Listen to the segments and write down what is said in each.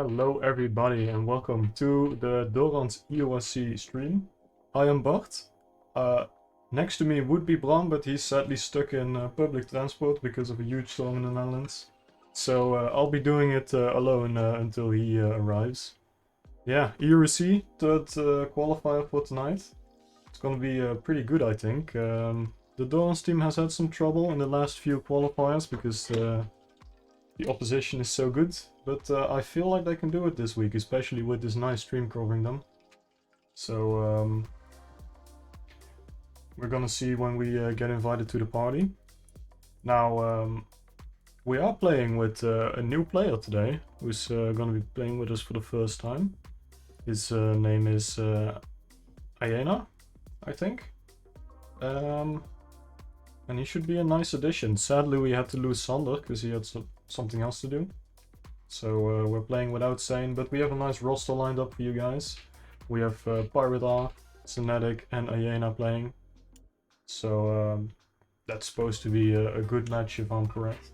Hello everybody and welcome to the Doran's EURC stream. I am Bart. Next to me would be Bram, but he's sadly stuck in public transport because of a huge storm in the Netherlands. So I'll be doing it alone until he arrives. Yeah, EURC, third qualifier for tonight. It's gonna be pretty good, I think. The Doran's team has had some trouble in the last few qualifiers because the opposition is so good, but I feel like they can do it this week, especially with this nice stream covering them. So we're gonna see when we get invited to the party. Now we are playing with a new player today, who's gonna be playing with us for the first time. His name is Iena, I think. And he should be a nice addition. Sadly, we had to lose Sander because he had something else to do. So we're playing without Sane, but we have a nice roster lined up for you guys. We have Pirate R, Zenetic and Iena playing. So that's supposed to be a good match if I'm correct.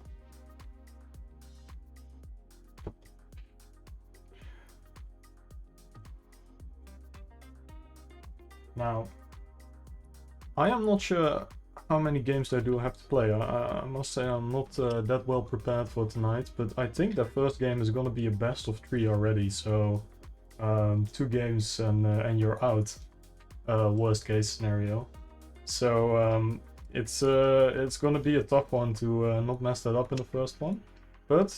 Now, I am not sure how many games they do have to play. I must say I'm not that well prepared for tonight, but I think the first game is gonna be a best of 3 already, so 2 games and you're out, worst case scenario. So it's gonna be a tough one to not mess that up in the first one, but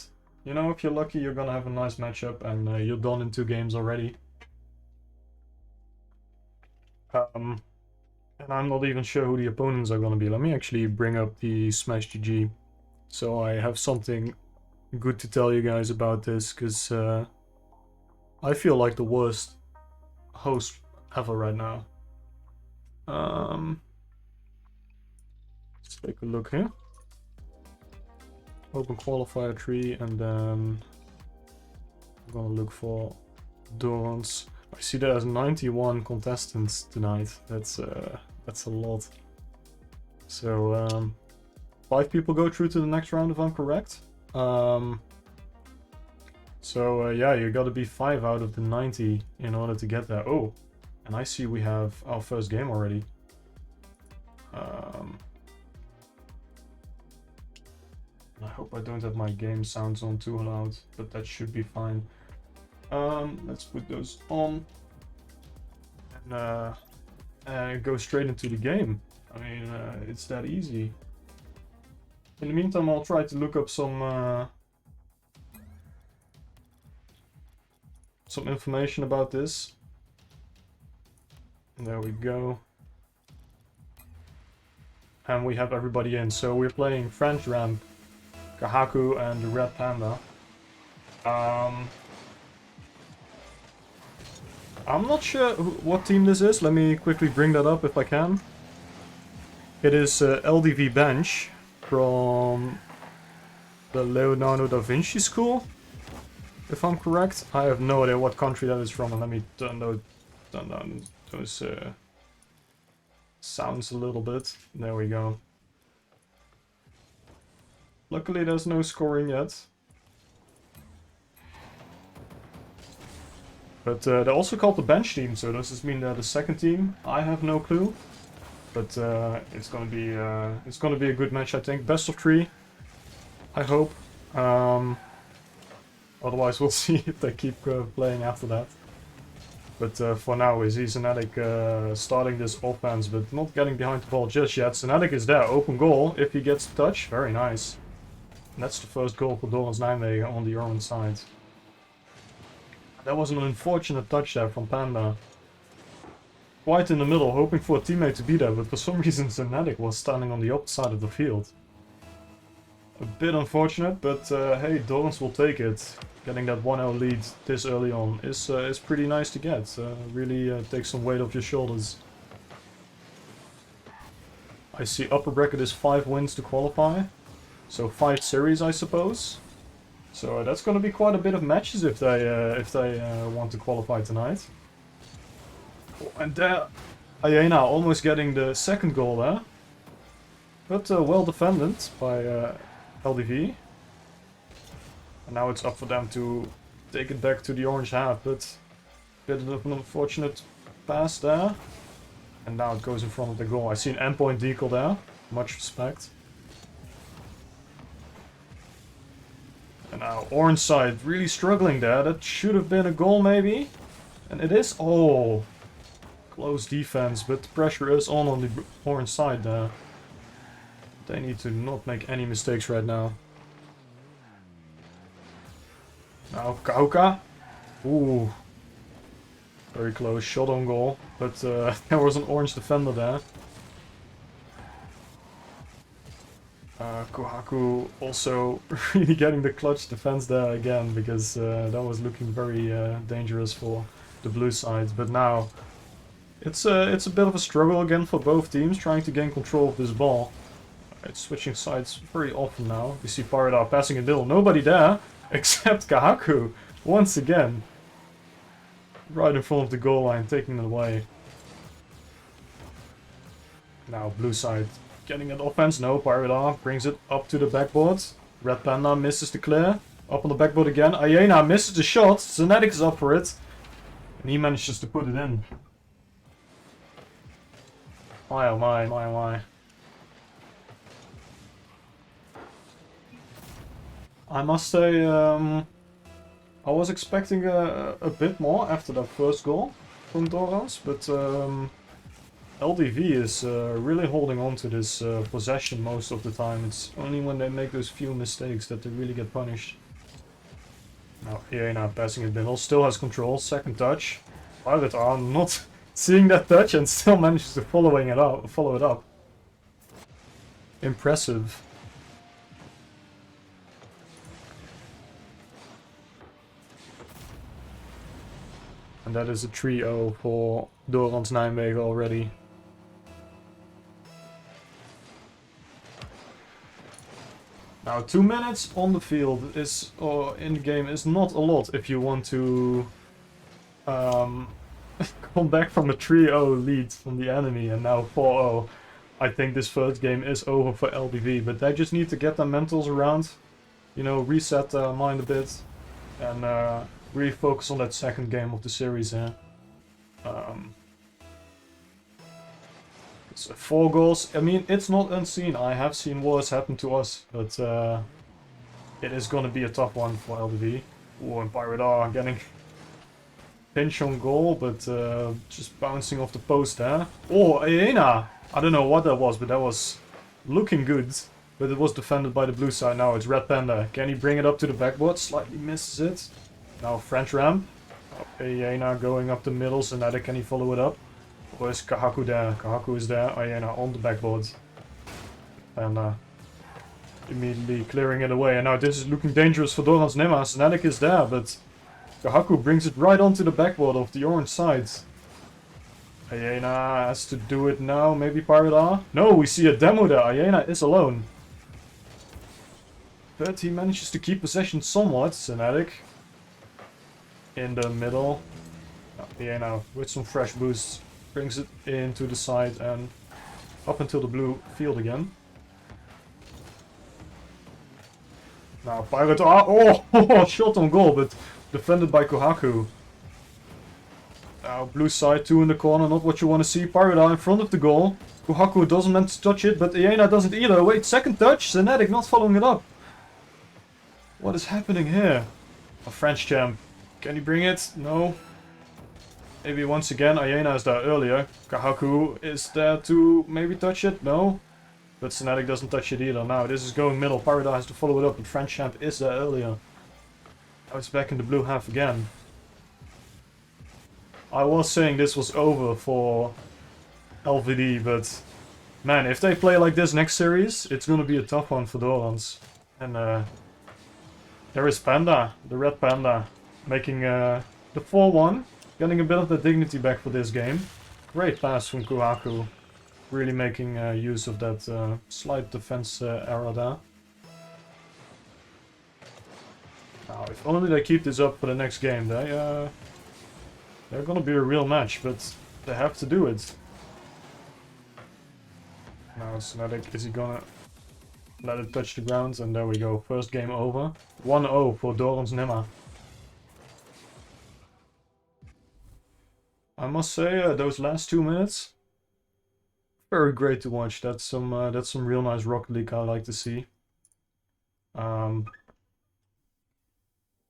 you know, if you're lucky, you're gonna have a nice matchup and you're done in 2 games already. And I'm not even sure who the opponents are gonna be. Let me actually bring up the Smash GG, so I have something good to tell you guys about this, because I feel like the worst host ever right now. Let's take a look here. Open qualifier tree, and then I'm gonna look for Doran's. I see there's 91 contestants tonight. That's a lot. So 5 people go through to the next round if I'm correct. So yeah, you gotta be 5 out of the 90 in order to get there. Oh, and I see we have our first game already. I hope I don't have my game sounds on too loud, but that should be fine. Let's put those on and go straight into the game. I mean, it's that easy. In the meantime, I'll try to look up some information about this. There we go. And we have everybody in. So we're playing French Ramp, Kahaku, and the Red Panda. I'm not sure what team this is. Let me quickly bring that up if I can. It is LDV Bench from the Leonardo da Vinci School, if I'm correct. I have no idea what country that is from, and let me turn down those sounds a little bit. There we go. Luckily there's no scoring yet. But they're also called the bench team, so does this mean they're the second team? I have no clue. But it's gonna be a good match, I think. Best of 3, I hope. Otherwise we'll see if they keep playing after that. But for now, we see Zenetic starting this offense, but not getting behind the ball just yet. Zenetic is there, open goal if he gets the touch. Very nice. And that's the first goal for Dorans Nijmegen on the orange side. That was an unfortunate touch there from Panda. Quite in the middle, hoping for a teammate to be there, but for some reason Zenetic was standing on the opposite side of the field. A bit unfortunate, but hey, Dorans will take it. Getting that 1-0 lead this early on is pretty nice to get. Really takes some weight off your shoulders. I see upper bracket is 5 wins to qualify. So 5 series, I suppose. So that's going to be quite a bit of matches if they want to qualify tonight. Oh, and there, Iena almost getting the second goal there. But well defended by LDV. And now it's up for them to take it back to the orange half, but bit of an unfortunate pass there. And now it goes in front of the goal. I see an endpoint decal there. Much respect. And now orange side really struggling there. That should have been a goal maybe. And it is. Oh, close defense, but the pressure is on the orange side there. They need to not make any mistakes right now. Now Kauka. Ooh. Very close shot on goal, but there was an orange defender there. Kohaku also really getting the clutch defense there again, because that was looking very dangerous for the blue side. But now it's a bit of a struggle again for both teams, trying to gain control of this ball. It's switching sides very often now. You see Parada passing in middle, nobody there except Kohaku once again. Right in front of the goal line, taking it away. Now blue side getting an offense. No, Parada brings it up to the backboard. Red Panda misses the clear. Up on the backboard again. Ayena misses the shot. Zenetic is up for it. And he manages to put it in. My oh my, my oh my. I must say, I was expecting a bit more after that first goal from Dorans, but LDV is really holding on to this possession most of the time. It's only when they make those few mistakes that they really get punished. Now Iena passing it middle, still has control, second touch. Pirate are not seeing that touch and still manages to follow it up. Impressive. And that is a 3-0 for Dorans Nijmegen already. Now 2 minutes on the field is, or in the game, is not a lot if you want to come back from a 3-0 lead from the enemy and now 4-0. I think this first game is over for LBV, but they just need to get their mentals around, you know, reset their mind a bit, and really focus on that second game of the series here. It's 4 goals. I mean, it's not unseen. I have seen wars happen to us, but it is going to be a tough one for LBV. Oh, and Pirate are getting pinch on goal, but just bouncing off the post there. Oh, Ayena! I don't know what that was, but that was looking good. But it was defended by the blue side. Now it's Red Panda. Can he bring it up to the backboard? Slightly misses it. Now French ramp. Ayena going up the middle, so now can he follow it up? Or is Kohaku there? Kohaku is there. Ayena on the backboard. And immediately clearing it away. And now this is looking dangerous for Dorans Nema. Zenetic is there, but Kohaku brings it right onto the backboard of the orange side. Ayena has to do it now. Maybe Pirate R? No, we see a demo there. Ayena is alone. But he manages to keep possession somewhat. Zenetic in the middle. Ayena with some fresh boosts brings it into the side and up until the blue field again. Now Pirate R. Oh, shot on goal, but defended by Kohaku. Now blue side, 2 in the corner, not what you want to see. Pirate R in front of the goal. Kohaku doesn't meant to touch it, but Ayena doesn't either. Wait, second touch. Zenetic not following it up. What is happening here? A French champ. Can he bring it? No. Maybe once again, Ayena is there earlier. Kohaku is there to maybe touch it? No. But Zenetic doesn't touch it either. Now this is going middle. Parada has to follow it up, and French champ is there earlier. Now it's back in the blue half again. I was saying this was over for LVD, but man, if they play like this next series, it's gonna be a tough one for Dorans. And there is Panda, the red Panda, making the 4-1, getting a bit of the dignity back for this game. Great pass from Kohaku, really making use of that slight defense error there. Now, if only they keep this up for the next game, they're gonna be a real match, but they have to do it. Now Zenetic, is he gonna let it touch the ground? And there we go, first game over. 1-0 for Dorans Nema. must say, those last 2 minutes, very great to watch. That's some real nice Rocket League I like to see. And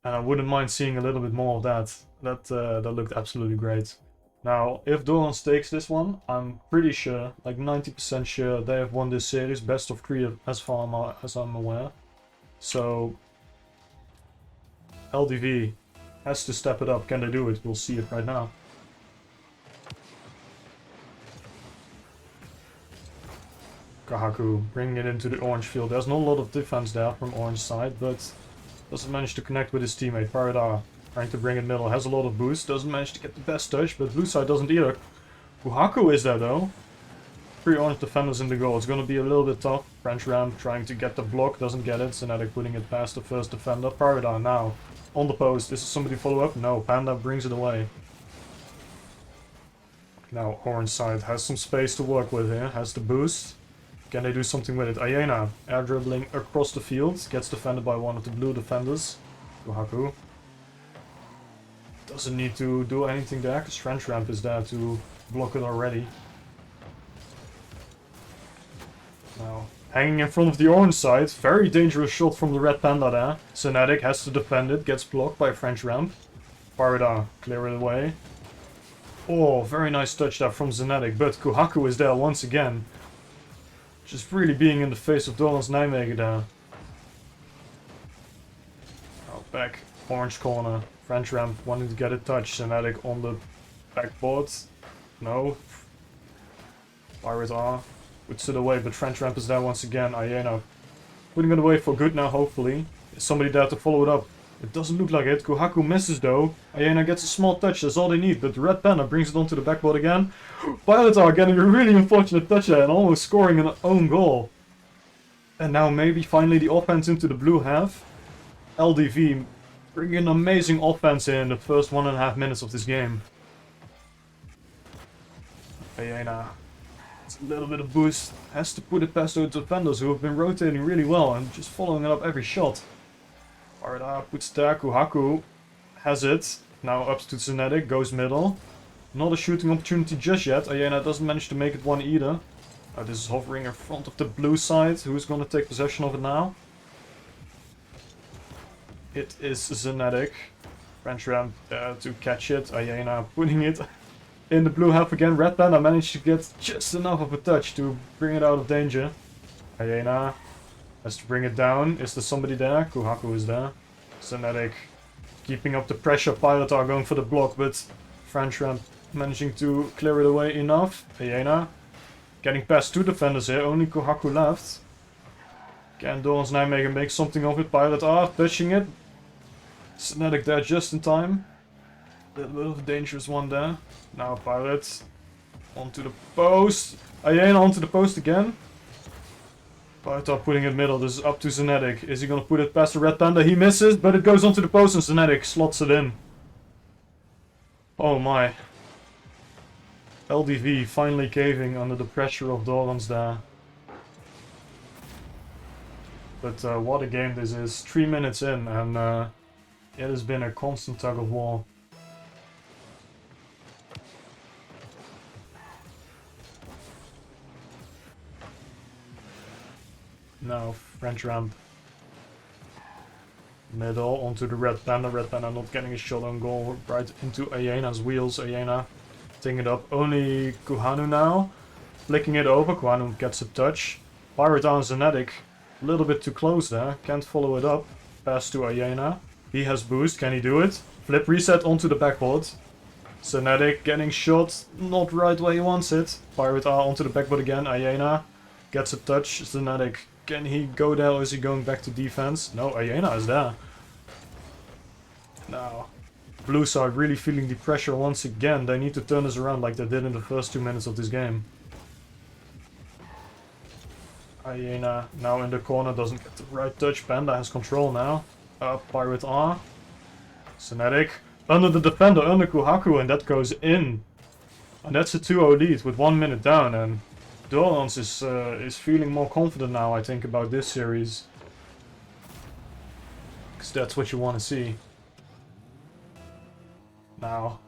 I wouldn't mind seeing a little bit more of that. That looked absolutely great. Now, if Dorans takes this one, I'm pretty sure, like 90% sure, they have won this series, best of 3 as far as I'm aware. So, LDV has to step it up. Can they do it? We'll see it right now. Kohaku bringing it into the orange field. There's not a lot of defense there from orange side, but doesn't manage to connect with his teammate. Paradar trying to bring it middle. Has a lot of boost. Doesn't manage to get the best touch, but blue side doesn't either. Kohaku is there though. 3 orange defenders in the goal. It's going to be a little bit tough. French Ramp trying to get the block. Doesn't get it. Zenetic putting it past the first defender. Paradar now on the post. Is somebody follow up? No. Panda brings it away. Now orange side has some space to work with here. Has the boost. Can they do something with it? Ayena, air dribbling across the field. Gets defended by one of the blue defenders. Kohaku. Doesn't need to do anything there, because French Ramp is there to block it already. Now, hanging in front of the orange side. Very dangerous shot from the red panda there. Zenetic has to defend it. Gets blocked by French Ramp. Parada, clear it away. Oh, very nice touch there from Zenetic. But Kohaku is there once again. Just really being in the face of Dorans Nijmegen there. Oh, back. Orange corner. French Ramp wanting to get a touch. Zenetic on the backboard. No. Pirate R. Puts it away, but French Ramp is there once again. Ayena putting it away for good now, hopefully. Is somebody there to follow it up? It doesn't look like it. Kohaku misses though. Ayena gets a small touch, that's all they need. But the red panda brings it onto the backboard again. Pilotar getting a really unfortunate touch there and almost scoring an own goal. And now maybe finally the offense into the blue half. LDV bringing an amazing offense in the first 1.5 minutes of this game. Ayena, it's a little bit of boost. Has to put it past those defenders who have been rotating really well and just following it up every shot. Arda puts there, Kohaku has it. Now up to Zenetic, goes middle. Not a shooting opportunity just yet. Ayena doesn't manage to make it one either. This is hovering in front of the blue side. Who's going to take possession of it now? It is Zenetic. French Ramp to catch it. Ayena putting it in the blue half again. Red Panda managed to get just enough of a touch to bring it out of danger. Ayena has to bring it down. Is there somebody there? Kohaku is there. Zenetic keeping up the pressure. Pilotar going for the block, but French Ramp managing to clear it away enough. Ayena getting past 2 defenders here. Only Kohaku left. Can Dorans Nijmegen make something of it? Pilotar touching it. Zenetic there just in time. A little bit of a dangerous one there. Now Pilot onto the post. Ayena onto the post again. Pilotar putting it middle. This is up to Zenetic. Is he going to put it past the red panda? He misses, but it goes onto the post and Zenetic slots it in. Oh my. LDV finally caving under the pressure of Dorans there. But what a game this is. 3 minutes in and it has been a constant tug of war. Now French Ramp. Middle onto the red panda. Red panda not getting a shot on goal. Right into Ayena's wheels. Ayena taking it up. Only Kuhanu now. Flicking it over. Kuhanu gets a touch. Pirate on Zenetic. A little bit too close there. Can't follow it up. Pass to Ayena. He has boost. Can he do it? Flip reset onto the backboard. Zenetic getting shot. Not right where he wants it. Pirate R onto the backboard again. Ayena gets a touch. Zenetic. Can he go there or is he going back to defense? No, Ayena is there. Now, blue side really feeling the pressure once again. They need to turn this around like they did in the first 2 minutes of this game. Ayena now in the corner, doesn't get the right touch. Panda has control now. Pirate R. Zenetic under the defender, under Kohaku, and that goes in. And that's a 2-0 lead with 1 minute down. And Dorans is feeling more confident now, I think, about this series. Because that's what you want to see. Now,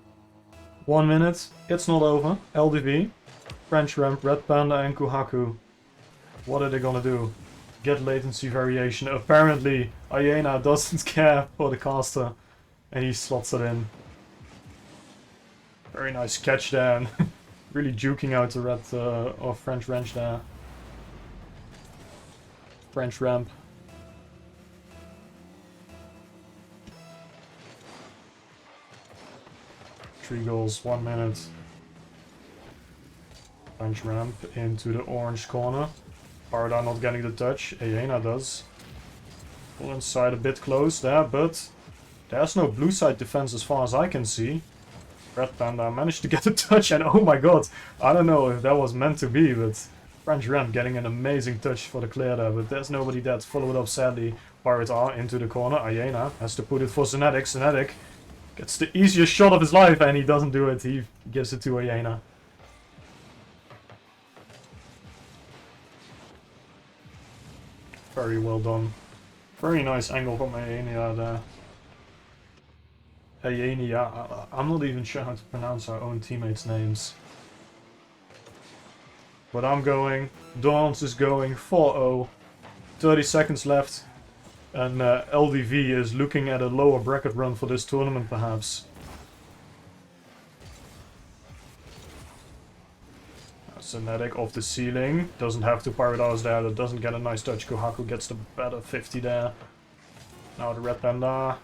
1 minute. It's not over. LDV, French Ramp, Red Panda and Kuhaku. What are they gonna do? Get latency variation. Apparently, Hyena doesn't care for the caster. And he slots it in. Very nice catch there. And really juking out the red or French wrench there. French ramp. Three goals, 1 minute. French ramp into the orange corner. Parda not getting the touch. Hyena does. Pull inside a bit close there, but there's no blue side defense as far as I can see. Red Panda managed to get a touch, and oh my god, I don't know if that was meant to be, but French Ramp getting an amazing touch for the clear there, but there's nobody there to follow it up sadly. Pirate R into the corner. Hyena has to put it for Zenetic. Zenetic gets the easiest shot of his life, and he doesn't do it. He gives it to Hyena. Very well done. Very nice angle from Hyena there. Hyena, I'm not even sure how to pronounce our own teammates' names. But I'm going. Dons is going 4-0. 30 seconds left. And LDV is looking at a lower bracket run for this tournament, perhaps. Zenetic off the ceiling. Doesn't have to pirate ours there. That doesn't get a nice touch. Kohaku gets the better 50 there. Now the Red Panda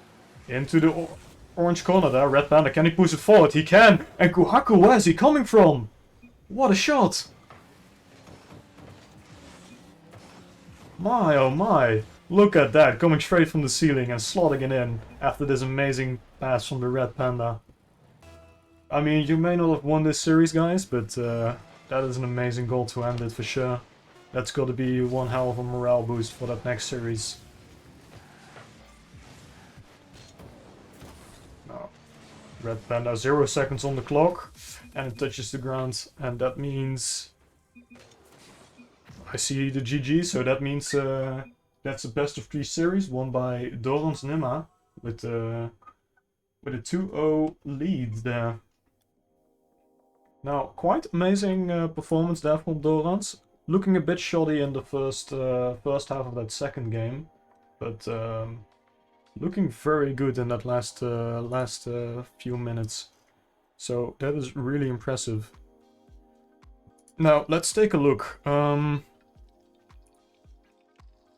into the orange corner there. Red Panda, can he push it forward? He can! And Kohaku, where's he coming from? What a shot! My oh my! Look at that, coming straight from the ceiling and slotting it in after this amazing pass from the Red Panda. I mean, you may not have won this series, guys, but that is an amazing goal to end it for sure. That's got to be one hell of a morale boost for that next series. No. Red Panda, 0 seconds on the clock, and it touches the ground, and that means I see the GG, so that means that's a best of 3 series won by Dorans Nima with a 2-0 lead there. Now, quite amazing performance there from Dorans. Looking a bit shoddy in the first half of that second game, but looking very good in that last few minutes. So that is really impressive. Now let's take a look.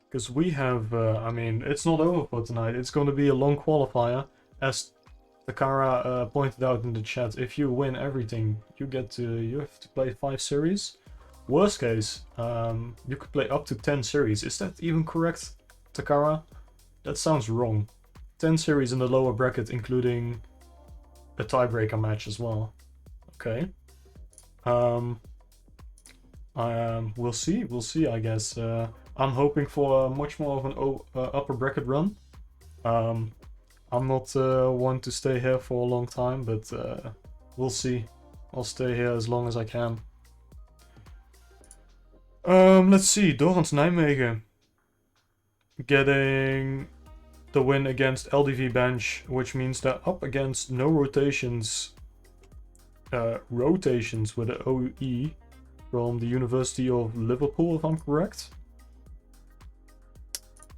Because we have, I mean, it's not over for tonight. It's going to be a long qualifier, as Takara pointed out in the chat. If you win everything, you have to play 5 series. Worst case, you could play up to 10 series. Is that even correct, Takara? That sounds wrong. 10 series in the lower bracket, including a tiebreaker match as well. Okay. We'll see, I guess. I'm hoping for much more of an upper bracket run. I'm not one to stay here for a long time, but we'll see. I'll stay here as long as I can. Let's see, Dorans Nijmegen getting the win against LDV bench, which means they're up against no rotations. Rotations with the OE from the University of Liverpool, if I'm correct.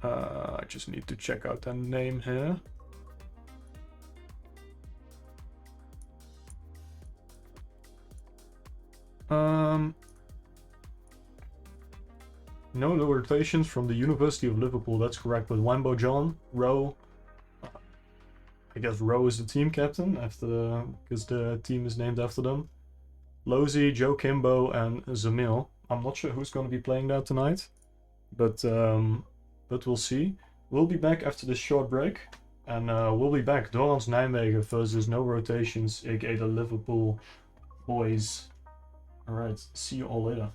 I just need to check out their name here. No rotations from the University of Liverpool, that's correct, but Wambo John, Rowe, I guess Rowe is the team captain, because the team is named after them. Lozy, Joe Kimbo, and Zamil. I'm not sure who's going to be playing that tonight, but we'll see. We'll be back after this short break, and we'll be back. Dorans Nijmegen versus no rotations, aka the Liverpool boys. Alright, see you all later.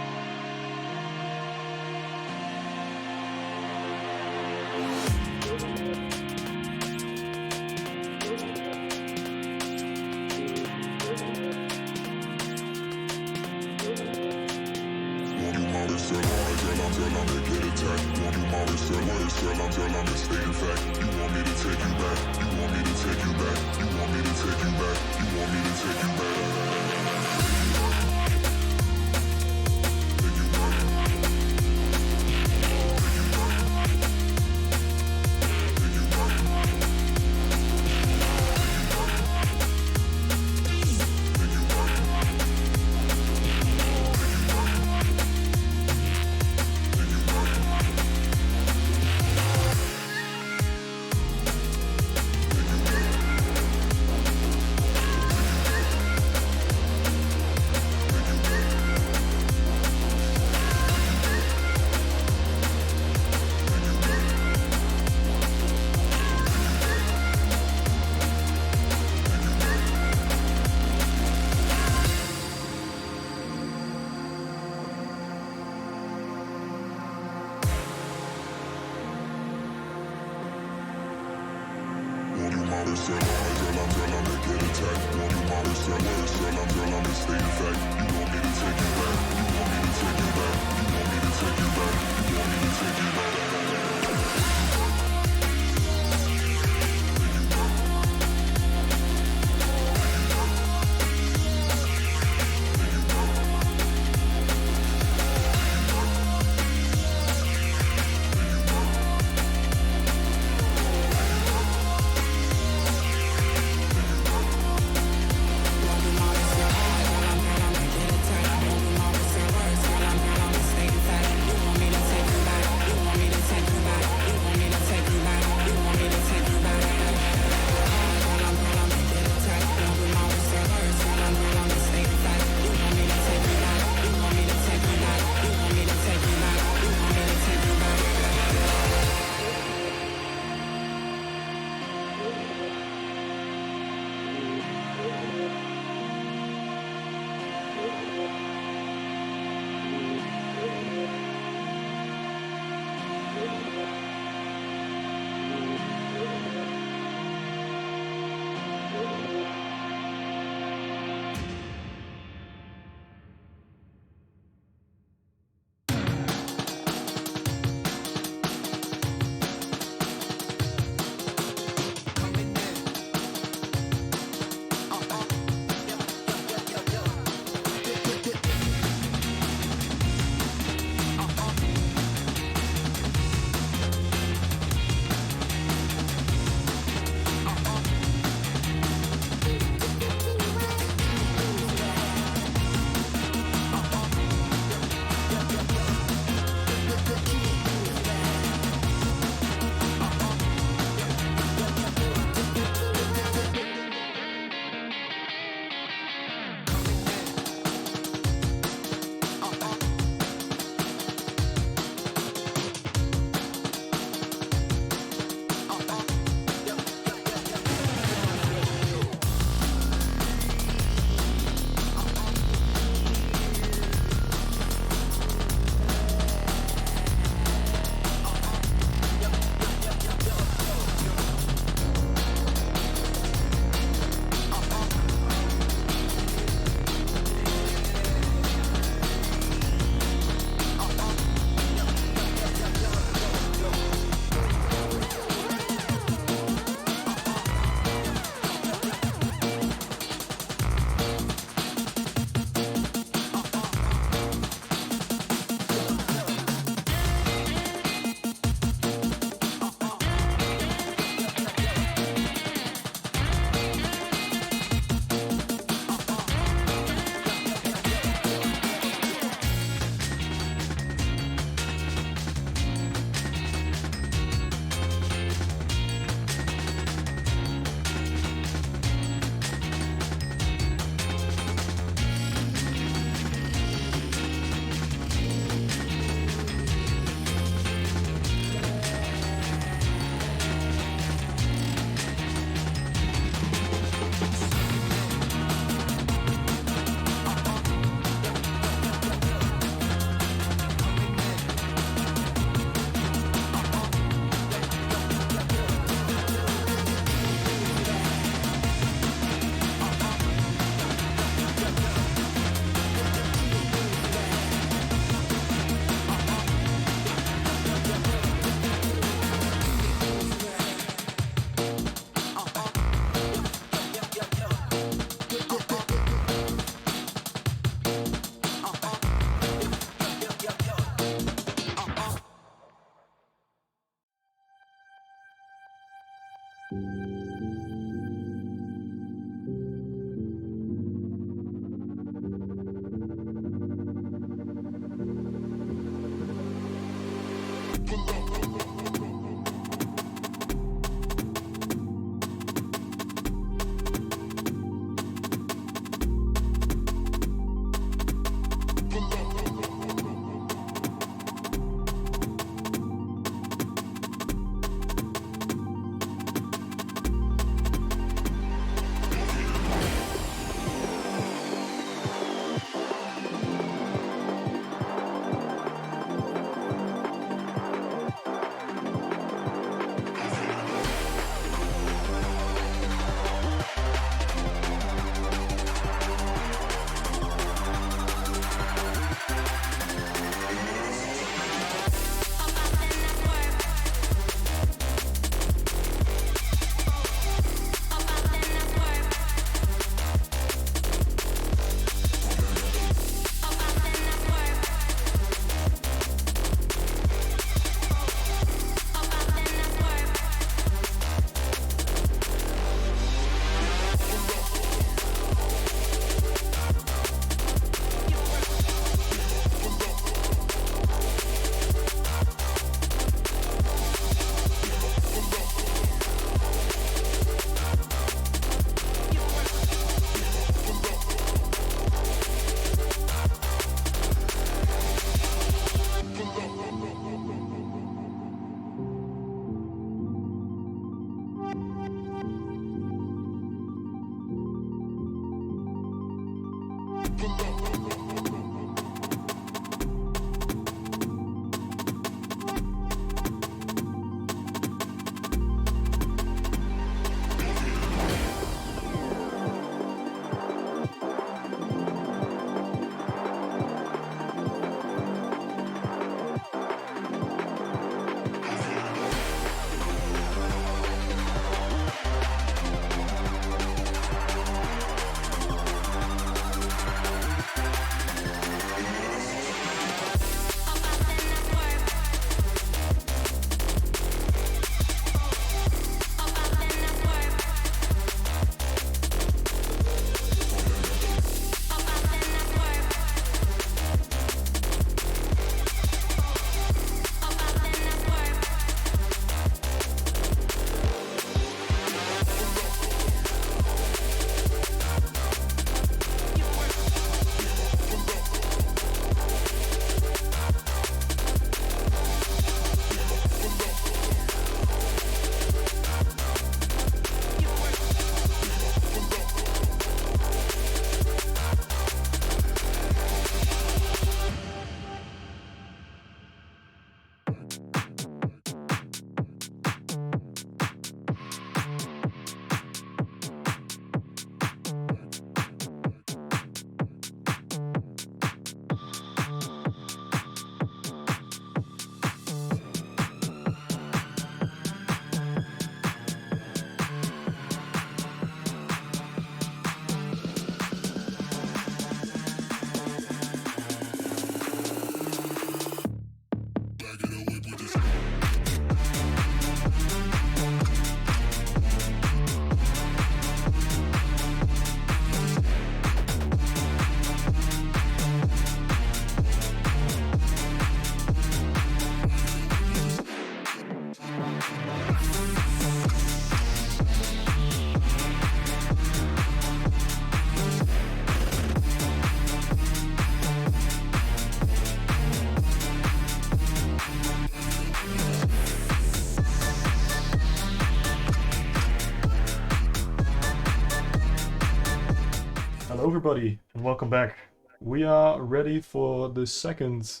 everybody, and welcome back. We are ready for the second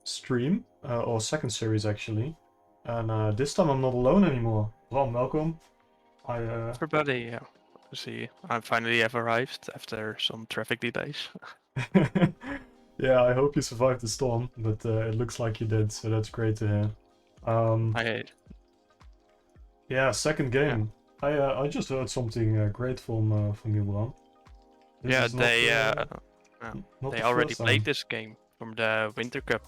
stream, or second series actually. And this time I'm not alone anymore. Ron, welcome. Everybody, yeah. See, I finally have arrived after some traffic delays. Yeah, I hope you survived the storm, but it looks like you did, so that's great to hear. I Yeah, second yeah, game. I just heard something great from you, Ron. This yeah. is not They the already first played time. this game from the Winter Cup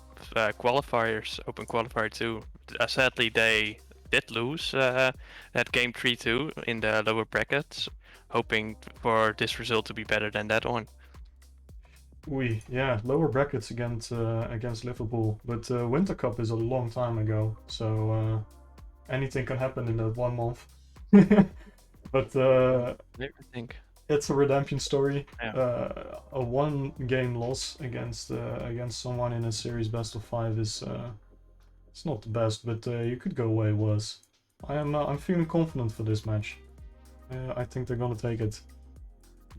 qualifiers, Open Qualifier 2. Sadly, they did lose that game 3-2 in the lower brackets, hoping for this result to be better than that one. Yeah, lower brackets against Liverpool, but Winter Cup is a long time ago, so anything can happen in that 1 month. But I think. it's a redemption story. Yeah. A one-game loss against someone in a series best of 5 is it's not the best, but you could go way worse. I'm feeling confident for this match. I think they're gonna take it.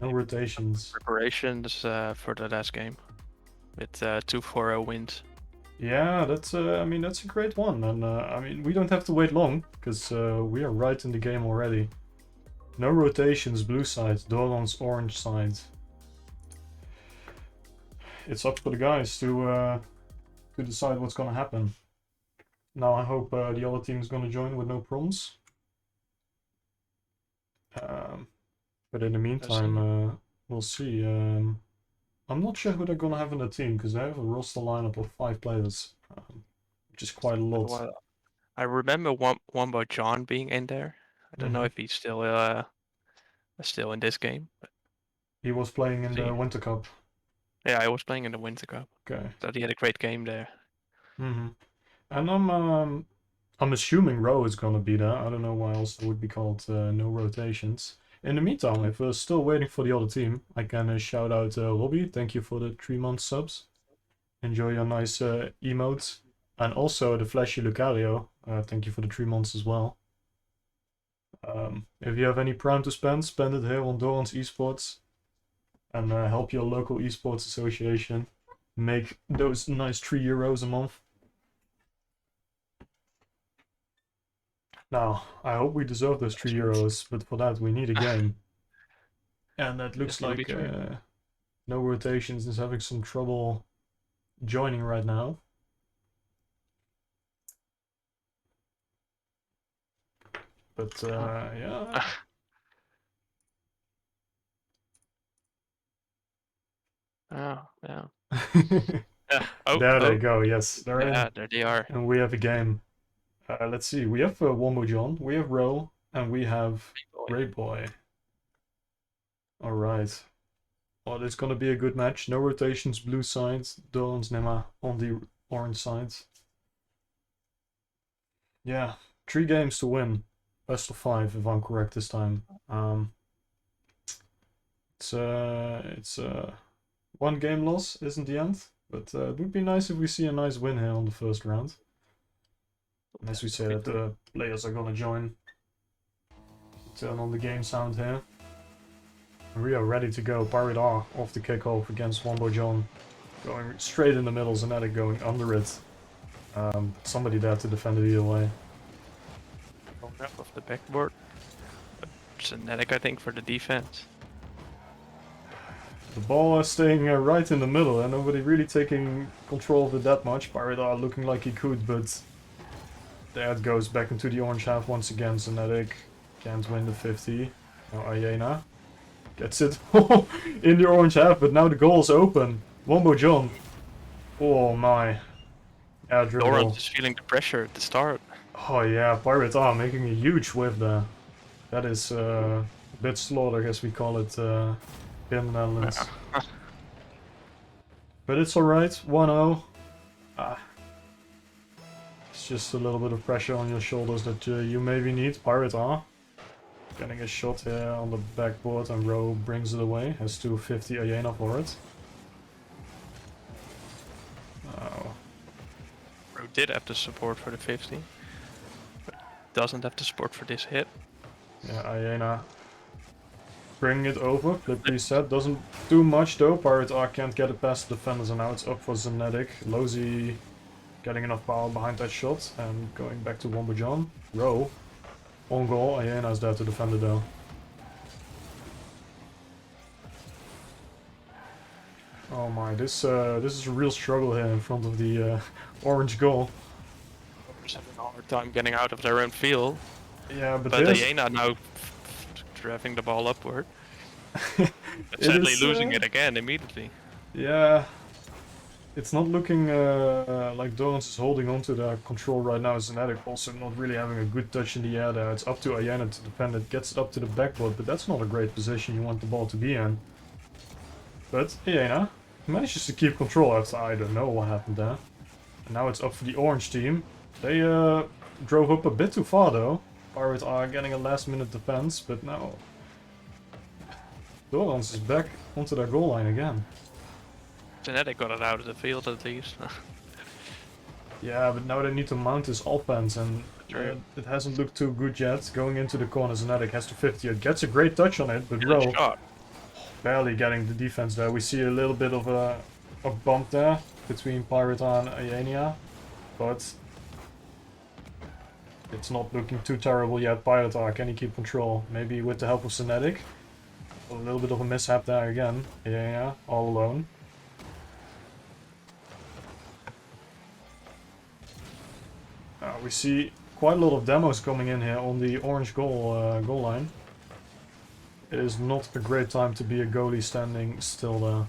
No rotations. Preparations for the last game with 2-4-0 wins. Yeah, that's I mean that's a great one, and I mean we don't have to wait long because we are right in the game already. No rotations, blue side, Dolan's orange side. It's up for the guys to decide what's gonna happen. Now I hope the other team is gonna join with no problems. But in the meantime, we'll see. I'm not sure who they're gonna have in the team because they have a roster lineup of 5 players, which is quite a lot. Well, I remember one by John being in there. I don't know if he's still in this game. But He was playing in see, the Winter Cup. yeah, I was playing in the Winter Cup. Okay. Thought he had a great game there. And I'm assuming Row is gonna be there. I don't know why else it would be called no rotations. In the meantime, if we're still waiting for the other team, I can shout out Robbie. Thank you for the 3-month subs. Enjoy your nice emotes. And also the Flashy Lucario. Thank you for the 3 months as well. If you have any prime to spend it here on Doran's Esports. And help your local esports association make those nice €3 a month. Now, I hope we deserve those €3, but for that we need a game. And that looks like no rotations is having some trouble joining right now. But yeah. Oh, yeah. There they go, yes. They're in. There they are. And we have a game. Let's see, we have Wombo John, we have Ro, and we have Ray Boy. Alright. Well, it's gonna be a good match. No rotations, blue sides. Doran's Nema on the orange sides. Yeah, 3 games to win. Best of 5, if I'm correct this time. It's 1 game loss isn't the end, but it would be nice if we see a nice win here on the first round. As we say that the players are gonna join. Turn on the game sound here. We are ready to go. Pirate R off the kickoff against Wombo John. Going straight in the middle, Zenetic going under it. Somebody there to defend it either way. Going up off the backboard. But Zenetic, I think, for the defense. The ball is staying right in the middle and nobody really taking control of it that much. Pirate R looking like he could, but there it goes back into the orange half once again. Zenetic can't win the 50. Now Ayena gets it in the orange half, but now the goal is open. Wombo John. Oh my. Yeah, dribble. Doran is feeling the pressure at the start. Oh yeah, Pirate R making a huge whiff there. That is a bit slaughter, I guess we call it here in the Netherlands. But it's alright, 1-0. It's just a little bit of pressure on your shoulders that you maybe need. Pirate R getting a shot here on the backboard and Rowe brings it away. Has 250 Ayena for it. Oh. Rowe did have the support for the 50. But doesn't have the support for this hit. Yeah, Ayena bringing it over. Flip reset doesn't do much though. Pirate Arc can't get it past the defenders, and now it's up for Zenetic. Lozy getting enough power behind that shot and going back to Wombo John. Row on goal. Ayena's there to defend it though. Oh my, this is a real struggle here in front of the orange goal. Just having a hard time getting out of their own field. Yeah, but Ayena now driving the ball upward. But sadly losing it again immediately. Yeah, it's not looking like Dorans is holding on to the control right now. Zenetic also not really having a good touch in the air there. It's up to Ayena to defend it, gets it up to the backboard, but that's not a great position you want the ball to be in. But Ayena manages to keep control after I don't know what happened there. And now it's up for the orange team. They drove up a bit too far though. Pirates are getting a last minute defense, but now Dorans is back onto their goal line again. Zenetic got it out of the field at least. Yeah, but now they need to mount this offense, and it hasn't looked too good yet. Going into the corner, Zenetic has to 50 it. Gets a great touch on it, but Rowe barely getting the defense there. We see a little bit of a bump there between Pirata and Ayena, but it's not looking too terrible yet. Pirata, can he keep control? Maybe with the help of Zenetic. A little bit of a mishap there again. Ayena all alone. We see quite a lot of demos coming in here on the orange goal line. It is not a great time to be a goalie standing still there.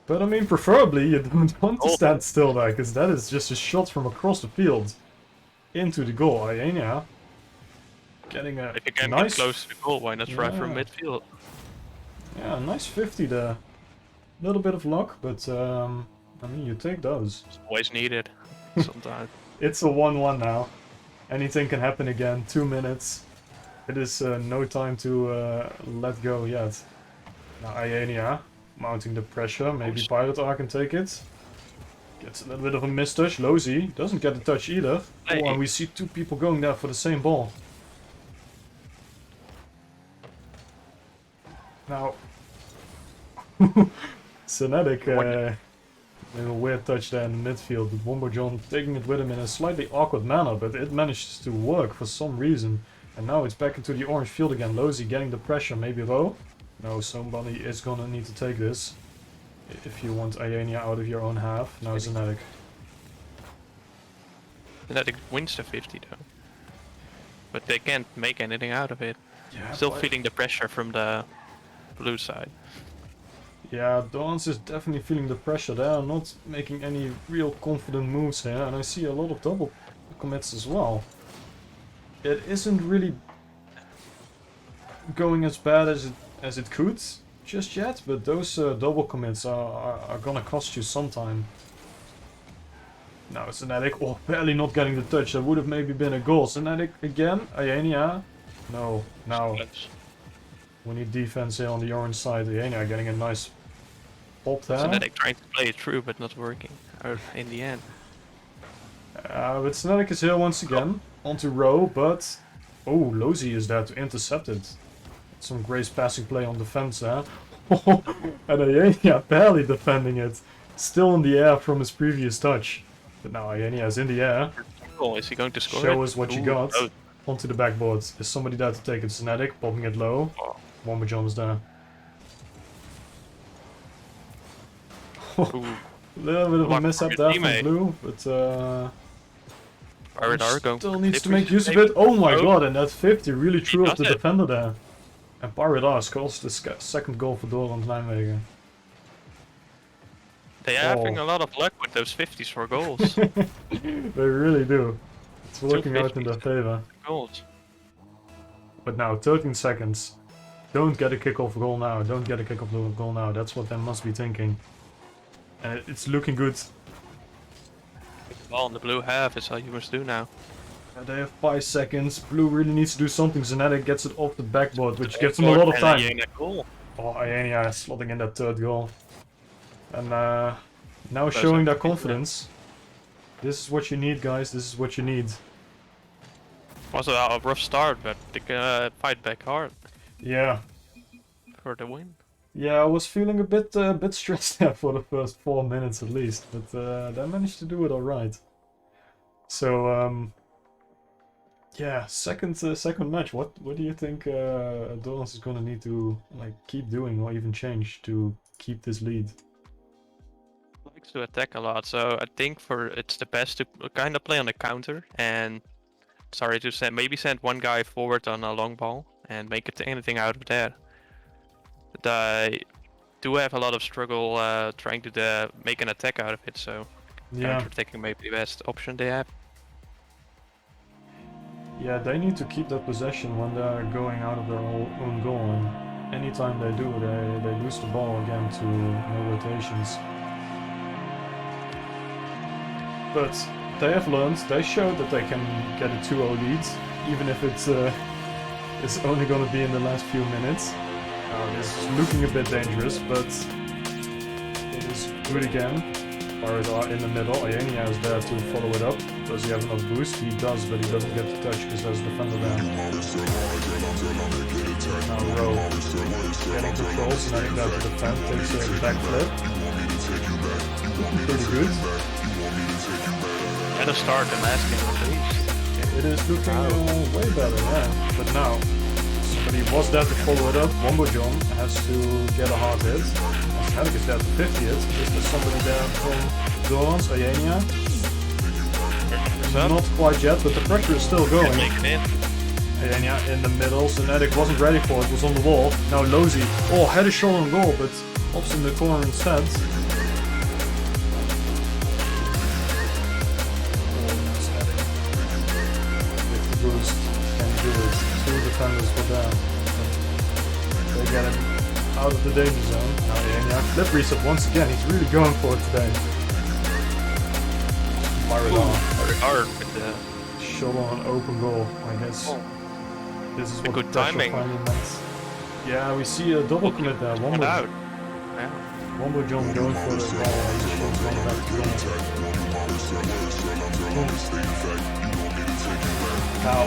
But I mean, preferably you don't want to stand still there, because that is just a shot from across the field into the goal. Ayena getting a if you can nice... get close to the goal, why not try from midfield? Yeah, nice 50 there. Little bit of luck, but I mean, you take those. It's always needed, sometimes. It's a 1-1 now. Anything can happen again. 2 minutes. It is no time to let go yet. Now Ayena mounting the pressure. Maybe Pirate Arc can take it. Gets a little bit of a mistouch. Lozy doesn't get the touch either. Oh, and we see two people going there for the same ball. Now... Zenetic, a weird touch there in the midfield, but Wombo John taking it with him in a slightly awkward manner, but it manages to work for some reason. And now it's back into the orange field again. Lozy getting the pressure, maybe Ro? No, somebody is gonna need to take this. If you want Ayena out of your own half. Now Zenetic. Zenetic wins the 50 though. But they can't make anything out of it. Yeah, still feeling the pressure from the blue side. Yeah, Dance is definitely feeling the pressure there, not making any real confident moves here, and I see a lot of double commits as well. It isn't really going as bad as it could just yet, but those double commits are gonna cost you some time. Now Zenetic, barely not getting the touch, that would have maybe been a goal. Zenetic again, Ayena, no, now we need defense here on the orange side. Ayena getting a nice pop there. Zenetic trying to play it through, but not working in the end. But Zenetic is here once again, onto Rowe, but... Oh, Lozy is there to intercept it. Some great passing play on defense there. And Ayena barely defending it. Still in the air from his previous touch. But now Ayena is in the air. Oh, is he going to score Show us what you got. Onto the backboard. Is somebody there to take it? Zenetic, popping it low. Wombo John is there. A little bit of a mishap there from blue, but still needs to make use of it. Oh my god, and that 50 really threw up the defender there. And Pirate scores the second goal for Dorans Nijmegen. They are having a lot of luck with those 50s for goals. They really do. It's working out in their favor. Goals. But now, 13 seconds. Don't get a kickoff goal now. Don't get a kickoff goal now. That's what they must be thinking. And it's looking good. The ball in the blue half is how you must do now. They have 5 seconds. Blue really needs to do something. Zenetic gets it off the backboard, which gives him a lot of time. Oh, Ayena slotting in that third goal. And now showing their confidence. This is what you need, guys. This is what you need. Also a rough start, but they can fight back hard Yeah. for the win. Yeah, I was feeling a bit stressed there for the first 4 minutes at least, but they managed to do it all right. So yeah, second match. What do you think Dorans is gonna need to like keep doing or even change to keep this lead? Likes to attack a lot, so I think it's the best to kind of play on the counter and sorry to send one guy forward on a long ball and make it anything out of that. But I do have a lot of struggle trying to make an attack out of it, so Yeah. counter-attacking may be the best option they have. Yeah, they need to keep that possession when they're going out of their own goal, and anytime they do, they lose the ball again to no rotations. But they have learned, they showed that they can get a 2-0 lead, even if it's only going to be in the last few minutes. It's looking a bit dangerous, but it is good again. Pirates are in the middle. Iania is there to follow it up. Does he have enough boost? He does, but he doesn't get the touch because there's a defender there. Now Rowe getting controls, netting that to defend, takes a backflip. Pretty good. Better start than last game at least. It is looking way better, yeah. But now, somebody was there to follow it up. Wombo John has to get a hard hit. Helik is there to 50 hits. Is there somebody there from Dorans, Iania? Not quite yet, but the pressure is still going. Iania in the middle, Synetic wasn't ready for it, was on the wall. Now Lozy, had a shot on goal, but pops in the corner instead. With the boost, can do it. 2 defenders were there. They get him out of the danger zone. Now Iania, flip reset once again, he's really going for it today. Hard with the shot on an open goal, I guess. This is what good pressure timing. finally meant. Yeah, we see a double commit there. Wombo out. John going for the ball. He's shot one back to Now,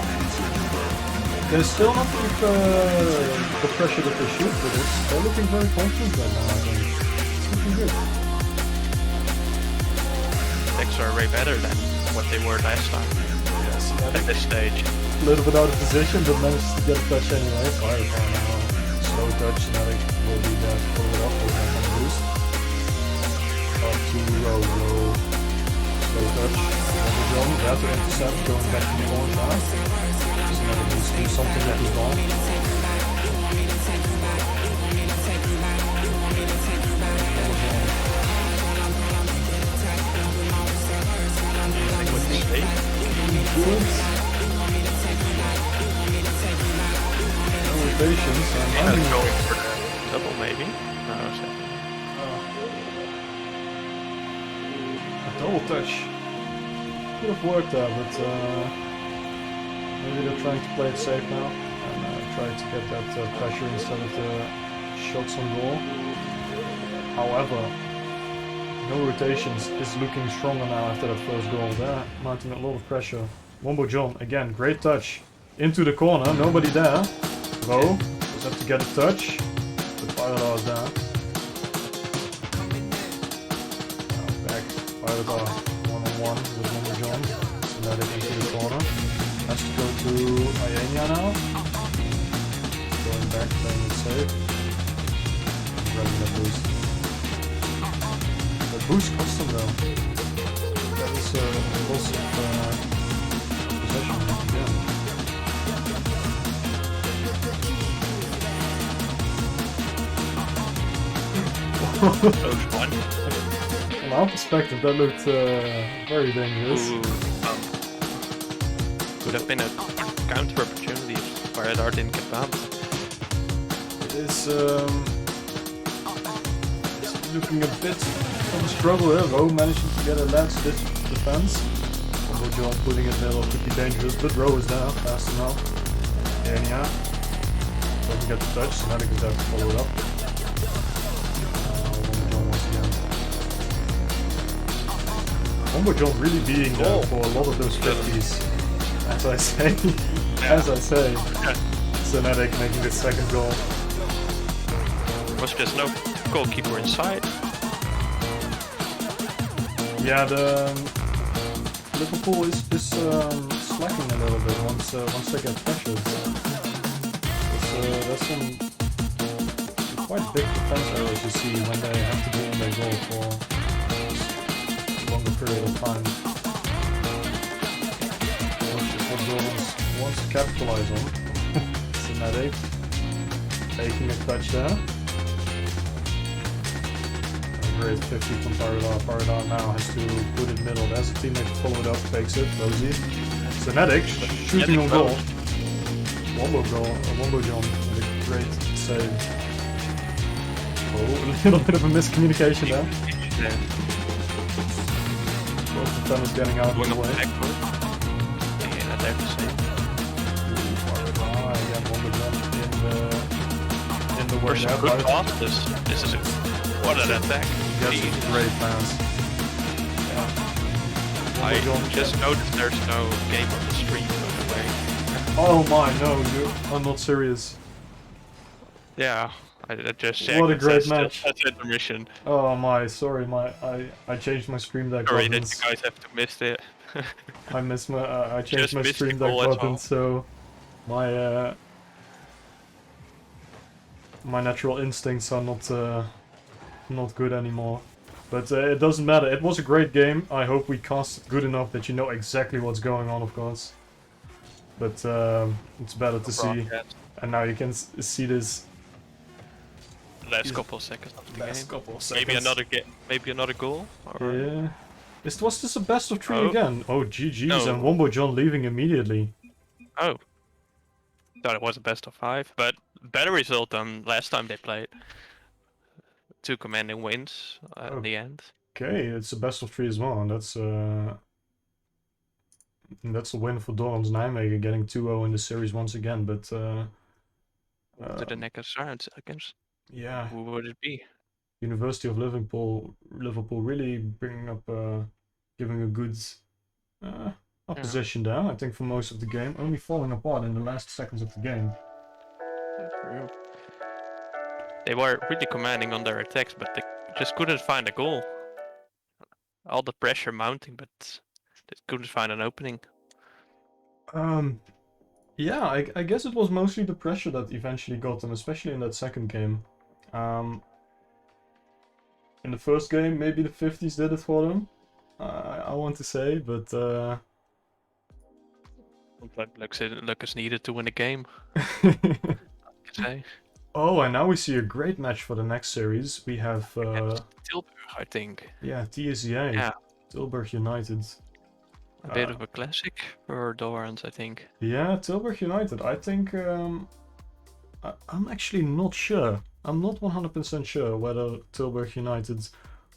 there's still not the pressure that they should for this. They're looking very confident right now, I think. It's looking good. Decks are way better than what they were last time. Yes, At this stage. a little bit out of position, but managed to get a touch anyway. Firepower now. Slow touch, Synetic will be there to follow it up. We'll have one boost. Up to Rowe. Slow touch. Wombo John, there to intercept, going back to the corner now. Synetic needs to do something with his ball. Good. No rotations. Yeah, it's going for the double maybe. No, a double touch. Could have worked there, but maybe they're trying to play it safe now and try to get that pressure instead of the shots on goal. However, no rotations is looking stronger now after that first goal. They're mounting a lot of pressure. Wombo John, again, great touch. Into the corner, nobody there. Rowe does have to get a touch. The Firedar is there. Now back, Firedar one-on-one with Wombo John. Synetic into the corner. Has to go to Iania now. Going back, playing it safe. Grabbing that boost. The boost cost him though. That is a loss of possession again. From our perspective, that looked very dangerous. Could have been a counter opportunity if Firedar didn't get bounced. It is looking a bit of a struggle here. Rowe managing to get a lance defense. Wombo John putting it middle could be dangerous, but Rowe is there fast enough. Iania doesn't get the touch, Synetic is there to follow it up. Wombo John once again. Wombo John really being there for a lot of those 50s, as I say. As I say, Zenetic making the second goal. Was just no goalkeeper inside. Yeah, the Liverpool is slacking a little bit once they get pressured. There's some quite big defense errors you see when they have to be in their goal for a longer period of time. What Dortmund wants to capitalize on. Zenetic taking a touch there. Great 50 from Paradar. Paradar now has to put it middle. There's a teammate to follow it up, takes it, Rosie. Zenetic shooting on goal. Wombo John with a great save. Oh, a little bit of a miscommunication there. Yeah. Both defenders getting out of the way. Yeah, that's the same. Paradar again, Wombo John in the way there. Good pass. This is what an attack. That's a great pass. Yeah. I just noticed there's no game on the stream, by the way. Oh my, no, you are not serious. Yeah, I just checked. What a great match. That's intermission. Oh my, sorry, I changed my stream deck Sorry buttons. that you guys have to miss it. I changed Just my missed stream the deck goal as buttons, so my natural instincts are not good anymore. But it doesn't matter. It was a great game. I hope we cast good enough that you know exactly what's going on, of course. But it's better to see. And now you can see this. Last couple of seconds of the game. Couple of seconds. Maybe another goal. Or... Yeah. Was this a best of 3 Oh. again? Oh, GG's No. and Wombo John leaving immediately. Oh. Thought it was a best of 5, but better result than last time they played. 2 commanding wins in the end. Okay, it's a best of 3 as well, and that's a win for Dortmund Nijmegen, getting 2-0 in the series once again. But To the neck of Sarns against yeah, who would it be? University of Liverpool really bringing up, giving a good opposition there. I think for most of the game, only falling apart in the last seconds of the game. They were really commanding on their attacks, but they just couldn't find a goal. All the pressure mounting, but they couldn't find an opening. Yeah, I guess it was mostly the pressure that eventually got them, especially in that second game. In the first game, maybe the 50s did it for them. I want to say, but Luck is needed to win a game. Say. Oh, and now we see a great match for the next series. We have Tilburg, I think. yeah, TSEA. Yeah. Tilburg United. A bit of a classic for Dorans, I think. Yeah, Tilburg United. I think I'm actually not sure. I'm not 100% sure whether Tilburg United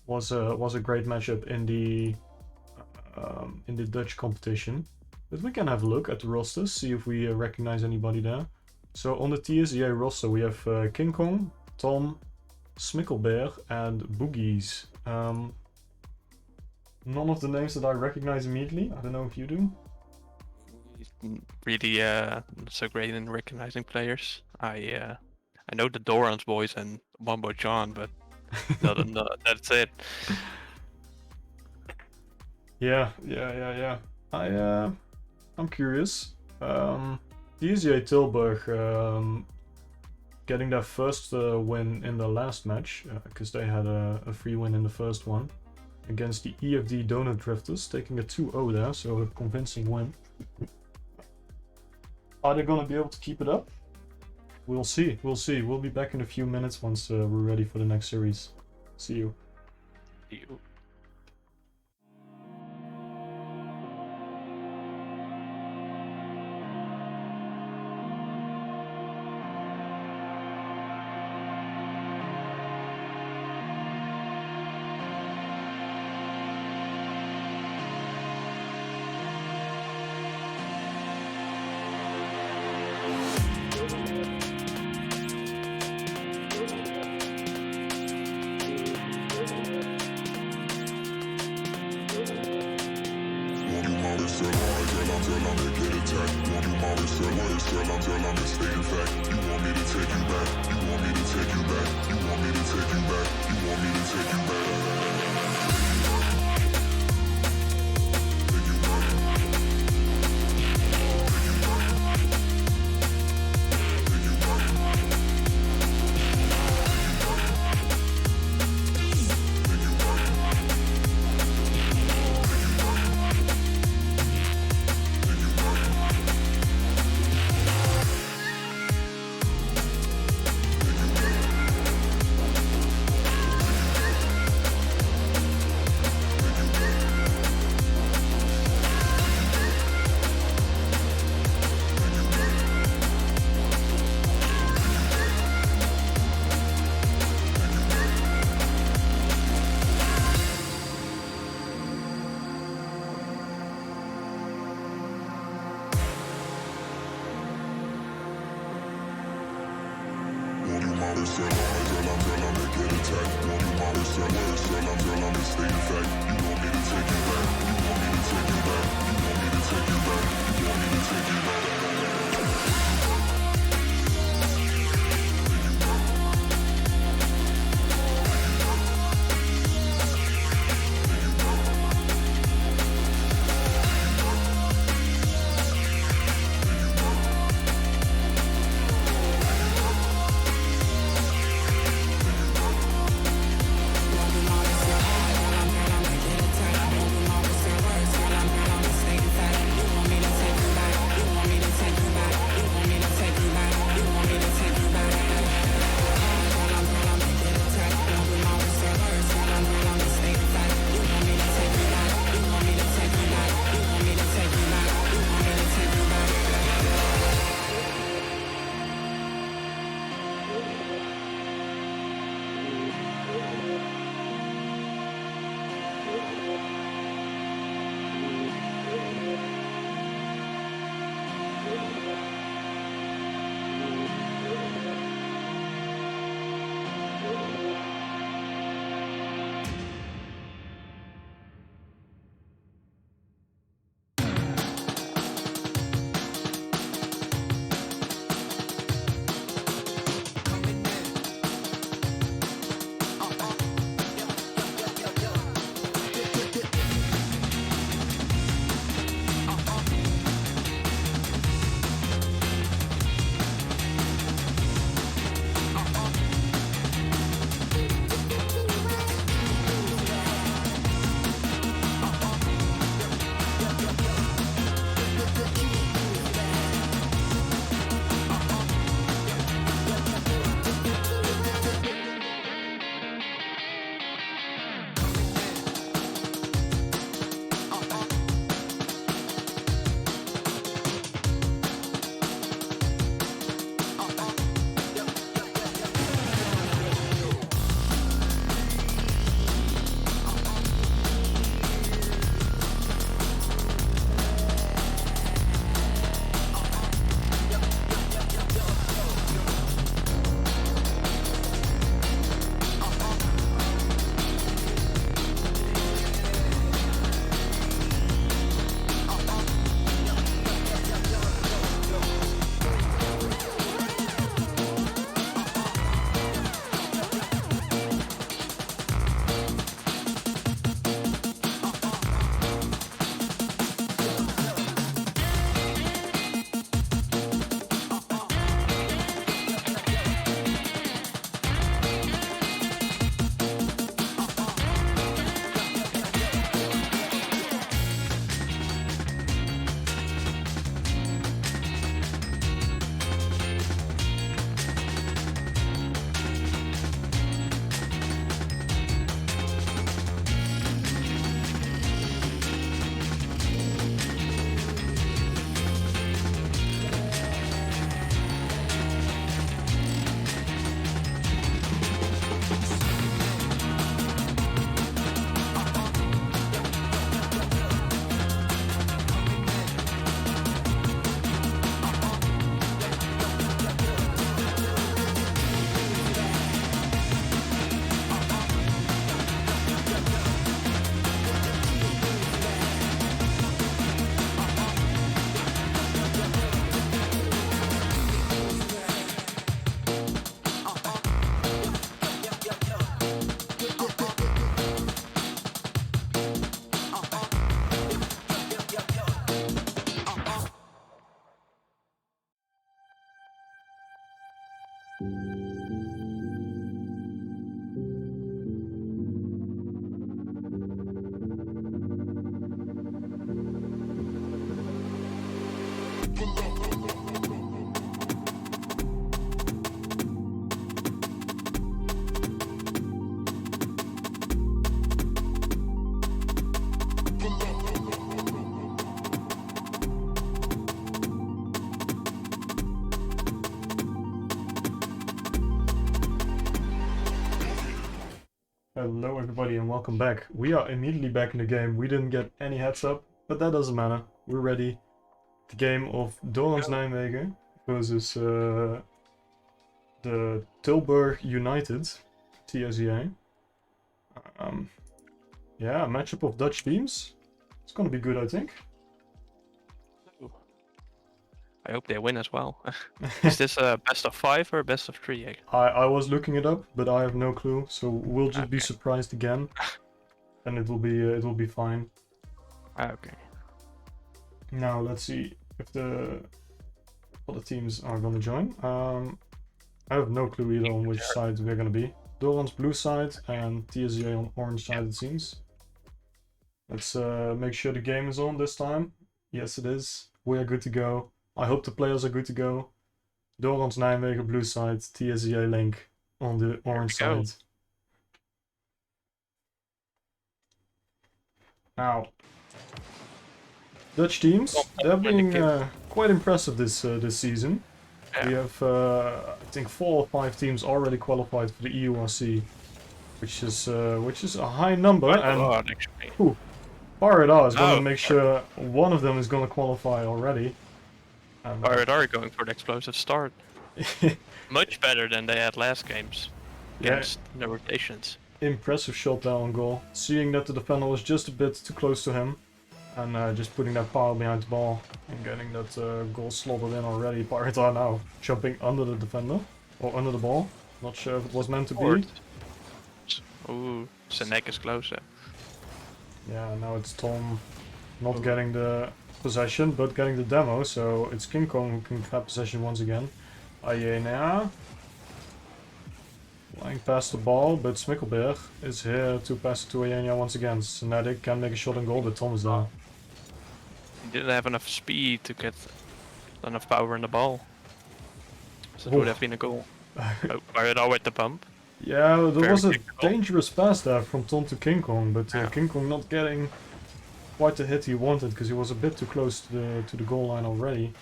was a great matchup in the Dutch competition. But we can have a look at the rosters, see if we recognize anybody there. So on the TSEA roster we have King Kong, Tom, Smikkelberg and Boogies. None of the names that I recognize immediately. I don't know if you do. He's really not so great in recognizing players. I know the Dorans boys and Wombo John, but that's it. Yeah. I'm curious. TSEA Tilburg getting their first win in the last match, because they had a free win in the first one against the EFD Donut Drifters, taking a 2-0 there, so a convincing win. Are they gonna be able to keep it up? We'll see. We'll be back in a few minutes once we're ready for the next series. See you. Girl, I'm make it attack. Want you Hello everybody and welcome back. We are immediately back in the game. We didn't get any heads up, but that doesn't matter. We're ready. The game of Dorans Nijmegen versus the Tilburg United, TSEA. Yeah, a matchup of Dutch teams. It's gonna be good, I think. I hope they win as well. Is this a best of 5 or a best of 3? I was looking it up, but I have no clue, so we'll just be surprised again, and it will be fine. Okay. Now let's see if the other teams are gonna join. I have no clue either on which side we're gonna be. Doran's blue side and TSEA on orange side, it seems. Let's make sure the game is on this time. Yes, it is. We are good to go. I hope the players are good to go. Dorans Nijmegen blue side, TSEA Link on the orange side. Now, Dutch teams, they're being quite impressive this season. Yeah. We have, I think, 4 or 5 teams already qualified for the EURC, which is a high number. And Pirate R is going to make sure one of them is going to qualify already. Pirate R going for the explosive start. Much better than they had last games against the rotations. Impressive shot there on goal. Seeing that the defender was just a bit too close to him. And just putting that power behind the ball and getting that goal slotted in already. Pirate R now jumping under the defender. Or under the ball. Not sure if it was meant to be. Ooh, the neck is closer. Yeah, now it's Tom not getting the possession, but getting the demo. So it's King Kong who can grab possession once again. Ayena. Flying past the ball, but Smikkelberg is here to pass it to Ayena once again. Senetic can make a shot on goal, but Tom is there. He didn't have enough speed to get enough power in the ball. So it would have been a goal. Pirate R with the bump. Yeah, there was a dangerous pass there from Tom to King Kong, but King Kong not getting quite the hit he wanted because he was a bit too close to the goal line already.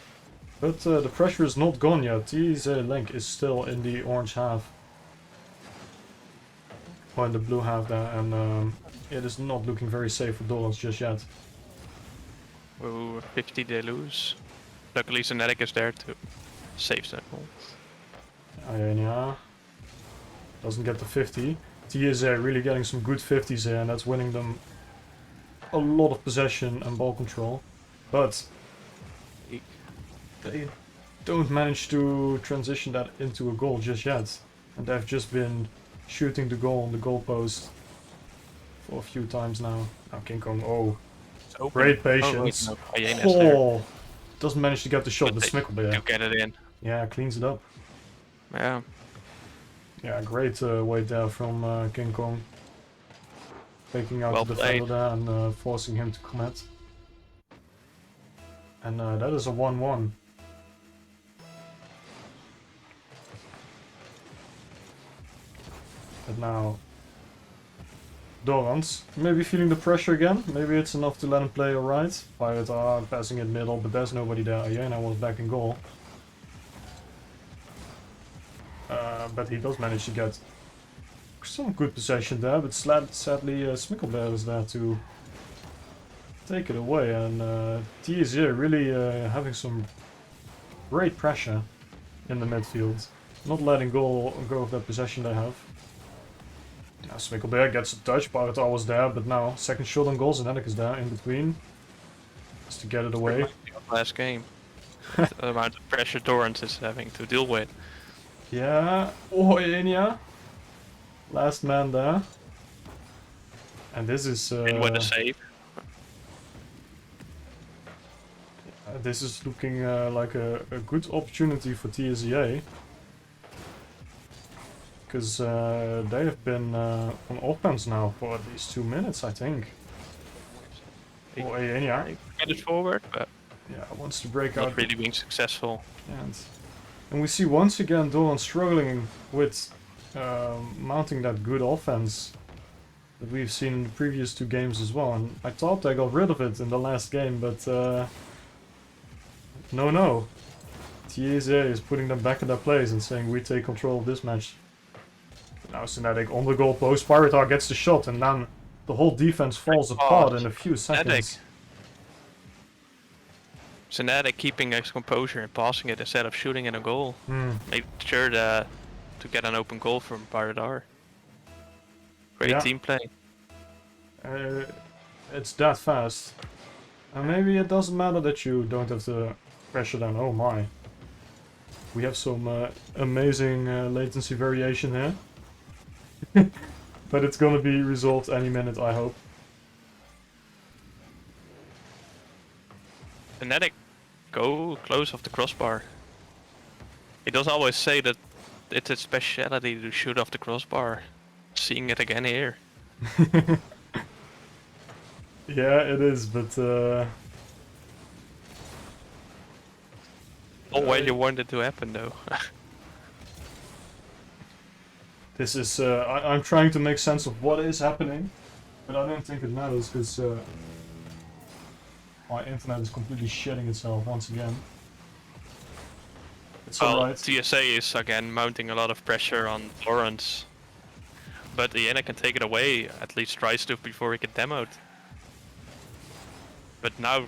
But the pressure is not gone yet. TSEA Link is still in the orange half. Or in the blue half there, and it is not looking very safe for Dorans just yet. Oh, 50 they lose. Luckily Senetic is there to save that goal. Yeah. Doesn't get the 50. TSEA really getting some good 50s here, and that's winning them a lot of possession and ball control. But they don't manage to transition that into a goal just yet. And they've just been shooting the goal on the goalpost for a few times now. Now King Kong, great patience. Doesn't manage to get the shot, but Smikkelberg. You get it in. Yeah, cleans it up. Yeah. Yeah, great weight there from King Kong. Taking out the defender there and forcing him to commit. And that is a 1-1. But now, Dorans, maybe feeling the pressure again. Maybe it's enough to let him play alright. Pirate R passing it middle, but there's nobody there. Ayena was back in goal. But he does manage to get some good possession there, but sadly Smikkelberg is there to take it away. And TSEA really having some great pressure in the midfield. Not letting go of that possession they have. Now Smikkelberg gets a touch, Pirate R was there, but now second shot on goal, Zenetic is there in between. Just to get it away. Last game. The amount of pressure Dorans is having to deal with. Yeah, Ayena. Last man there. And this is... and with a save. This is looking like a good opportunity for TSEA. Because they have been on offense now for at least 2 minutes, I think. Ayena. Get it forward, but yeah, wants to break out. Not really being successful. And we see once again Doran struggling with mounting that good offense that we've seen in the previous 2 games as well. And I thought they got rid of it in the last game, but no. TSEA is putting them back in their place and saying we take control of this match. Now Synetic on the goal post. Pyrrhar gets the shot, and then the whole defense falls apart in a few seconds. Synetic keeping his composure and passing it instead of shooting in a goal. Made sure to get an open goal from Pyrrhar. Great team play. It's that fast. And maybe it doesn't matter that you don't have to pressure down. Oh my. We have some amazing latency variation here. But it's gonna be resolved any minute, I hope. Synetic go close off the crossbar. He doesn't always say that it's a speciality to shoot off the crossbar. Seeing it again here. Yeah, it is, but not when you want it to happen, though. this is I'm trying to make sense of what is happening, but I don't think it matters because my internet is completely shitting itself once again. It's alright. TSA is again mounting a lot of pressure on Lawrence, but Iena can take it away, at least tries to before he get demoed. But now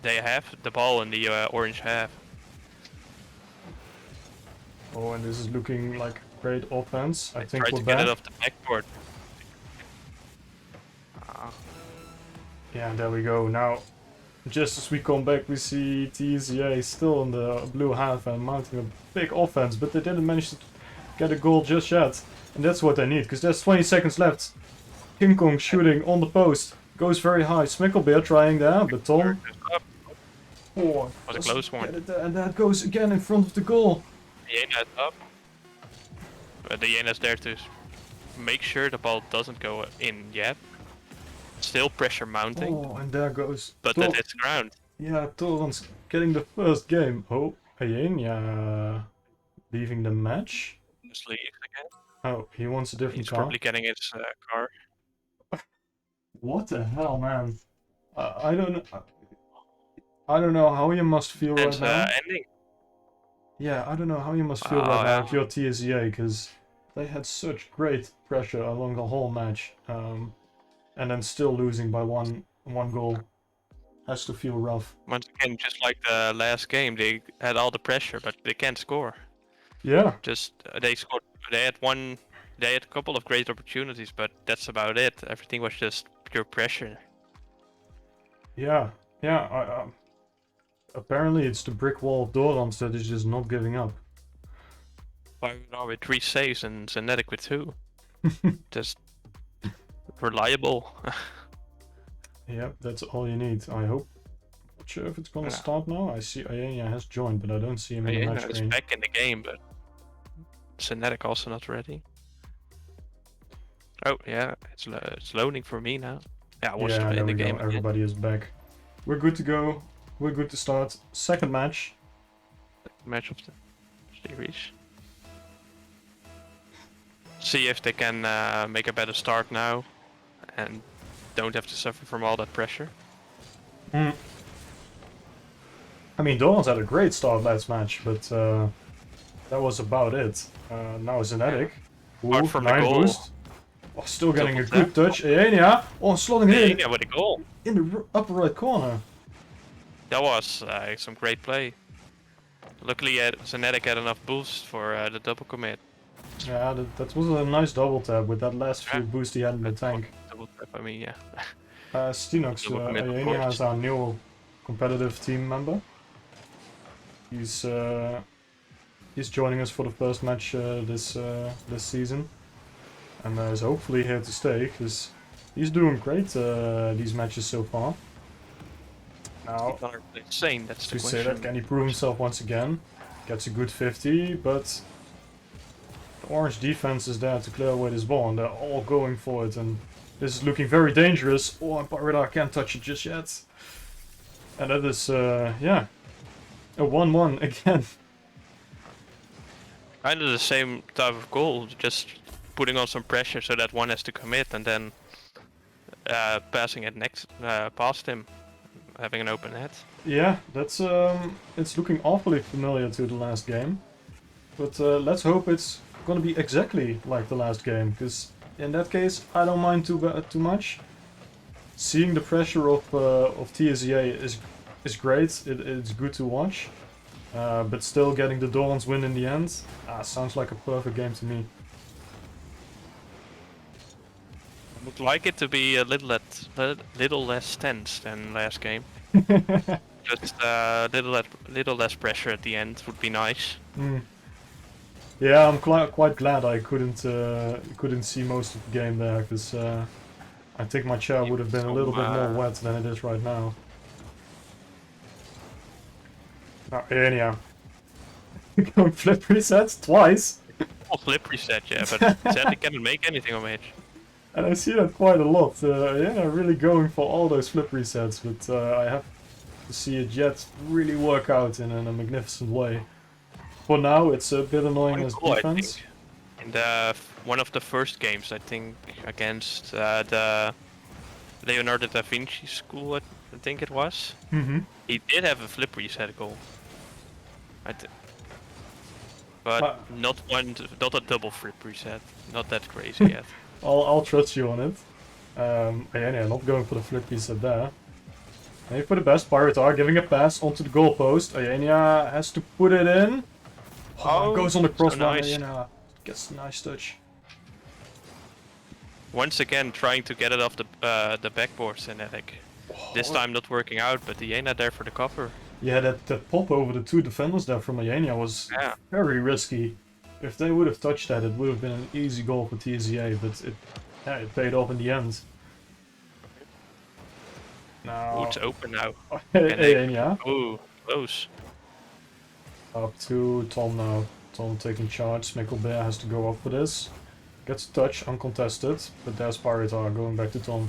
they have the ball in the orange half. Oh, and this is looking like great offense. I think try we're to back. get it off the backboard. Yeah, there we go. Now, just as we come back, we see TSA still in the blue half and mounting a big offense, but they didn't manage to get a goal just yet. And that's what they need, because there's 20 seconds left. King Kong shooting on the post. Goes very high. Smicklebeer trying there, but Tom... Oh, was a close one. And that goes again in front of the goal. Iena is up. But the Iena's there to make sure the ball doesn't go in yet. Still pressure mounting. Oh, and there goes... But that hits ground. Yeah, Torrens getting the first game. Oh, Iena leaving the match. Just leaves again. Oh, he wants a different He's car. probably getting his car. What the hell, man? I don't know. I don't know how you must feel right now. Ending. Yeah, I don't know how you must feel right now if you're TSEA, because they had such great pressure along the whole match, and then still losing by one goal. Has to feel rough. Once again, just like the last game, they had all the pressure, but they can't score. Yeah. Just they scored. They had a couple of great opportunities, but that's about it. Everything was just pure pressure. Yeah. Yeah. Apparently, it's the brick wall of Dorans that is just not giving up. Pyrrhar with 3 saves and Synetic with 2. Just reliable. Yep, that's all you need, I hope. Not sure if it's gonna start now. I see Iena has joined, but I don't see him in the match Iena is screen. back in the game, but Synetic also not ready. Oh yeah, it's loading for me now. Yeah, I was in the game. Everybody is back. We're good to go. We're good to start. Second match. Match of the series. See if they can make a better start now, and don't have to suffer from all that pressure. I mean, Dorans had a great start last match, but that was about it. Now Synetic. Apart from the 9 goal. boost. Oh, still getting a good touch. Iena. Oh, slotting in. Iena with a goal. In the upper right corner. That was some great play. Luckily, Synetic had enough boost for the double commit. Yeah, that was a nice double tap with that last few boost he had in the tank. Double tap, I mean, yeah. Stinox, Iena is our new competitive team member. He's joining us for the first match this season, and is hopefully here to stay because he's doing great these matches so far. Now, insane. That's the to question. say that, can he prove himself once again? Gets a good 50, but the orange defense is there to clear away this ball, and they're all going for it. And this is looking very dangerous. Oh, and Pyrrhar can't touch it just yet. And that is, yeah, a 1-1 again. Kind of the same type of goal, just putting on some pressure so that one has to commit, and then passing it past him, having an open net. Yeah, that's it's looking awfully familiar to the last game, but let's hope it's gonna be exactly like the last game, because in that case I don't mind too much. Seeing the pressure of TSEA is great. It's good to watch, but still getting the Dorans win in the end sounds like a perfect game to me. I would like it to be a little less tense than last game. Just a little less pressure at the end would be nice. Mm. Yeah, I'm quite glad I couldn't see most of the game there, because I think my chair would have been a little bit more wet than it is right now. Oh, anyhow. Going flip resets twice. Oh, flip reset, yeah, but sadly cannot make anything on edge. And I see that quite a lot. Yeah, really going for all those flip resets, but I have to see it yet really work out in a magnificent way. For now, it's a bit annoying as defense. In one of the first games, I think, against the Leonardo da Vinci school, I think it was. Mm-hmm. He did have a flip reset goal. But not a double flip reset. Not that crazy yet. I'll trust you on it. Yeah, not going for the flip reset there. Maybe for the best, Pirates are giving a pass onto the goalpost. Ayania has to put it in. Oh, goes on the crossbar. So nice. Ayania gets a nice touch. Once again, trying to get it off the backboard, Synetic. This time not working out, but Ayania there for the cover. Yeah, that pop over the two defenders there from Ayania was very risky. If they would have touched that, it would have been an easy goal for TSEA, but it paid off in the end. Now... Ooh, it's open now. Ayania. Ooh, close. Up to Tom now. Tom taking charge. Smickelbear has to go up for this. Gets a touch, uncontested, but there's Piratar going back to Tom.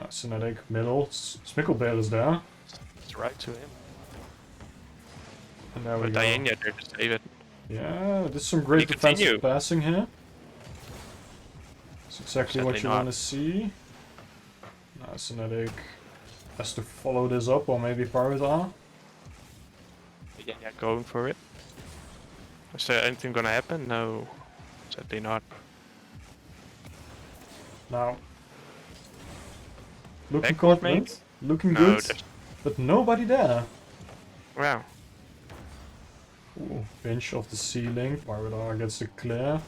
Synetic, middle. Smickelbear is there. It's right to him. And there we go. Ayania there to save it. Yeah, there's some great defensive passing here. That's exactly what you want to see. Now Synetic has to follow this up, or maybe Piratar. Yeah, going for it. Is there anything gonna happen? No, sadly not. Now, looking confident, looking good, but nobody there. Wow. Ooh, pinch off the ceiling. Piratar gets a clear.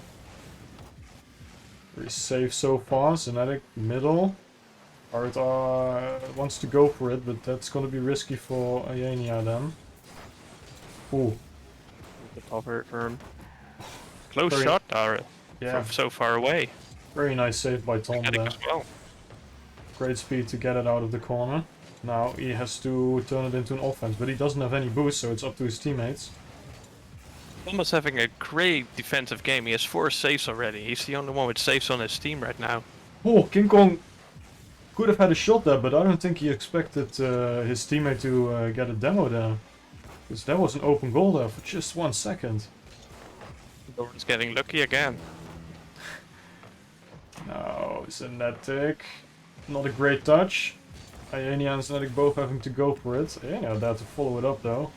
Very safe so far. Synetic middle. Piratar wants to go for it, but that's gonna be risky for Ayania then. Ooh. The cover firm. Close shot, from so far away. Very nice save by Tom there. As well. Great speed to get it out of the corner. Now he has to turn it into an offense, but he doesn't have any boost, so it's up to his teammates. Thomas having a great defensive game. He has 4 saves already. He's the only one with saves on his team right now. Oh, King Kong could have had a shot there, but I don't think he expected his teammate to get a demo there. Because that was an open goal there for just 1 second. Doran's getting lucky again. Now, Synetic. Not a great touch. Ayania and Synetic both having to go for it. Ayania there to follow it up though.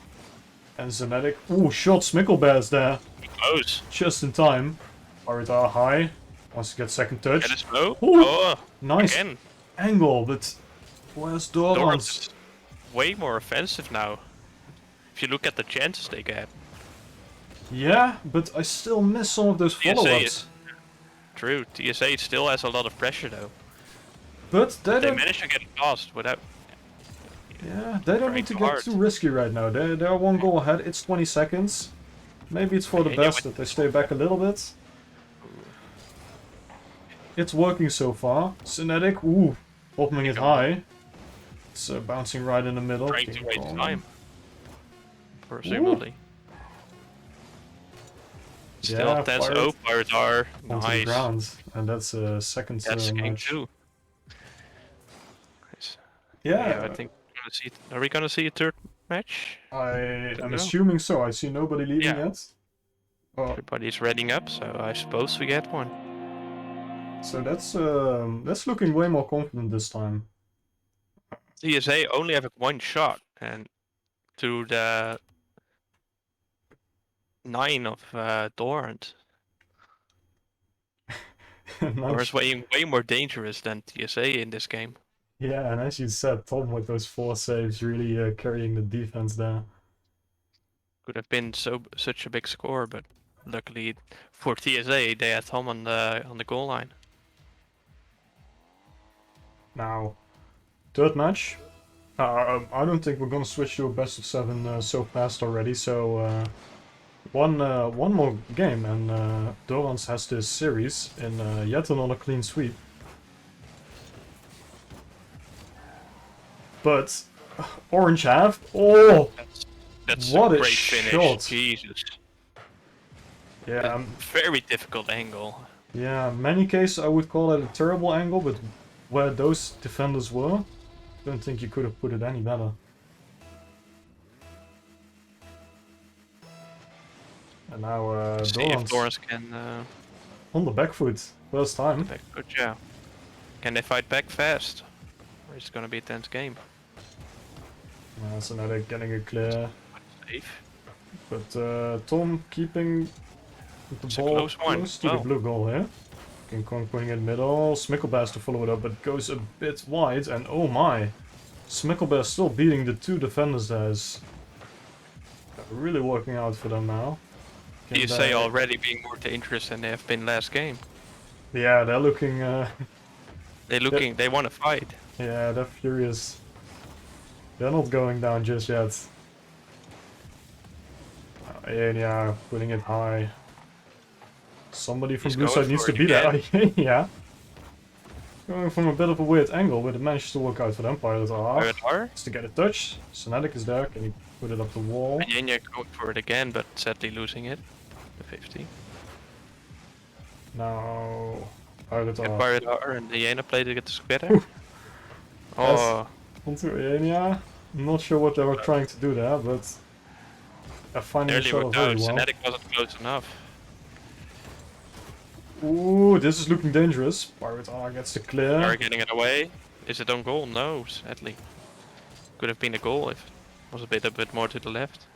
And Synetic. Ooh, shot Smickelbear's there. Close. Just in time. Piratar high. Wants to get second touch. Get it low. Oh, nice again. Angle, but where's Dorans? Way more offensive now. If you look at the chances they get. Yeah, but I still miss some of those follow-ups. True, TSA still has a lot of pressure though. But they managed to get it past without... Yeah, they don't need to get too risky right now. They're 1 goal ahead, it's 20 seconds. Maybe it's for the best that they stay back a little bit. It's working so far. Synetic, ooh, opening it high. It's bouncing right in the middle. Trying to waste time. Presumably. Still tense. Oh, Piratar. Nice. Ground. And that's a second match. Too. Nice. Yeah. I think are we gonna see a third match? I am assuming so. I see nobody leaving yet. Oh. Everybody's readying up, so I suppose we get one. So that's looking way more confident this time. TSA only have 1 shot, and to the 9 of Dorant. Or is Nice. way more dangerous than TSA in this game. Yeah, and as you said, Tom with those 4 saves really carrying the defense there. Could have been such a big score, but luckily for TSA they had Tom on the goal line. Now, third match. I don't think we're gonna switch to a best of 7 so fast already. So one more game, and Dorans has this series in yet another clean sweep. But Orange have That's what a a great finish. shot. Jesus. Yeah, Very difficult angle. yeah. In many cases, I would call it a terrible angle, but where those defenders were, I don't think you could have put it any better. And now See if Dorans Lawrence can on the back foot, first time. back foot, yeah. Can they fight back fast? Or is it gonna be a tense game? So now they're getting a clear. Safe. But Tom keeping the It's a ball close one. close to the blue goal here. King Kong putting it in middle. Smickelbear has to follow it up, but goes a bit wide. And oh my! Smickelbear still beating the 2 defenders there. Is really working out for them now. TSA already being more dangerous than they have been last game. Yeah, they're looking. They want to fight. Yeah, they're furious. They're not going down just yet. Yeah, putting it high. Somebody from He's blue going side needs for to it be there. again. Yeah. Going from a bit of a weird angle, but it managed to work out for them. Pilot Pirate R. Just to get a touch. Sonatic is there. Can he put it up the wall? Yenya going for it again, but sadly losing it. The 50. Now, Pilot And R. Pirate R and the Hyena play to get together. Oh, Onto Enya. I'm not sure what they were trying to do there, but they're finding nearly each were other very close. well. Sonatic wasn't close enough. Ooh, this is looking dangerous. Pirate R gets the clear. Are getting it away. Is it on goal? No, sadly. Could have been a goal if it was a bit more to the left.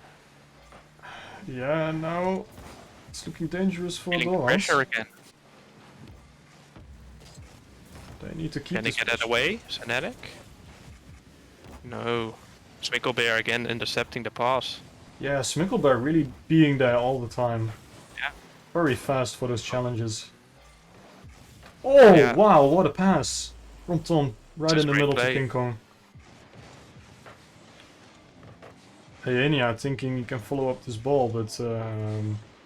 Yeah, now it's looking dangerous for Feeling Dorans. pressure again. They need to keep Can they this get that pressure. away? Sonatic? No. Smickelbear again intercepting the pass. Yeah, Smicklebear really being there all the time. Yeah. Very fast for those challenges. Oh, Yeah. wow, what a pass. From Tom, right Just in the great middle to play. King Kong. Hyena thinking he can follow up this ball, but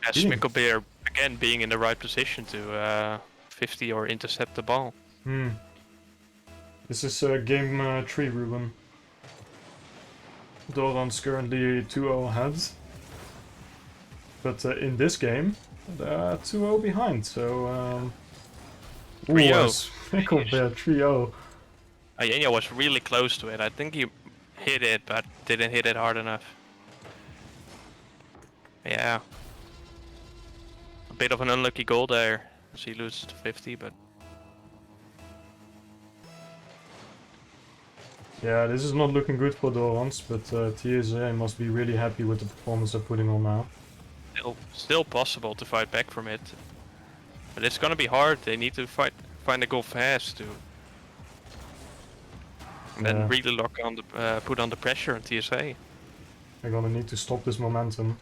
As being- Smickelbear again being in the right position to 50 or intercept the ball. This is game 3, Ruben. Doran's currently 2-0 ahead. But in this game, they're 2-0 behind, so... 3-0. Smickelbear 3-0. Yenya was really close to it. I think he hit it, but didn't hit it hard enough. Yeah. A bit of an unlucky goal there. As he loses to 50, but Yeah, this is not looking good for Dorans, but TSA must be really happy with the performance they're putting on now. still possible to fight back from it. But it's gonna be hard. They need to find a goal fast to, and then Yeah. really lock on the put on the pressure on TSA. They're gonna need to stop this momentum.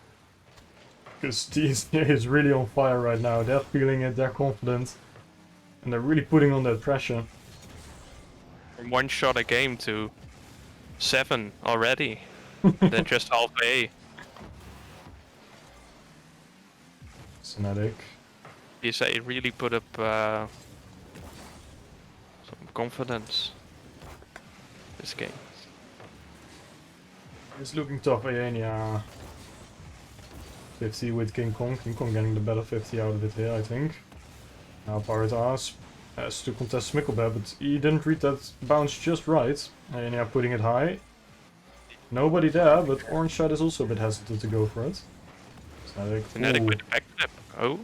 Because TSA is really on fire right now. They're feeling it, they're confident. And they're really putting on that pressure. From 1 shot a game to 7 already. Then just halfway. Sonatic. TSA really put up some confidence this game. It's looking tough, yeah. 50 with King Kong. King Kong getting the better 50 out of it here, I think. Now Pirate Ass has to contest Smickelbear, but he didn't read that bounce just right. And yeah, putting it high. Nobody there, but Orange Side is also a bit hesitant to go for it. Sonatic with the backflip. Oh,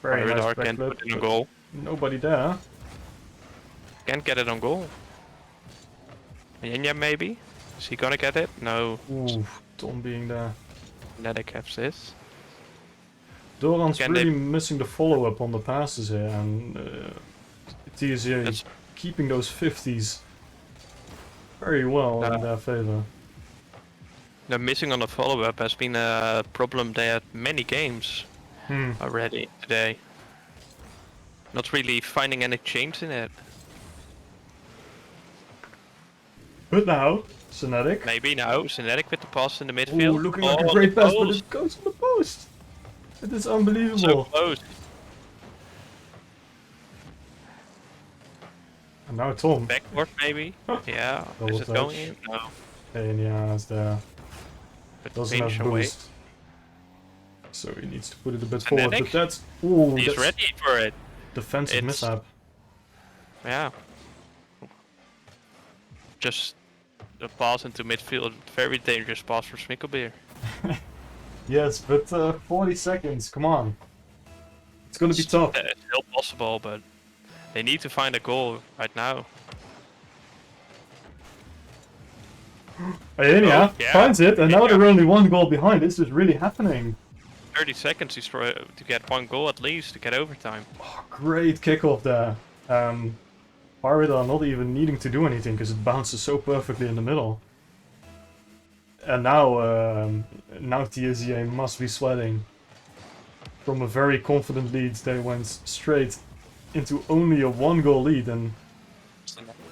very Pirate nice R can't backflip, put it on but goal. nobody there. Can't get it on goal. Yenya maybe? Is he gonna get it? No. Ooh, Tom being there. Sonatic has this. Doran's Can really they? missing the follow-up on the passes here, and TSA That's keeping those 50s very well in no. their favor. The missing on the follow-up has been a problem they had many games Hmm. already today. Not really finding any change in it. But now, Synetic. Maybe now, Synetic with the pass in the Ooh, midfield. looking Oh, like a on great the pass, but post! it goes on the post. It is So unbelievable. close. And now Tom. Backboard maybe? Yeah. Double Is it touch. going in? No. And yeah, it's there. But Doesn't pinch have away. boost. So he needs to put it a bit forward, Synetic? but that's... Ooh, He's that's ready for it. defensive It's- mishap. Yeah. Just a pass into midfield. Very dangerous pass for Smikkelbeer. Yes, but 40 seconds, come on. It's gonna be tough. It's still possible, but they need to find a goal right now. Aenia Oh, yeah. finds it, and now Yeah. they're only one goal behind. This is really happening. 30 seconds to get one goal at least to get overtime. Oh, great kickoff there. Pirate are not even needing to do anything because it bounces so perfectly in the middle. And now TSEA must be sweating. From a very confident lead, they went straight into only a 1-goal lead, and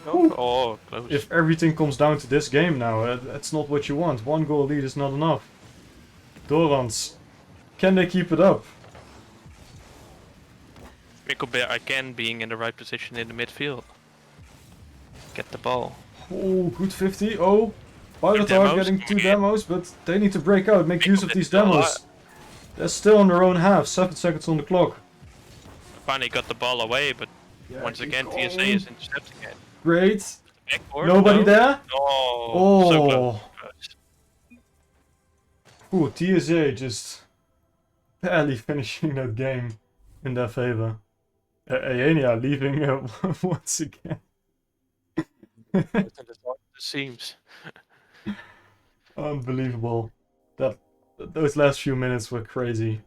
Oh, close. if everything comes down to this game now, that's not what you want. 1-goal lead is not enough. Dorans, can they keep it up? Smikkelbeer again being in the right position in the midfield. Get the ball. Oh, good 50. Oh, Pirate Two are demos getting 2 coming in. demos, but they need to break out, make use of these Still demos. They're still on their own half, 7 seconds on the clock. Finally got the ball away, but Yeah, once keep again going. TSA is intercepting it. Great. Backboard, Nobody no? there? Oh, so close. Ooh, TSA just barely finishing that game in their favor. Aenia leaving once again. It seems. Unbelievable. Those last few minutes were crazy.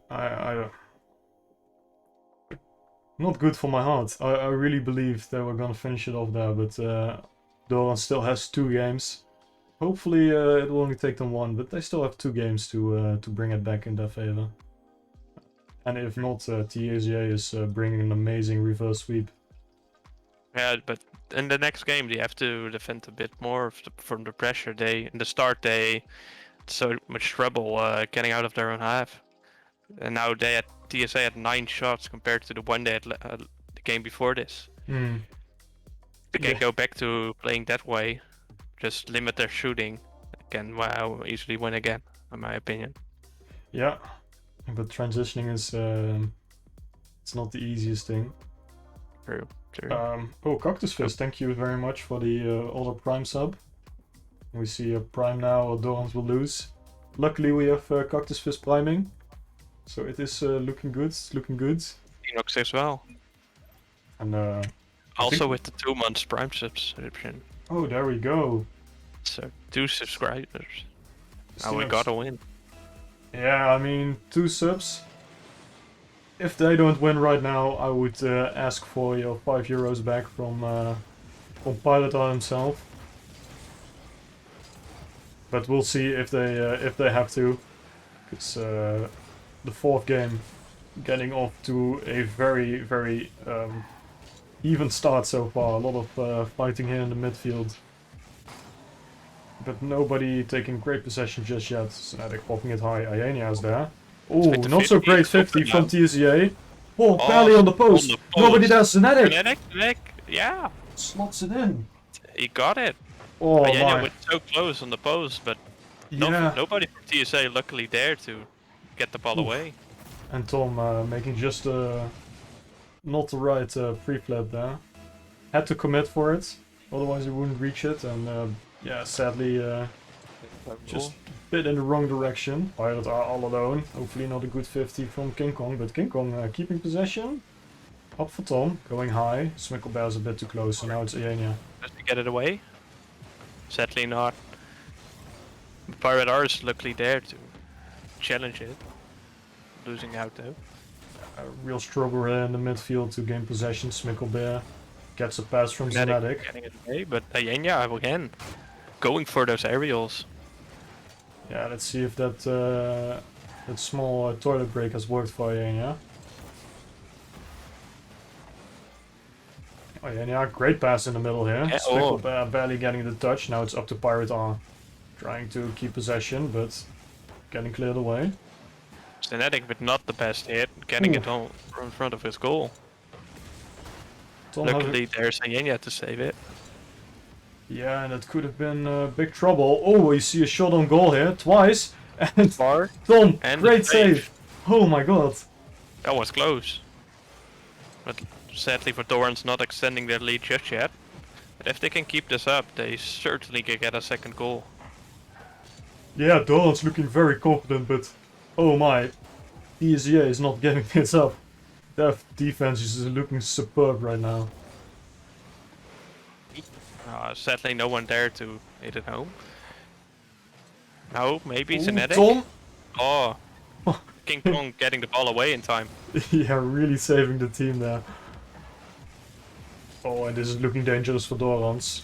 Not good for my heart. I really believed they were gonna finish it off there, but Doran still has 2 games. Hopefully it will only take them 1, but they still have 2 games to bring it back in their favor. And if not, TSA is bringing an amazing reverse sweep. Yeah, but in the next game they have to defend a bit more from the pressure. In the start they had so much trouble getting out of their own half, and now TSA had 9 shots compared to the one they had the game before this. Hmm. They can Yeah. go back to playing that way, just limit their shooting, can easily win again, in my opinion. Yeah, but transitioning is it's not the easiest thing. True. Oh, Cactus Fist, thank you very much for the other Prime sub. We see a Prime now, Dorans will lose. Luckily we have Cactus Fist priming, so it is looking good, it's looking good. Enox as well. And Also think- with the 2 months Prime subscription. oh, there we go. So 2 subscribers. Now we Steelix. gotta win. Yeah, I mean, 2 subs. If they don't win right now, I would ask for your €5 back from Pilot himself. But we'll see if they have to. It's the 4th game, getting off to a very, very even start so far. A lot of fighting here in the midfield. But nobody taking great possession just yet. Synetic popping it high. Iania's there. Oh, With the not so 50, great it's 50 open from now. TSEA. Oh, barely on the post. Nobody there. Synetic Synetic, yeah, slots it in. he got it. Oh Ayania my. was so close on the post, but Yeah. nobody from TSA luckily there to get the ball Oof. away. And Tom making just not the right pre-flip there. Had to commit for it, otherwise he wouldn't reach it. And yeah, sadly just a bit in the wrong direction. Pilot are all alone. Hopefully not a good 50 from King Kong, but King Kong keeping possession. Up for Tom, going high. Smikkelbear's a bit too close, so now it's Iania. Does he get it away? Sadly not. Pirate R is luckily there to challenge it. losing out though. A real struggle here in the midfield to gain possession. Smickelbear gets a pass from Zenetic. Getting it away, but Ayenya again going for those aerials. Yeah, let's see if that that small toilet break has worked for Ayenya. Ayenya, great pass in the middle here. Yeah, Smickelbear barely getting the touch. Now it's up to Pirate R. Trying to keep possession, but getting cleared away. Zenetic with not the best hit, getting it all in front of his goal. Tom Luckily there's Ayenya to save it. Yeah, and it could have been big trouble. Oh, we see a shot on goal here, twice. And Far. Tom, And great save. Oh my god. That was close. But sadly for Doran's not extending their lead just yet. But if they can keep this up, they certainly can get a second goal. Yeah, Doran's looking very confident, but oh my, ESEA is not getting this up. Their defense is looking superb right now. Sadly no one there to hit it home. No, maybe Zenetic. Tom? Oh, King Kong getting the ball away in time. Yeah, really saving the team there. Oh, and this is looking dangerous for Dorans.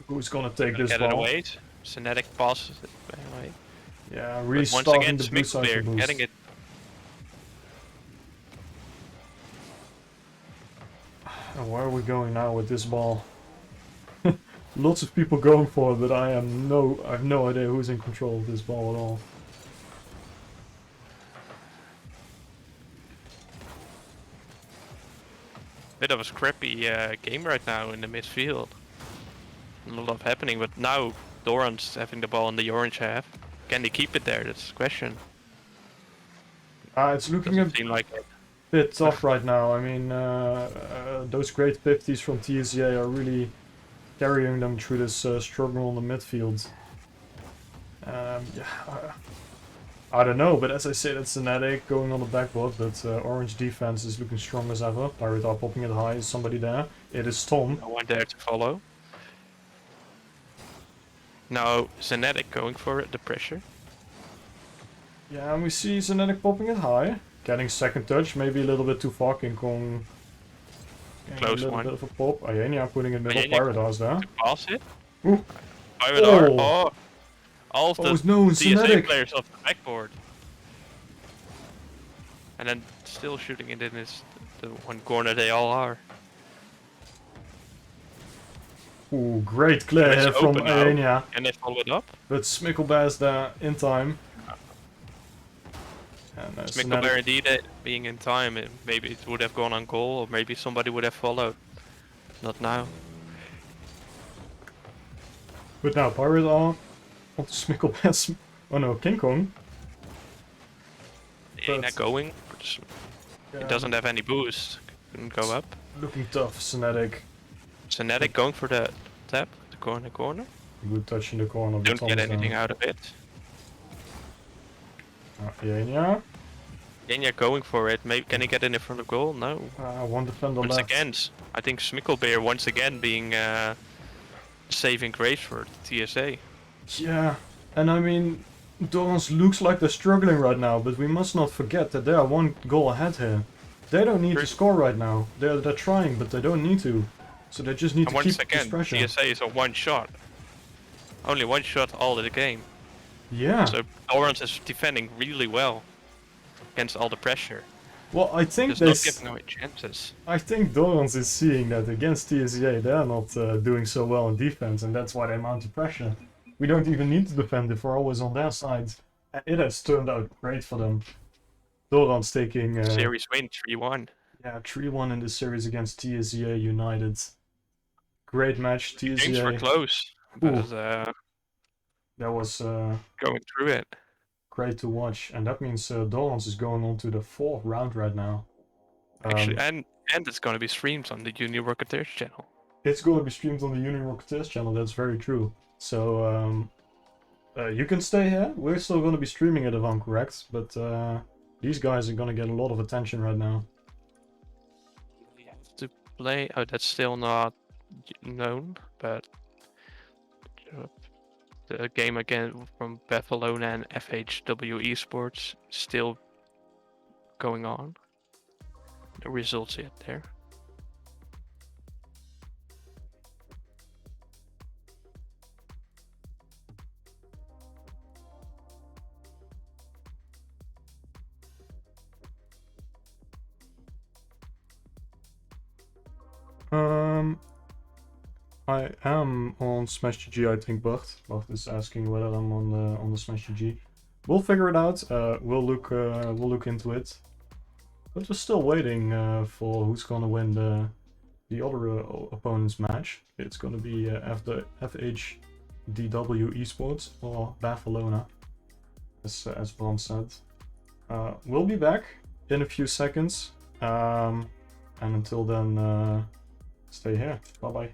Who's gonna take this Get ball? it away. Zenetic passes it away. Yeah, really But once starting again, the blue side to Smickelbeer boost. getting it. And where are we going now with this ball? Lots of people going for it, but I have no idea who's in control of this ball at all. Bit of a scrappy game right now in the midfield. A lot of happening, but now Doran's having the ball in the orange half. Can they keep it there? That's the question. It's looking a Doesn't seem like it. bit tough right now. I mean, those great 50s from TSEA are really carrying them through this struggle on the midfield. Yeah, I don't know, but as I said, it's Zenetic going on the backboard, but Orange defense is looking strong as ever. Pirate are popping it high. Is somebody there? It is Tom. No one there to follow. Now Zenetic going for it, the pressure. Yeah, and we see Zenetic popping it high. Getting second touch, maybe a little bit too far. King Kong getting Close a little one. bit of a pop. Ayenya putting it in the middle. Ayenya Pirate Ar's there. To pass it. Ooh. Pirate Oh. all of the Oh, no, TSA Zenetic. players off the backboard. And then still shooting it in the one corner they all are. Ooh, great clear It's here from open now. Ayenya. And they follow it up. But Smickelbear's there in time. And Smickelbear indeed being in time, maybe it would have gone on goal, or maybe somebody would have followed. Not now. But now Pirate are onto Smickelbear's. Oh no, King Kong. Ain't that going? Yeah, It doesn't have any boost. Couldn't go up. looking tough, Zenetic. Zenetic going for the tap, the corner. Good touch in the corner. but Don't Tom get is anything there. out of it. Ayenya. Ayenya going for it. Maybe can he get in front of goal? No. One defender Once left. again, I think Smickelbeer once again being saving grace for TSA. Yeah, and I mean, Dorans looks like they're struggling right now, but we must not forget that they are one goal ahead here. They don't need to score right now. They're trying, but they don't need to. So they just need And to keep once again, this pressure. TSA is a one shot. Only one shot all of the game. Yeah. So Orange is defending really well against all the pressure. Well, I think Just not giving away chances. I think Dorans is seeing that against TSEA they are not doing so well in defense, and that's why they mount the pressure. We don't even need to defend if we're always on their side. And it has turned out great for them. Dorans taking Series win 3-1. yeah 3-1 in this series against TSEA United. Great match, Games were TSEA. close, but That was going through it. great to watch, and that means Dorans is going on to the 4th round right now. Actually, and it's going to be streamed on the Junior Rocketeers channel. It's going to be streamed on the Union Rocketeers channel, that's very true. So, you can stay here. We're still going to be streaming it if I'm correct, but these guys are going to get a lot of attention right now. We have to play. Oh, that's still not known, but the game again from Barcelona and FHW Esports still going on. No results yet there. I am on Smash GG, I think. Bart is asking whether I'm on the Smash GG. We'll figure it out. We'll look into it. But we're still waiting for who's gonna win the other opponent's match. It's gonna be after FHDW Esports or Barcelona, as Bron said. We'll be back in a few seconds. And until then, stay here. Bye bye.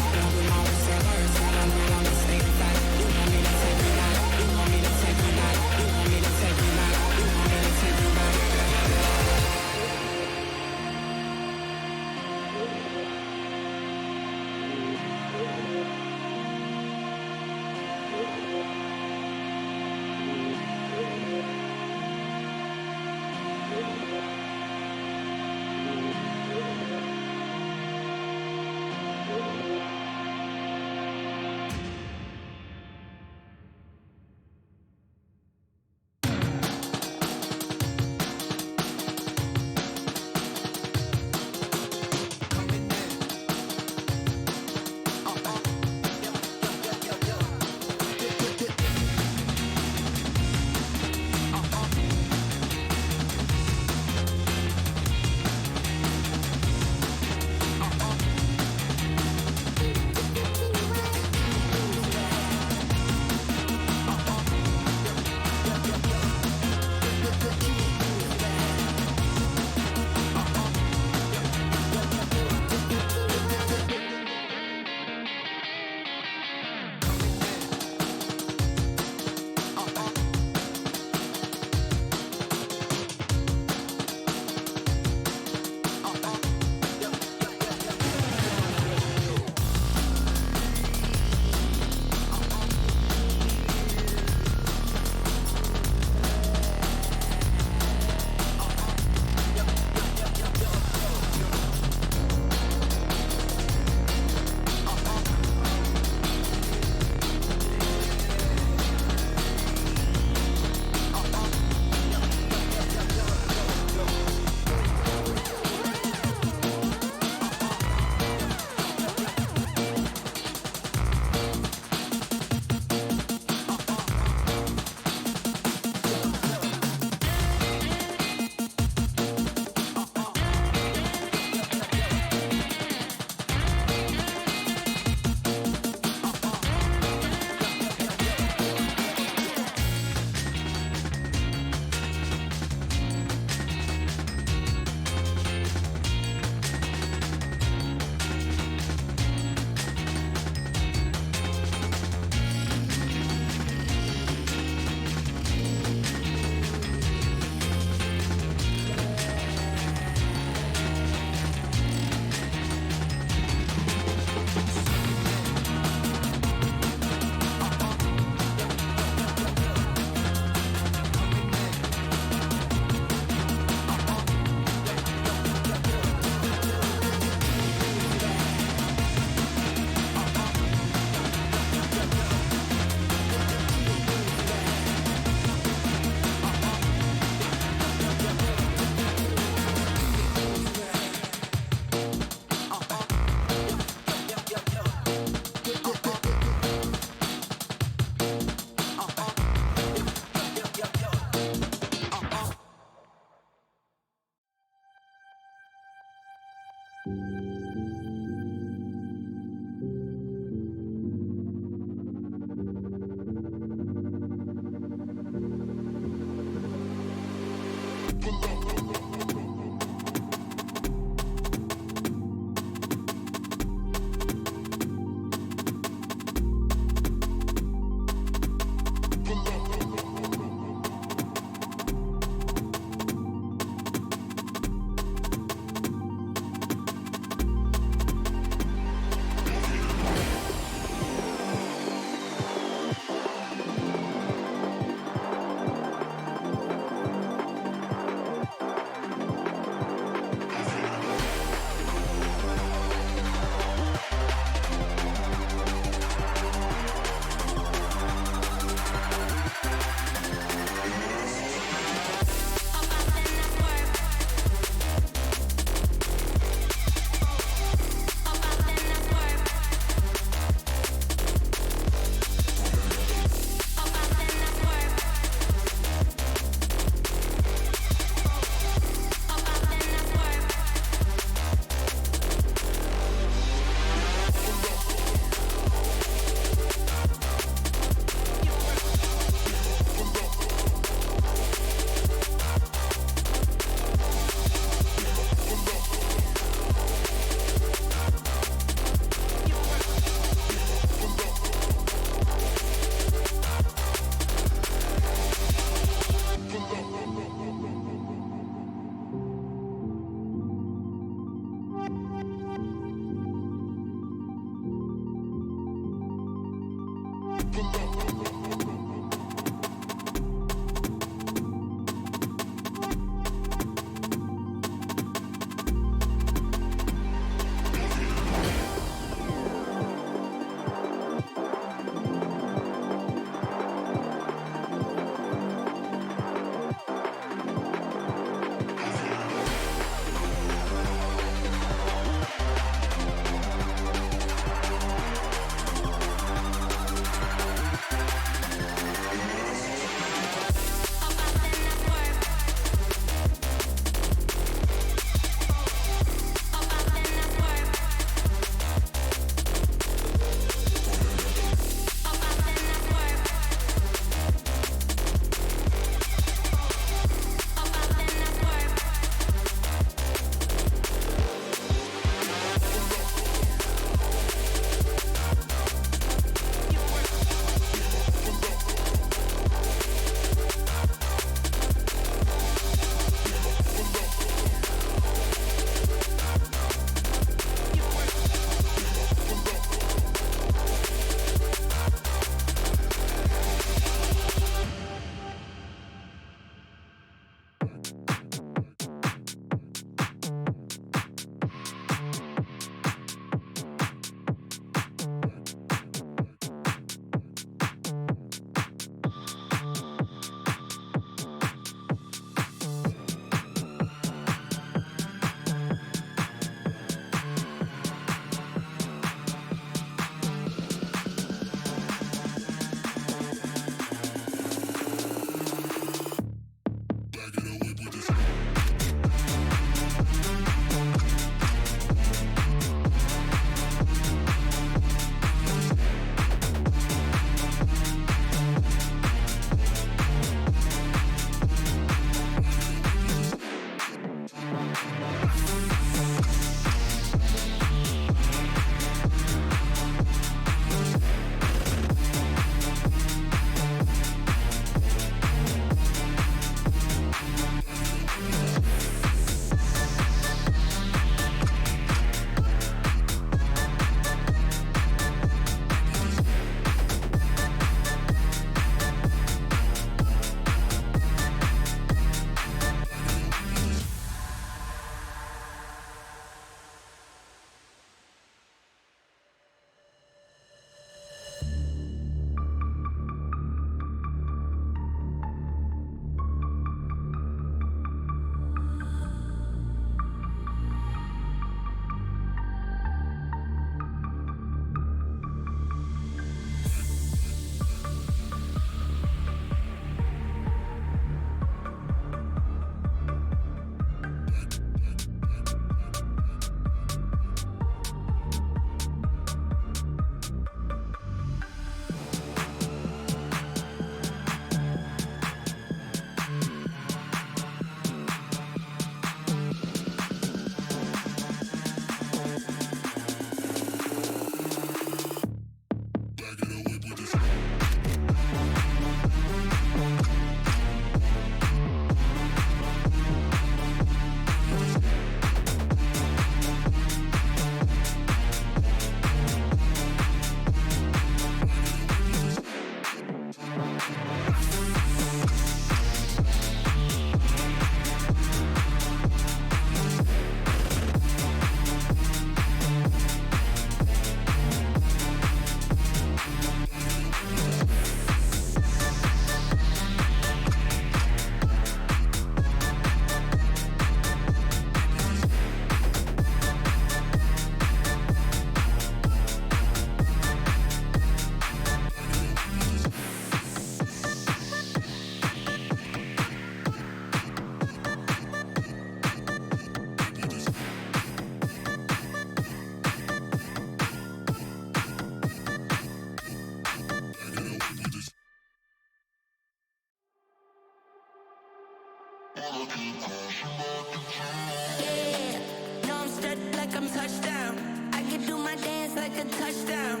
Yeah, no, I'm stuck like I'm touchdown. I can do my dance like a touchdown.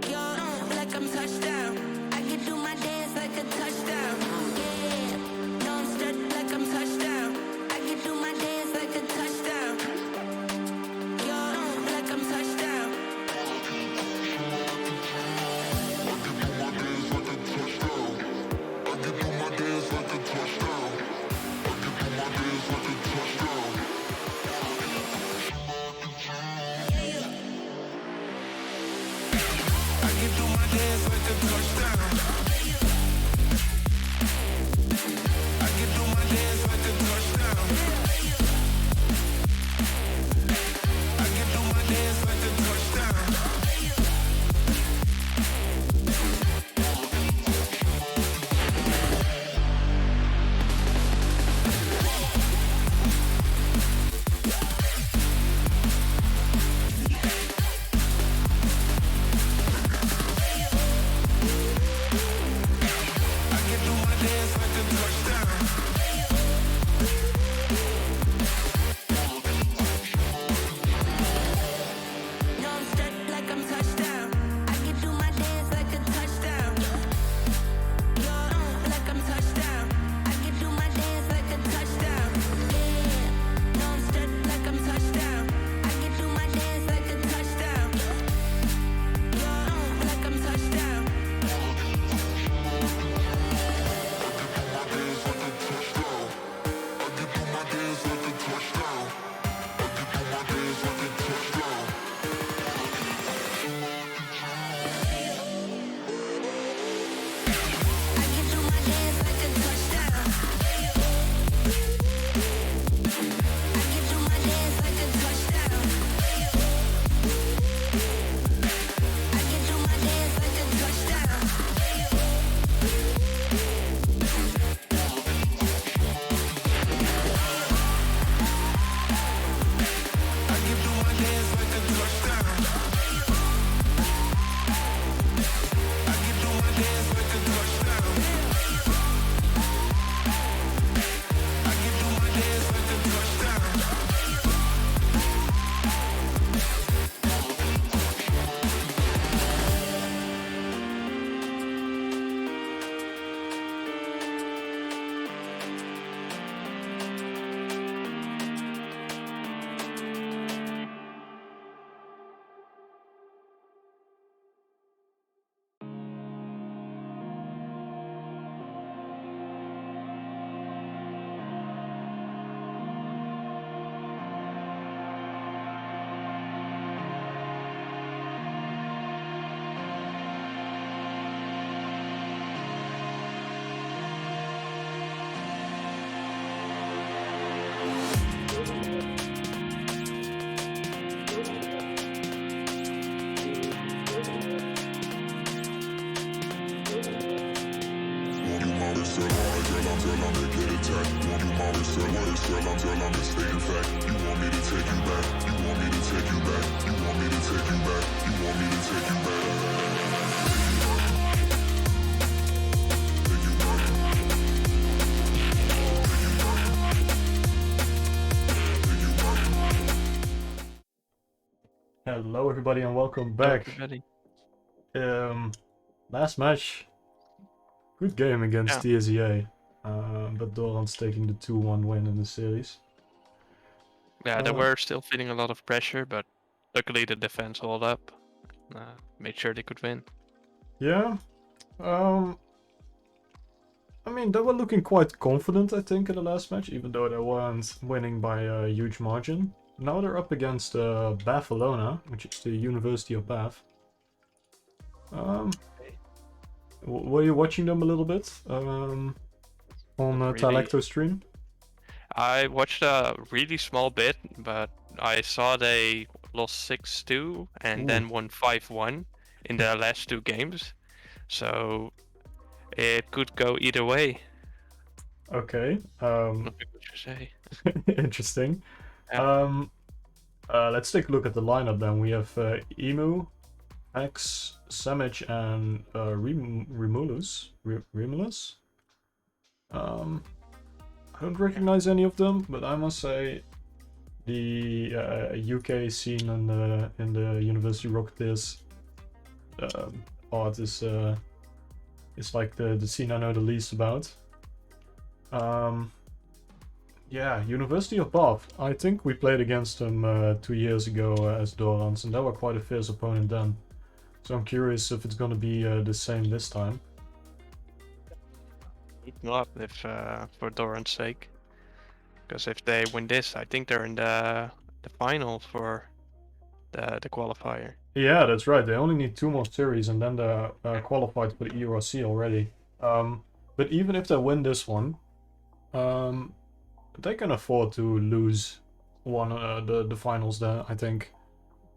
Yo, like I'm touchdown. I can do my dance like a touchdown. Yeah, no, I'm stuck like I'm touchdown. I can do my dance like a touchdown. Yo, like I'm touchdown. No, I'm stuck like I'm touchdown. I can do my dance like a touchdown. Yo, like I'm touchdown. I can do my dance like a touchdown. Yeah, no, I'm stuck like I'm touchdown. I can do my dance like a touchdown. Yo, like I'm touchdown. I can do my dance like a touchdown. I can do my dance like a touchdown. I can do my dance like a touchdown. Hello everybody and welcome back. Everybody. Last match, good game against TSEA, but Doran's taking the 2-1 win in the series. Yeah, they were still feeling a lot of pressure, but luckily the defense held up. Made sure they could win. Yeah, I mean, they were looking quite confident, I think, in the last match, even though they weren't winning by a huge margin. Now they're up against Barcelona, which is the University of Bath. Were you watching them a little bit on Talecto stream? I watched a really small bit, but I saw they lost 6-2 and then won 5-1 in their last two games. So it could go either way. Okay. Nothing much to say. Interesting. Yeah. Let's take a look at the lineup then. We have Emu, X, Samic, and Remulus. don't recognize any of them, but I must say the UK scene in the University Rocketeers part is like the scene I know the least about. Yeah, University of Bath. I think we played against them 2 years ago as Dorans, and they were quite a fierce opponent then. So I'm curious if it's gonna be the same this time. Not if for Doran's sake, because if they win this, I think they're in the final for the qualifier. Yeah, that's right. They only need 2 more series, and then they're qualified for the EURC already. But even if they win this one, they can afford to lose one the finals there, I think,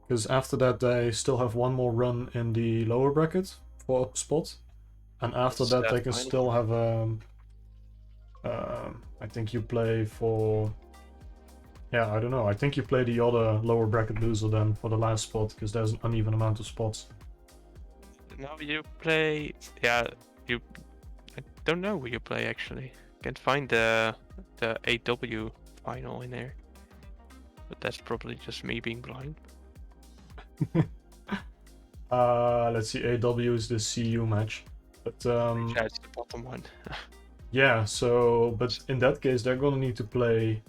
because after that they still have 1 more run in the lower bracket for a spot, and after that they can final. still have I think you play for. Yeah, I don't know. I think you play the other lower bracket loser then for the last spot, because there's an uneven amount of spots. No, you play. Yeah, you. I don't know who you play actually. Can't find the AW final in there. But that's probably just me being blind. Let's see. AW is the CU match, but Yeah, it's the bottom one. yeah. So, but in that case, they're gonna need to play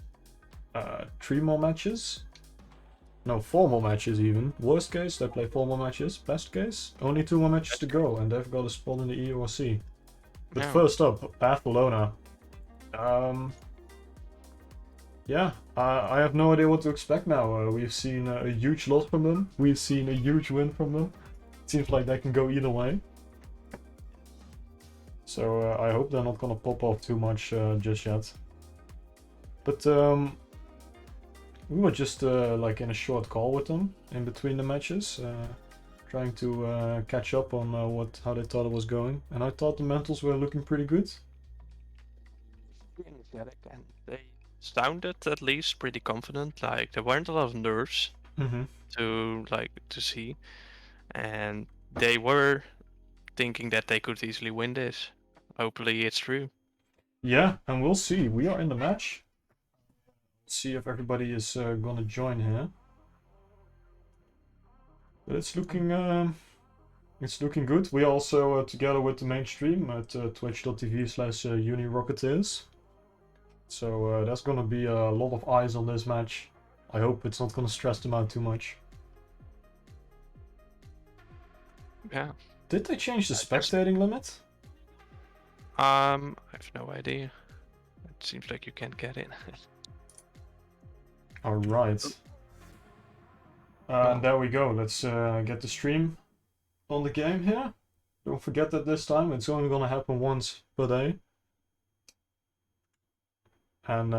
3 more matches. No, 4 more matches even. Worst case, they play 4 more matches. Best case, only 2 more matches to go, and they've got a spot in the EURC. But Yeah. first up, Barcelona. Yeah, I have no idea what to expect now. We've seen a huge loss from them. We've seen a huge win from them. It seems like they can go either way. So I hope they're not gonna pop off too much just yet. But we were just like in a short call with them in between the matches, trying to catch up on how they thought it was going, and I thought the mentals were looking pretty good. Energetic, and they sounded at least pretty confident. Like there weren't a lot of nerves to see, and they were thinking that they could easily win this. Hopefully, it's true. Yeah, and we'll see. We are in the match. See if everybody is gonna join here. But it's looking good. We are also together with the mainstream at twitch.tv/UniRocketeers. So there's gonna be a lot of eyes on this match. I hope it's not gonna stress them out too much. Yeah. Did they change the spectating limit? I have no idea. It seems like you can't get in. All right. And there we go. Let's get the stream on the game here. Don't forget that this time it's only gonna happen once per day. And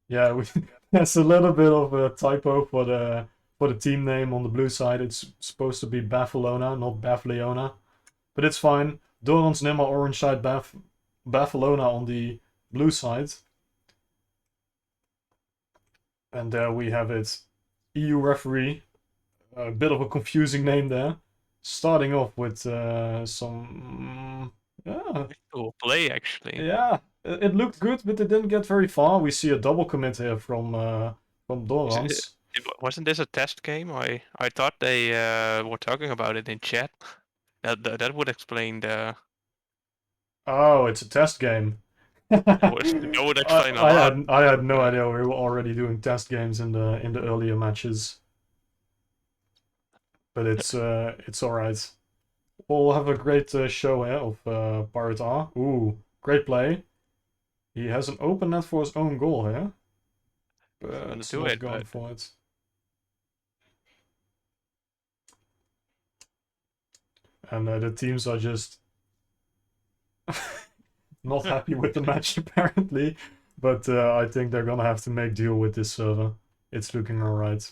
yeah, there's a little bit of a typo for the team name on the blue side. It's supposed to be Barcelona, not Bafleona, but it's fine. Doran's Nimmer orange side, Barcelona on the blue side. And there we have it. EU referee. A bit of a confusing name there. Starting off with some. Yeah. Cool play, actually. Yeah, it looked good, but it didn't get very far. We see a double commit here from Dorans. Wasn't this a test game? I thought they were talking about it in chat. That would explain the. Oh, it's a test game. That would explain a lot. I had no idea we were already doing test games in the earlier matches. But it's all right. We'll have a great show here of Pirate R. Ooh, great play. He has an open net for his own goal here. But it's not going for it. And the teams are just not happy with the match apparently. But I think they're gonna have to make deal with this server. It's looking alright.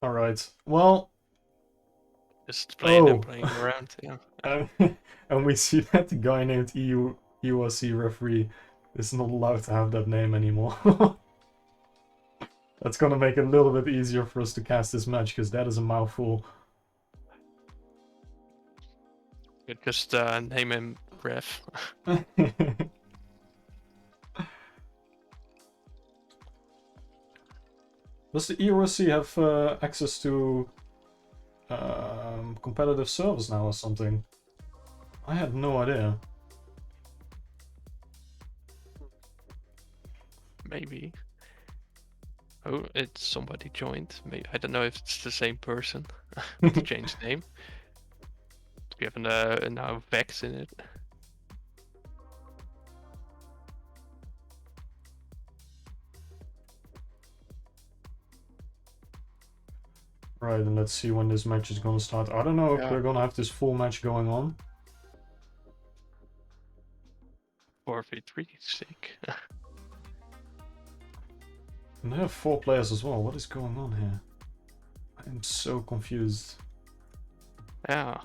Alright, well... Just playing and playing around, yeah. And we see that the guy named EURC referee is not allowed to have that name anymore. That's gonna make it a little bit easier for us to cast this match, because that is a mouthful. You just name him Ref. Does the EURC have access to competitive servers now or something? I had no idea. Maybe. Oh, it's somebody joined. Maybe I don't know if it's the same person. To change name. We have now Vex in it. Right, and let's see when this match is gonna start. I don't know if we're gonna have this full match going on. 4v3, sick. And they have 4 players as well. What is going on here? I am so confused. Yeah.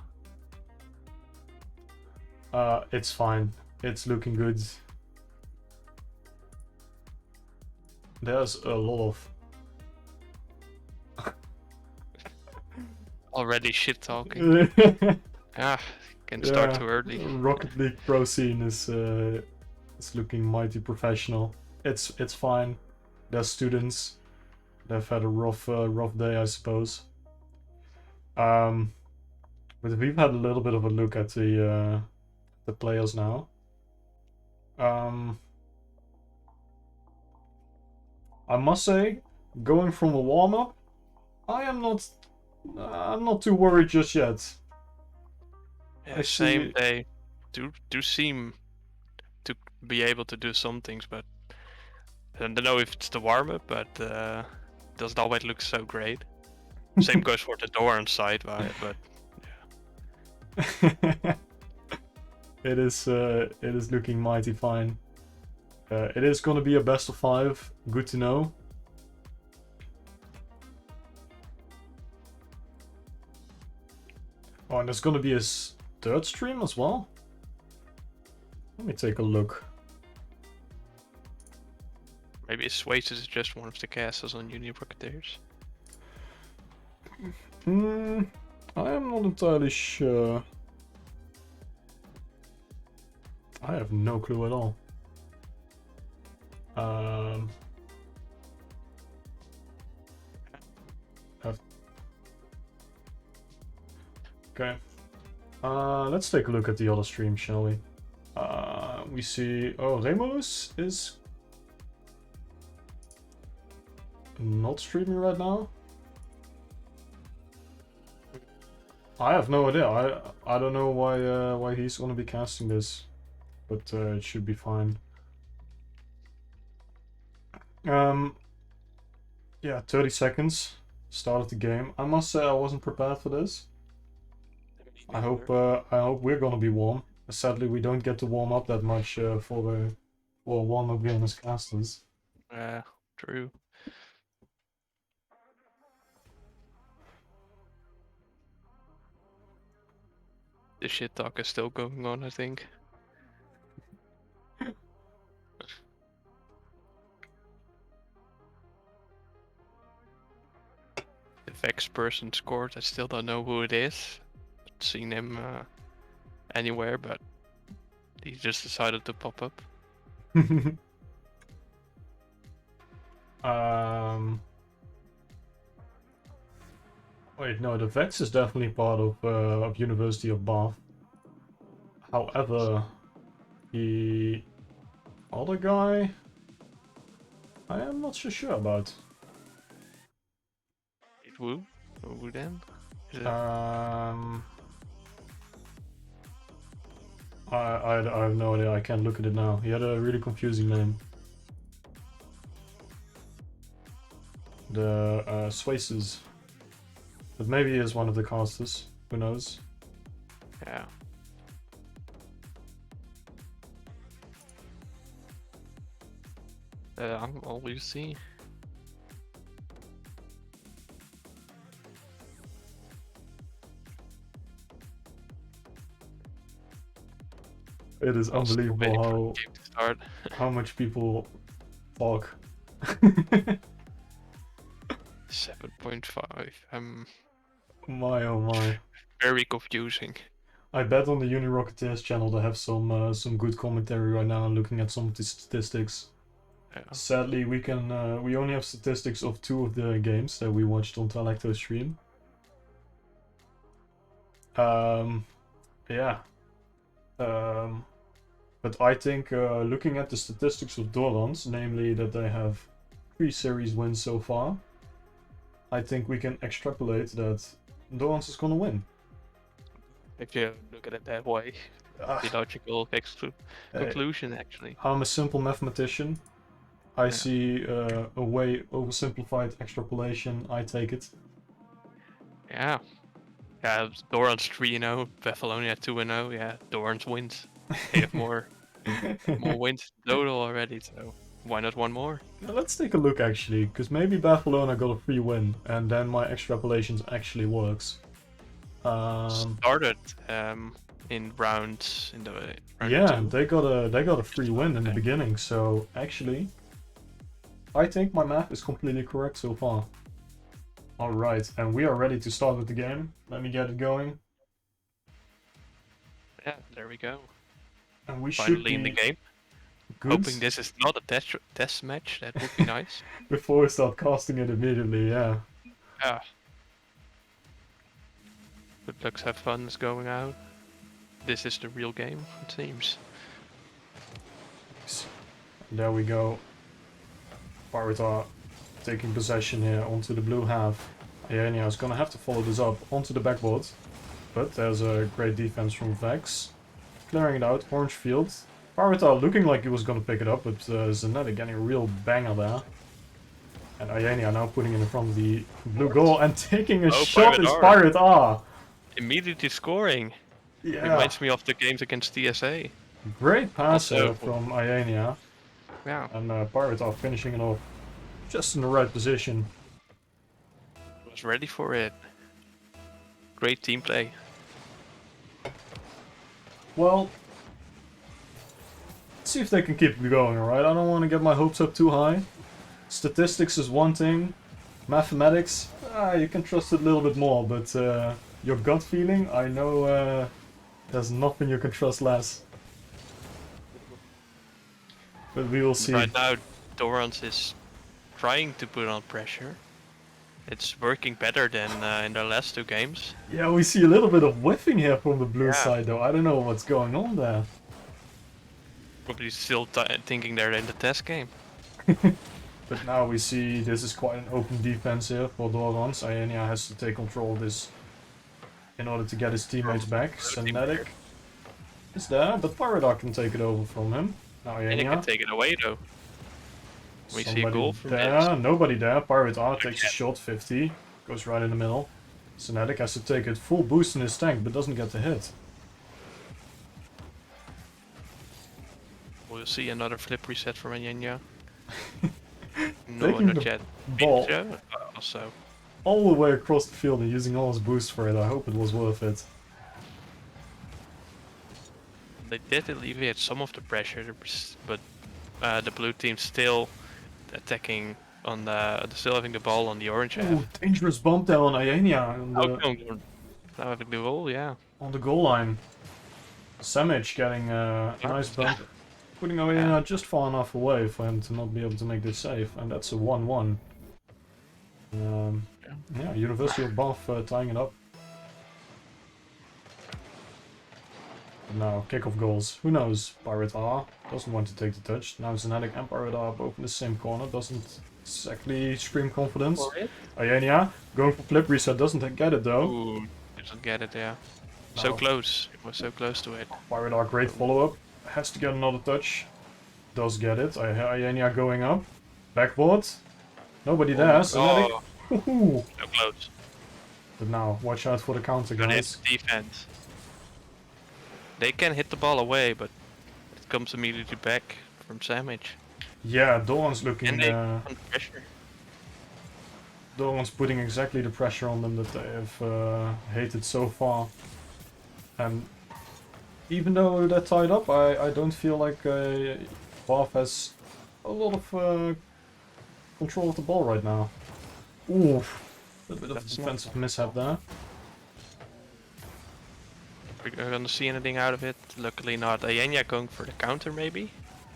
It's fine. It's looking good. There's a lot of... Already shit talking. Can start too early. Rocket League pro scene is looking mighty professional. It's fine. They're students. They've had a rough day, I suppose. But we've had a little bit of a look at the players now. I must say, going from a warm-up, I'm not too worried just yet. Yeah, same. They do seem to be able to do some things, but I don't know if it's the warm-up, but doesn't always look so great. Same goes for the door on side, but yeah. It is looking mighty fine. It is going to be a best of 5. Good to know. Oh, and there's going to be a third stream as well. Let me take a look. Maybe Swayze is just one of the casters on Uni Rocketeers. I am not entirely sure. I have no clue at all. Okay. Let's take a look at the other stream, shall we? We see... Oh, Remolus is not streaming right now. I have no idea. I don't know why he's gonna be casting this, but it should be fine. Yeah, 30 seconds. Start of the game. I must say I wasn't prepared for this. I hope we're gonna be warm. Sadly, we don't get to warm up that much for a warm-up game as casters. Yeah, true. The shit talk is still going on, I think. The Vex person scored. I still don't know who it is. I've seen him anywhere, but he just decided to pop up. Wait, no, the Vex is definitely part of University of Bath. However, the other guy, I am not so sure about. Who? Who then? I have no idea. I can't look at it now. He had a really confusing name. The Swayces. But maybe he is one of the casters. Who knows? Yeah. I'm always see. It is unbelievable how... Game to start. how much people talk. 7.5. My oh my. Very confusing. I bet on the Unirocketeers channel they have some good commentary right now and looking at some of the statistics. Yeah. Sadly, we only have statistics of 2 of the games that we watched on Telecto's stream. Yeah. But I think looking at the statistics of Dorans, namely that they have 3 series wins so far, I think we can extrapolate that Dorans is gonna win. If you look at it that way, the logical conclusion actually. I'm a simple mathematician. I Yeah. see a way oversimplified extrapolation. I take it. Yeah. Yeah, Doran's 3-0, Babylonia 2-0. Yeah, Doran's wins. They have more wins total already, so why not one more? Now let's take a look actually, because maybe Barcelona got a free win, and then my extrapolations actually works. Started in round Yeah, 2. they got a free win in the beginning, so actually, I think my math is completely correct so far. All right, and we are ready to start with the game. Let me get it going. Yeah, there we go. And we Finally should be in the game. good Hoping this is not a test match. That would be nice. before we start casting it immediately. Yeah. Yeah. Good luck, have fun is going out. This is the real game, it seems. There we go. Pirates are taking possession here onto the blue half. Iania is gonna have to follow this up onto the backboard. But there's a great defense from Vex. Clearing it out, orange field. Piratar looking like he was gonna pick it up, but Zanetti getting a real banger there. And Iania now putting in front of the blue goal and taking a shot is Piratar. Immediately scoring. Yeah. Reminds me of the games against TSA. Great pass Also, from Iania. Yeah. And Piratar finishing it off just in the right position. Was ready for it. Great team play. Well, let's see if they can keep it going, alright? I don't want to get my hopes up too high. Statistics is one thing. Mathematics, you can trust it a little bit more, but your gut feeling, I know there's nothing you can trust less. But we will see. Right now, Dorans is trying to put on pressure. It's working better than in the last 2 games. Yeah, we see a little bit of whiffing here from the blue Yeah. side, though. I don't know what's going on there. Probably still thinking they're in the test game. But now we see this is quite an open defense here for Dorans. Iania has to take control of this in order to get his teammates back. Senetic is there, but Paradok can take it over from him. Now And he can Iania. take it away though. We see a goal from there. this. Nobody there. Piratar takes a shot, 50. Goes right in the middle. Senetic has to take it full boost in his tank, but doesn't get the hit. We'll see another flip reset from Anyanya. No, Taking not the yet. ball Pincho, also. all the way across the field and using all his boost for it. I hope it was worth it. They did alleviate some of the pressure, but the blue team still attacking on still having the ball on the orange half. Ooh, dangerous bump there on Iania Now having the goal, yeah. on the goal line. Samic getting a nice bump. Putting Iania just far enough away for him to not be able to make this save. And that's a 1-1. Yeah, University of Bath tying it up. But now, kickoff goals. Who knows? Pirate R doesn't want to take the touch. Now Zanetic and Pirate R both in the same corner. Doesn't exactly scream confidence. Iania going for flip reset. Doesn't get it though. Ooh, doesn't get it, yeah. So No. close. It was so close to it. Pirate R, great follow-up. Has to get another touch. Does get it. Iania going up. Backboard. Nobody there. Zanetic. Oh, so close. But now, watch out for the counter, Gonna hit guys. the defense. They can hit the ball away, but it comes immediately back from Sandwich. Yeah, Doran's looking. And they under pressure. Doran's putting exactly the pressure on them that they have hated so far. And even though they're tied up, I don't feel like Path has a lot of control of the ball right now. Ooh, a little bit of That's not defensive mishap there. We're gonna see anything out of it? Luckily not. Ayenya going for the counter maybe?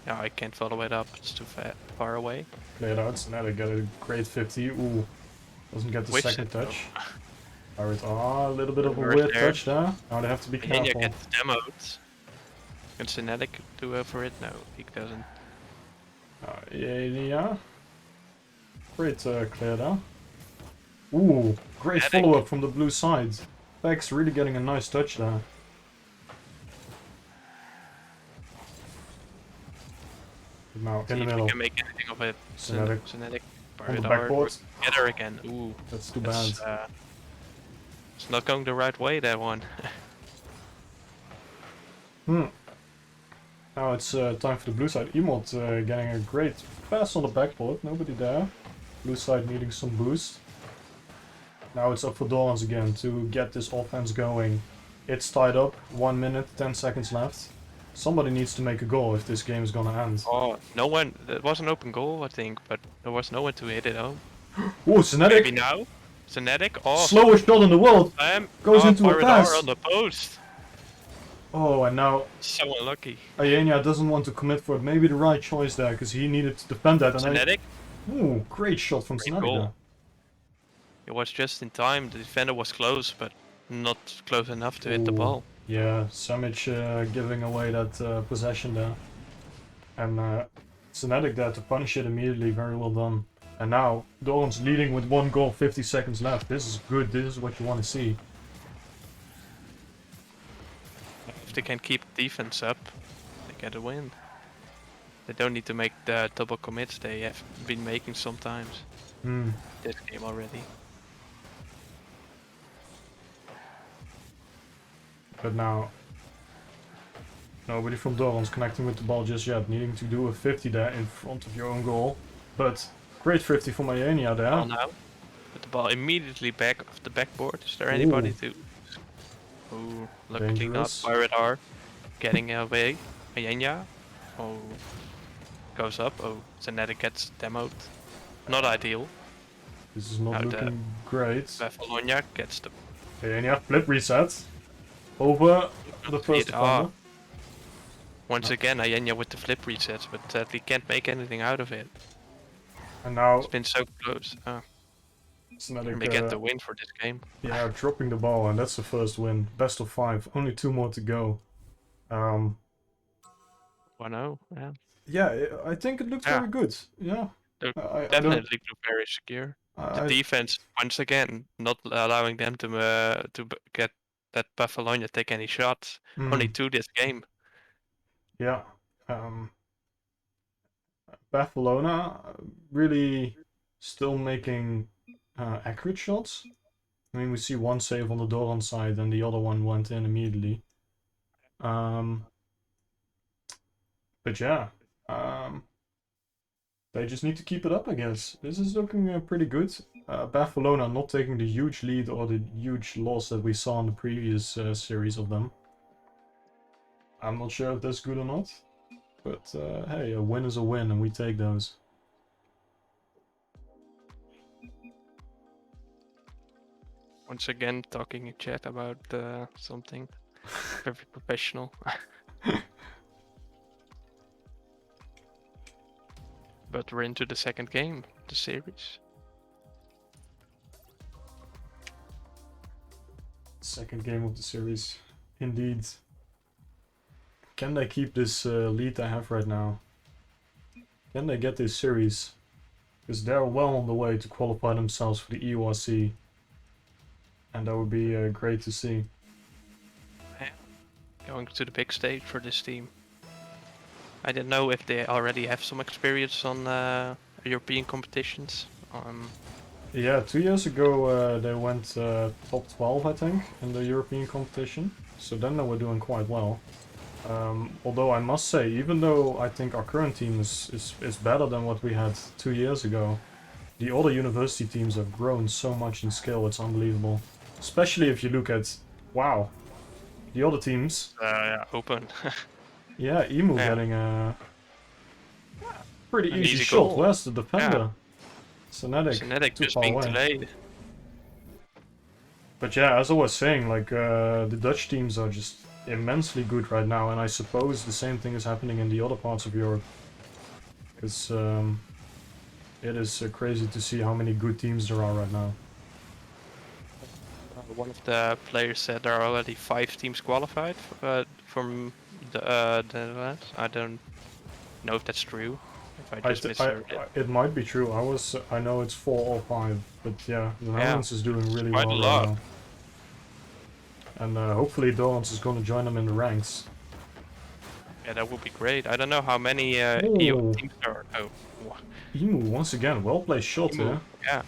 No, I can't follow it up. It's too far away. Played out, so now they get a great 50. Ooh, doesn't get the Whiffs second it, though. touch. Alright, a little bit of a Reverse weird there. touch there. Now they have to be Ayenya careful. gets demoed. Can Synetic do over it? No, he doesn't. Yeah. Great clear there. Ooh, great Synetic. follow-up from the blue side. Beck's really getting a nice touch there. Now, See in the if we middle. can make anything of it. Synetic. Synetic. On the backboard. Get her again. Ooh. That's too That's, bad. it's not going the right way, that one. Now it's time for the blue side. Emot getting a great pass on the backboard. Nobody there. Blue side needing some boost. Now it's up for Dorans again to get this offense going. It's tied up. 1 minute, 10 seconds left. Somebody needs to make a goal if this game is gonna end. Oh, no one. It was an open goal, I think, but there was no one to hit it home. Ooh, Synetic! Maybe now? Synetic? Oh, Slowest shot in the world! Goes into a Pyridar pass. on the post. Oh, and now So unlucky. Ayenya doesn't want to commit for it. Maybe the right choice there, because he needed to defend that. And Synetic? Ooh, great shot from Great Synetic goal. there. It was just in time. The defender was close, but not close enough to hit the Ooh. ball. Yeah, Samic giving away that possession there. And Synetic there to punish it immediately, very well done. And now, Doran's leading with 1 goal, 50 seconds left. This is good, this is what you want to see. If they can keep defense up, they get a win. They don't need to make the double commits they have been making sometimes. This game already. But now, nobody from Doran's connecting with the ball just yet. Needing to do a 50 there in front of your own goal. But great 50 from Ayenya there. Ball now. Put the ball immediately back off the backboard. Is there anybody Ooh. to... Ooh, luckily not. Dangerous. Pyridar getting away. Ayenya. Oh. Goes up. Oh, Synetic gets demoed. Not ideal. This is not Now looking great. Vefalonia gets the... Ayenya, flip reset. Over the first defender. Once again, Ayenya with the flip resets, but sadly can't make anything out of it. And now It's been so close. Synetic, They get the win for this game. yeah, dropping the ball, and that's the first win. Best of 5. Only 2 more to go. 1-0, yeah. Yeah, I think it looked Yeah. very good. Yeah. They I definitely look very secure. The I, defense, once again, not allowing them to get that Buffalonia take any shots. Only 2 this game. yeah. Barcelona really still making accurate shots. I mean, we see one save on the Doran side and the other one went in immediately. But yeah, they just need to keep it up, I guess. This is looking pretty good. Barcelona not taking the huge lead or the huge loss that we saw in the previous series of them. I'm not sure if that's good or not. But hey, a win is a win and we take those. Once again, talking in chat about something very professional. But we're into the second game, the series. Second game of the series, indeed. Can they keep this lead they have right now? Can they get this series? Because they're well on the way to qualify themselves for the EURC. And that would be great to see. Going to the big stage for this team. I don't know if they already have some experience on European competitions. Yeah, 2 years ago they went top 12, I think, in the European competition. So then they were doing quite well. Although I must say, even though I think our current team is better than what we had 2 years ago, the other university teams have grown so much in skill, it's unbelievable. Especially if you look at, wow, the other teams. Yeah, open. Yeah, Emu Yeah. getting pretty An easy easy shot. goal. Where's the defender? Senetic, Genetic too just far being away. delayed. But yeah, as I was saying, like the Dutch teams are just immensely good right now, and I suppose the same thing is happening in the other parts of Europe. Because it is crazy to see how many good teams there are right now. One of the players said there are already 5 teams qualified from the Netherlands. I don't know if that's true. If I just misheard it. It might be true. I know it's 4 or 5, but yeah, the Netherlands is doing really quite well a right lot. now. And hopefully Dorans is going to join them in the ranks. Yeah, that would be great. I don't know how many EU Ooh. teams there are. Oh, Emu, once again, well placed shot Emu, here. yeah.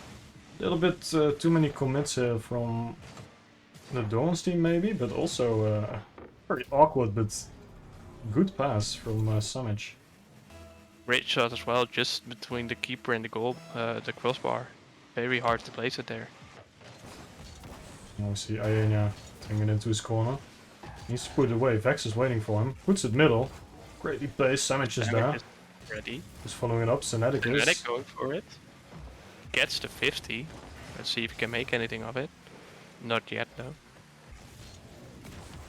A little bit too many commits here from the Dorans team maybe, but also very awkward, but good pass from Samic. Great shot as well, just between the keeper and the goal, the crossbar. Very hard to place it there. Now we see Ayenya taking it into his corner. Needs to put it away. Vex is waiting for him. Puts it middle. Greatly placed. Samic is there. Ready. Just following it up. Senetic Genetic is. going for it. Gets the 50. Let's see if he can make anything of it. Not yet though.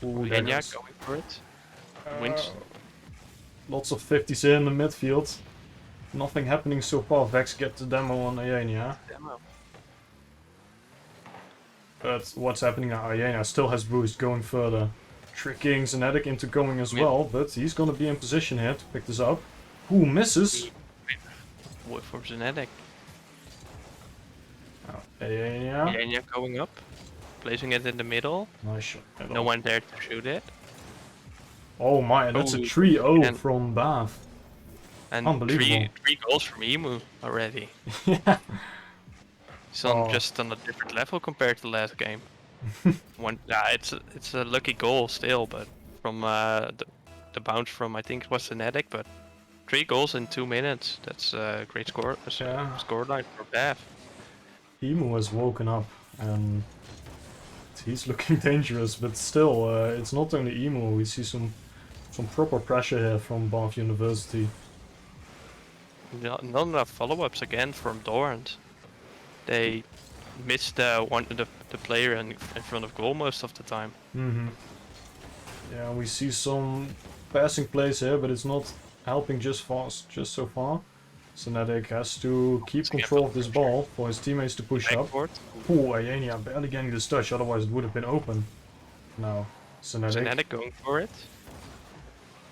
Ooh, there Enya goes. going for it. Wins. Lots of 50s here in the midfield. Nothing happening so far. Vex gets the demo on Ayenya. Demo. But what's happening now? Ayenya still has boost going further. Tricking Zenetic into going as well, but he's gonna be in position here to pick this up. Who misses? Wait for Genetic. Ayenya. Enya going up. Placing it in the middle. Nice shot. No one there to shoot it. Oh my, that's a Oh, 3-0 and- from Bath. And Unbelievable. three goals from Emu already. Yeah. He's on Oh. just on a different level compared to the last game. It's a lucky goal still, but from the bounce from I think it was Genetic, but 3 goals in 2 minutes. That's a great score. Yeah. Scoreline for Bath. Emu has woken up and he's looking dangerous, but still, it's not only Emu. We see some proper pressure here from Bath University. Not enough follow-ups again from Dorrans. They missed the player in front of goal most of the time. Mm-hmm. Yeah, we see some passing plays here, but it's not helping just so far. Senetic has to keep control of this ball for his teammates to push up. Backboard. Oh, Ayenya barely getting this touch, otherwise it would have been open. Now, Senetic. Genetic going for it.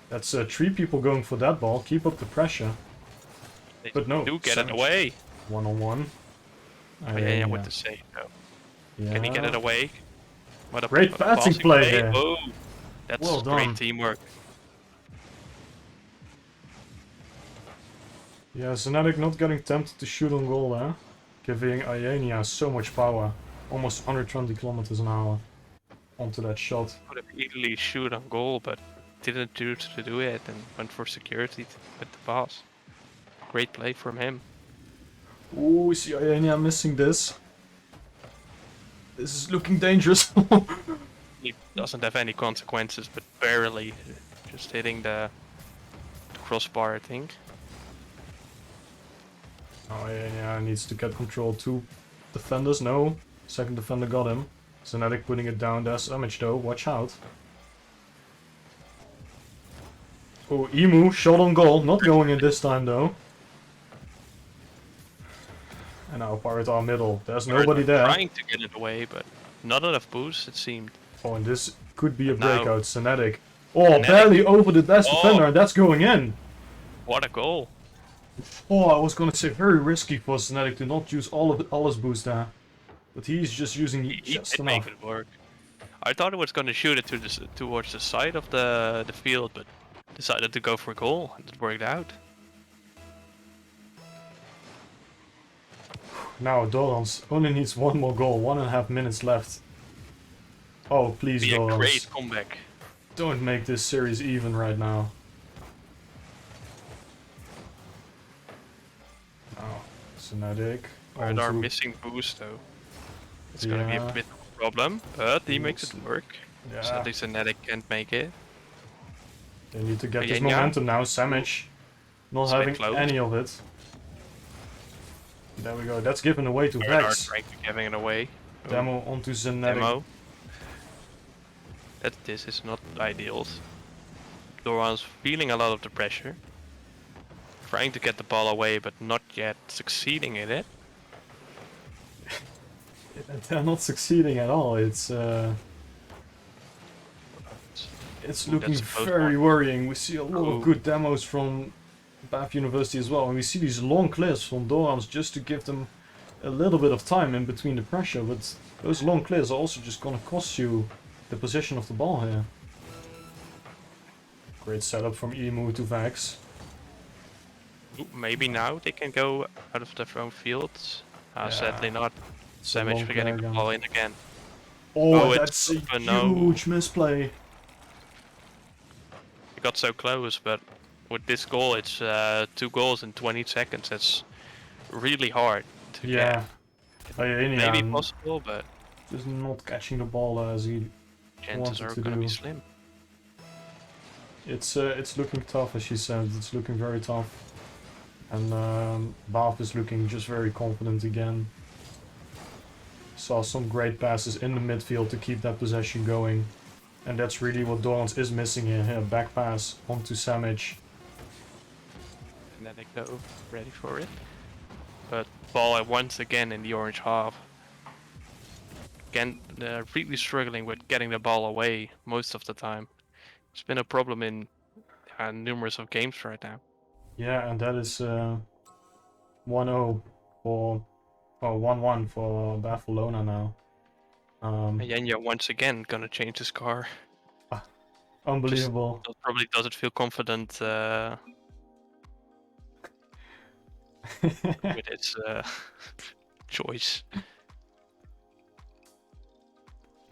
That's 3 people going for that ball. Keep up the pressure. They But no, do get it Samic. away. 1-on-1. Yeah, what to say though. Yeah. Can he get it away? What a Great passing play there. Oh, that's Well done. great teamwork. Yeah, Zenetic not getting tempted to shoot on goal there. Giving Ayenya so much power. Almost 120 kilometers an hour onto that shot. Could have easily shoot on goal, but didn't choose to do it and went for security with the pass. Great play from him. Ooh, we see Ayenya missing this. This is looking dangerous. He doesn't have any consequences, but barely. Just hitting the crossbar, I think. Oh, Ayenya needs to get control. 2 defenders, no. Second defender got him. Zenetic putting it down. There's Image though, watch out. Oh, Emu, shot on goal. Not going in this time though. And now Pirate are middle. There's nobody there. Trying to get it away, but not enough boost, it seemed. Oh, and this could be a Now- breakout. Zenetic. Oh, Zenetic. barely over the best Oh. defender, and that's going in. What a goal! Oh, I was gonna say very risky for Zenetic to not use all his boost there. But he's just using He just did enough. make it work. I thought it was going to shoot it towards the side of the field, but decided to go for a goal, and it worked out. Now Dorans only needs 1 more goal. 1.5 minutes left. Oh, please, Be a Dorans. great comeback. Don't make this series even right now. Now, Zenetic. And our onto- missing boost, though. It's going to be Yeah. a bit of a problem, but he makes it work. Yeah, Sadly, Genetic can't make it. they need to get this Ayenya. momentum now. Samic Not It's a bit having close. any of it. There we go. That's given away to Bernard Vex. frankly giving it away. Oh, Demo onto Zenetic. demo. This is not ideal. Doran's feeling a lot of the pressure. Trying to get the ball away, but not yet succeeding in it. They're not succeeding at all. It's looking That's a close very one. worrying. We see a lot Ooh. of good demos from Bath University as well, and we see these long clears from Dorans just to give them a little bit of time in between the pressure, but those long clears are also just gonna cost you the possession of the ball here. Great setup from Emu to Vex. Ooh, maybe now they can go out of their own fields. Sadly not. It's a Damage long for getting clear the again. ball in again. Oh, it's that's a open, no. huge misplay. It got so close, but with this goal, it's 2 goals in 20 seconds. That's really hard to Yeah. get. Maybe possible, but Just not catching the ball as he chances wanted are to gonna be do. slim. It's looking tough, as she said. It's looking very tough, and Bath is looking just very confident again. Saw some great passes in the midfield to keep that possession going, and that's really what Dorans is missing here. Back pass onto Samic. And then they go ready for it. But ball once again in the orange half. Again, they're really struggling with getting the ball away most of the time. It's been a problem in numerous of games right now. Yeah, and that is 1-0 for, oh, 1-1 for Barcelona now. And Yenya once again gonna change his car. Unbelievable. Probably doesn't feel confident with its choice.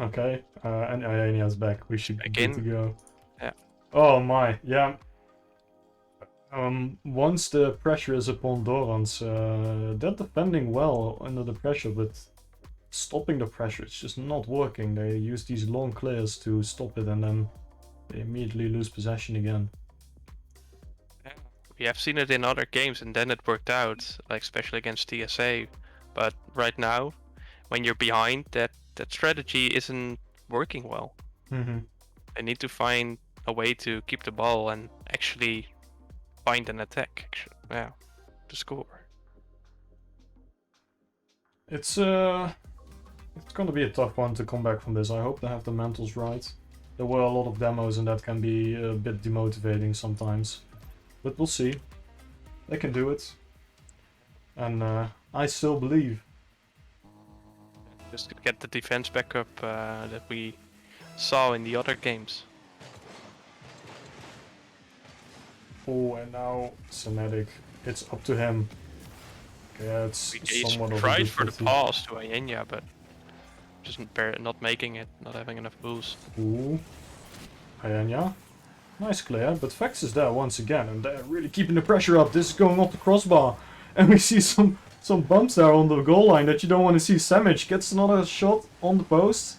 Okay, and Ionia's back. We should be good Again? to go. Yeah. Oh my, yeah. Once the pressure is upon Dorans, they're defending well under the pressure, but stopping the pressure, it's just not working. They use these long clears to stop it, and then they immediately lose possession again. Yeah. We have seen it in other games, and then it worked out, like especially against TSA. But right now, when you're behind, that strategy isn't working well. Mm-hmm. They need to find a way to keep the ball and actually find an attack. To score. It's gonna be a tough one to come back from this. I hope they have the mentals right. There were a lot of demos, and that can be a bit demotivating sometimes. But we'll see. They can do it. And I still believe. Just to get the defense back up that we saw in the other games. Oh, and now Senetic. It's up to him. Okay, it's He somewhat of a tried good for the 50. pass to Ayenya, but just not making it, not having enough boost. Ooh. Ayanya. Nice clear, but Vex is there once again, and they're really keeping the pressure up. This is going off the crossbar. And we see some bumps there on the goal line that you don't want to see. Samic gets another shot on the post.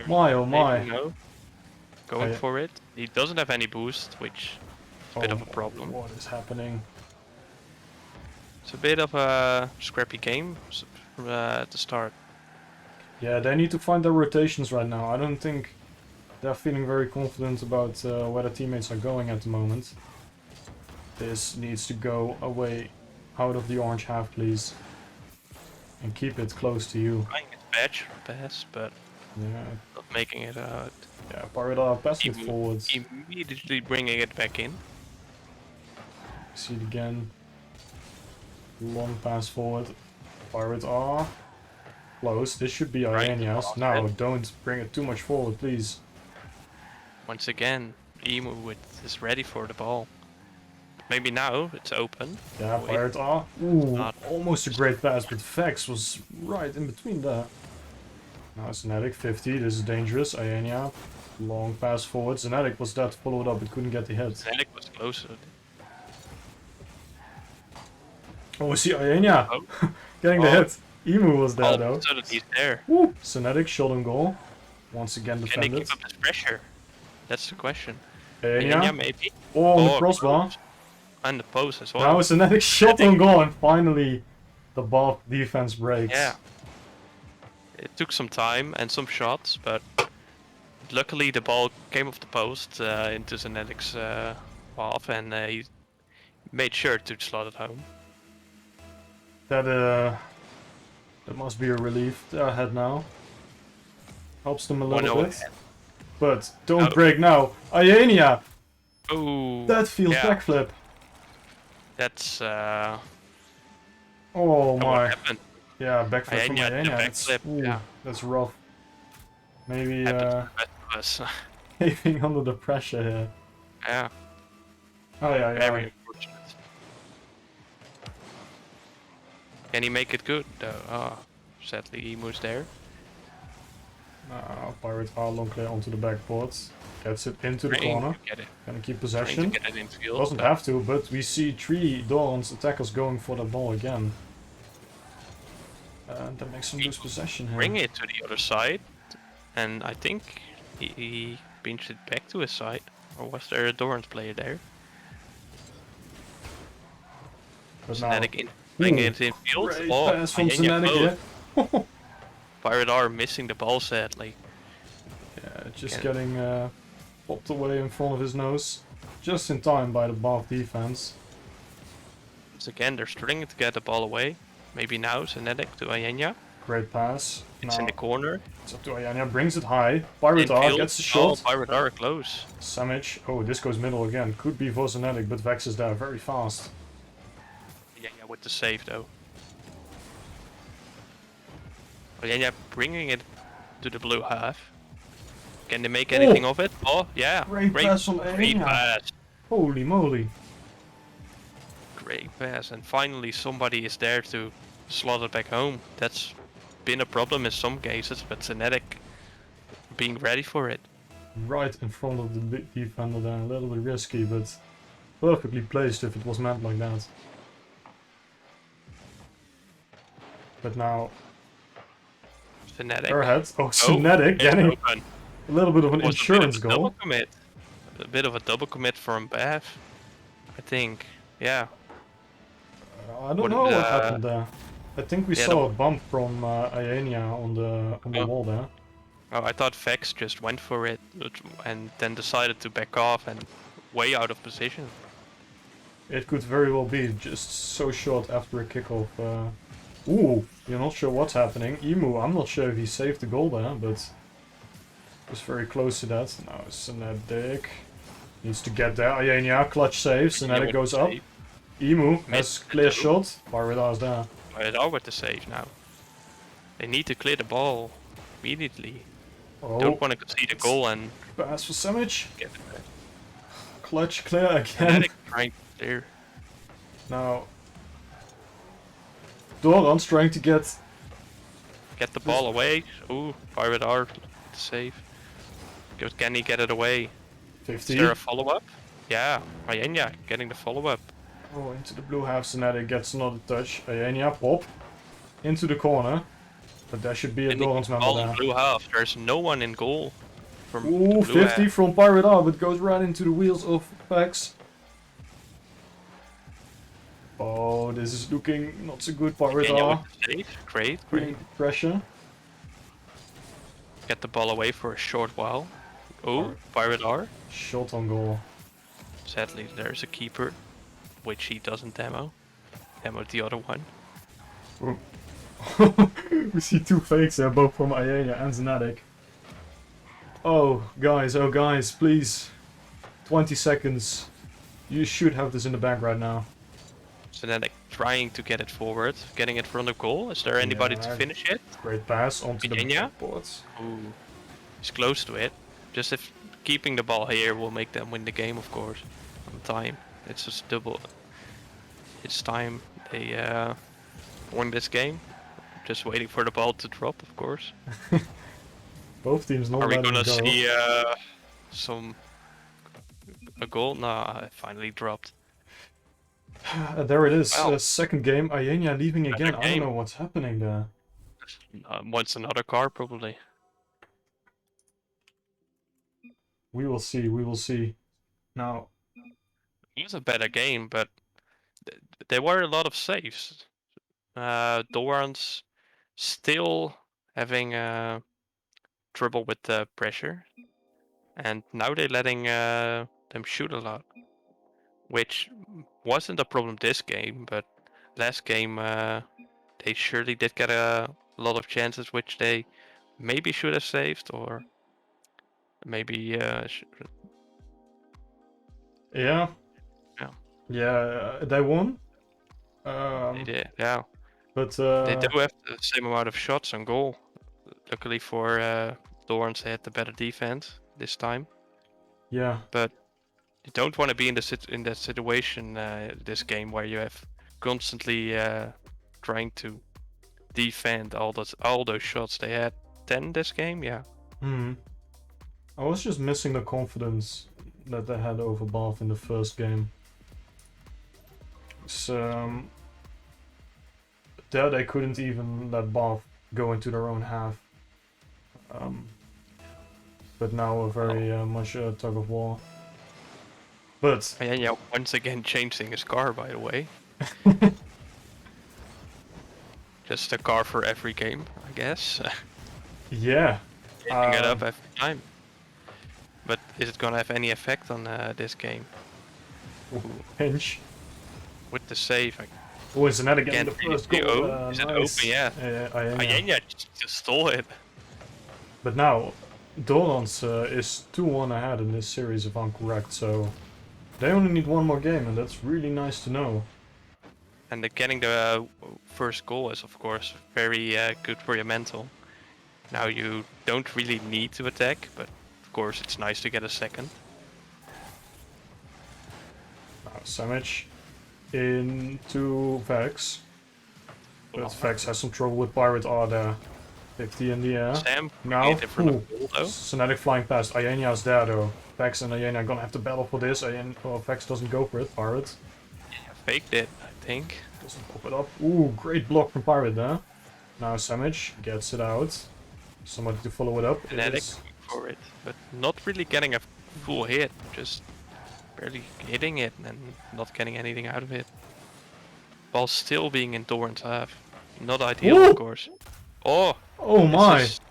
My oh my. Maybe no. Going Ay- for it. He doesn't have any boost, which is a bit of a Oh, problem. What is happening? It's a bit of a scrappy game at the start. Yeah, they need to find their rotations right now. I don't think they're feeling very confident about where their teammates are going at the moment. This needs to go away out of the orange half, please. And keep it close to you. Trying its badge pass, but Yeah, not making it out. yeah, Pirate are passing it forwards. Immediately bringing it back in. See it again. Long pass forward. Pirates are close. This should be Right, Ionia's. off Now, it. don't bring it too much forward, please. Once again, Emu is ready for the ball. Maybe now it's open. Yeah, Wait. Pirates are. Ooh, Not- almost a great pass, but Vex was right in between there. Now Zenetic 50. This is dangerous. Ionia. Long pass forward. Zenetic was there to follow it up, but couldn't get the hit. Zenetic was closer. Oh, we see Ionia Oh. getting the Oh. hit. Emu was there All though. of a sudden he's there. Woo! Zenetic shot on goal. Once again Can they defended. keep up this pressure? That's the question. Enya maybe. Oh, the Oh, crossbar. close. And the post as well. Now it's another shot on goal, and finally the Bob defense breaks. Yeah. It took some time and some shots, but luckily the ball came off the post into Zenetic's path, and he made sure to slot it home. That must be a relief. They're ahead now. Helps them a little bit. But don't break now. Iania! Oh, That feels yeah. backflip. That's Oh what my. happened. Yeah, backflip from Iania, the Iania. That's, backflip, yeah. that's rough. Maybe Happened to the best of us. caving under the pressure here. Yeah, Oh yeah, yeah. very unfortunate. Can he make it good though? Oh, sadly Emu's there. Pirates are long clear onto the backboard. Gets it into the Trying corner. to get it. Gonna keep Trying possession. to get it in field. Doesn't have to, but we see 3 Doran's attackers going for the ball again. And that makes them lose possession here. Bring it to the other side, and I think he pinched it back to his side. Or was there a Doran's player there? But now, Zenetic playing it in field. great Oh, pass from Iania Zenetic both. here. Pirate are missing the ball sadly. Yeah, just getting popped away in front of his nose. Just in time by the Bath defense. Once again, they're struggling to get the ball away. Maybe now Zenetic to Iania. Great pass. It's Now, in the corner. it's up to Iania, brings it high. Pirate R Infield. gets the shot. Oh, Pirate are close. Sandwich. Oh, this goes middle again. Could be for Zenetic, but Vex is there very fast. Yeah, with the save though. Iania bringing it to the blue half. Can they make anything of it? Oh, yeah. Great pass from Great Iania. pass. Holy moly. Great pass. And finally somebody is there to slot it back home. That's been a problem in some cases, but Zenetic being ready for it. Right in front of the big defender there. A little bit risky, but perfectly placed if it was meant like that. But now Zenetic. they're ahead. Oh, Zenetic it's getting open. a little bit of an It was insurance a bit of a goal. double commit. A bit of a double commit from Bath, I think. Yeah. I don't know what happened there. I think we saw a bump from Iania on the wall there. Oh, I thought Vex just went for it and then decided to back off and way out of position. It could very well be just so short after a kickoff. Ooh, you're not sure what's happening. Emu, I'm not sure if he saved the goal there, but was very close to that. Now Zenetic needs to get there. Iania, clutch saves, Zenetic goes up. Emu has clear shot. Piratas there. Pirate are with the save now. They need to clear the ball immediately. Oh, Don't want to concede a goal and pass for Sandwich. get it back. Clutch clear again. Zenetic trying to clear. Now Doran's trying to get the ball away. Ooh, Pirate are with the save. Can he get it away? 50. Is there a follow-up? Yeah, Iania getting the follow-up. Oh, into the blue half. Zenetic gets another touch. Iania pop into the corner. But there should be a Doran's member All in there. blue half. There's no one in goal. From Ooh, the blue 50 half. from Pirate R, but goes right into the wheels of Vex. Oh, this is looking not so good, Pirate Iania R. with the save. Great. Feeling the pressure. Get the ball away for a short while. Oh, Pirate R. Shot on goal. Sadly, there's a keeper, which he doesn't demo. Demoed the other one. We see 2 fakes there, both from Iania and Zenetic. Oh guys, please. 20 seconds. You should have this in the bag right now. Zenetic trying to get it forward, getting it front of goal. Is there anybody Yeah. to finish it? Great pass onto the Iania? boards. Ooh, he's close to it. Just if keeping the ball here will make them win the game, of course. On time. It's just double. It's time they won this game. Just waiting for the ball to drop, of course. Both teams not Are we letting gonna it go. see a goal? Nah, it finally dropped. There it is. Wow. Second game. Iania leaving again. Another I don't game. know what's happening there. Wants another car, probably. We will see. We will see. Now, It was a better game, but there were a lot of saves. Doran's still having trouble with the pressure, and now they're letting them shoot a lot, which wasn't a problem this game, but last game they surely did get a lot of chances which they maybe should have saved, or maybe yeah. Yeah. Yeah, they won. they did, yeah. But They do have the same amount of shots on goal. Luckily for Dorans, they had the better defense this time. yeah, But you don't want to be in that situation this game where you have constantly trying to defend all those shots. They had 10 this game, yeah. I was just missing the confidence that they had over Bath in the first game. So there they couldn't even let Bath go into their own half. But now a very much tug of war. But And yeah, once again changing his car, by the way. Just a car for every game, I guess. yeah, Changing it up every time. But is it gonna have any effect on this game? pinch. With the save, Oh, isn't that again the Can't first really goal? do. Is it Nice. open? Yeah. Yeah. Ayenya just stole it. But now, Dorans is 2-1 ahead in this series, if I'm correct. So they only need one more game, and that's really nice to know. And getting the first goal is, of course, very good for your mental. Now you don't really need to attack, but of course it's nice to get a second. Now, Samic into Vex. But Vex has some trouble with Pirate R there. 50 in the air. Sam, Now, in front of goal, though. Synetic flying past. Ayenya's there though. Vex and Ayenya are gonna have to battle for this. Vex doesn't go for it. Pirate Faked it, I think. doesn't pop it up. Ooh, great block from Pirate there. Now Samic gets it out. Somebody to follow it up. It Kinetic is- for it, but not really getting a full hit. Just barely hitting it and not getting anything out of it. While still being in Doran's half. Not ideal, Ooh! of course. Oh! Oh it's my! just-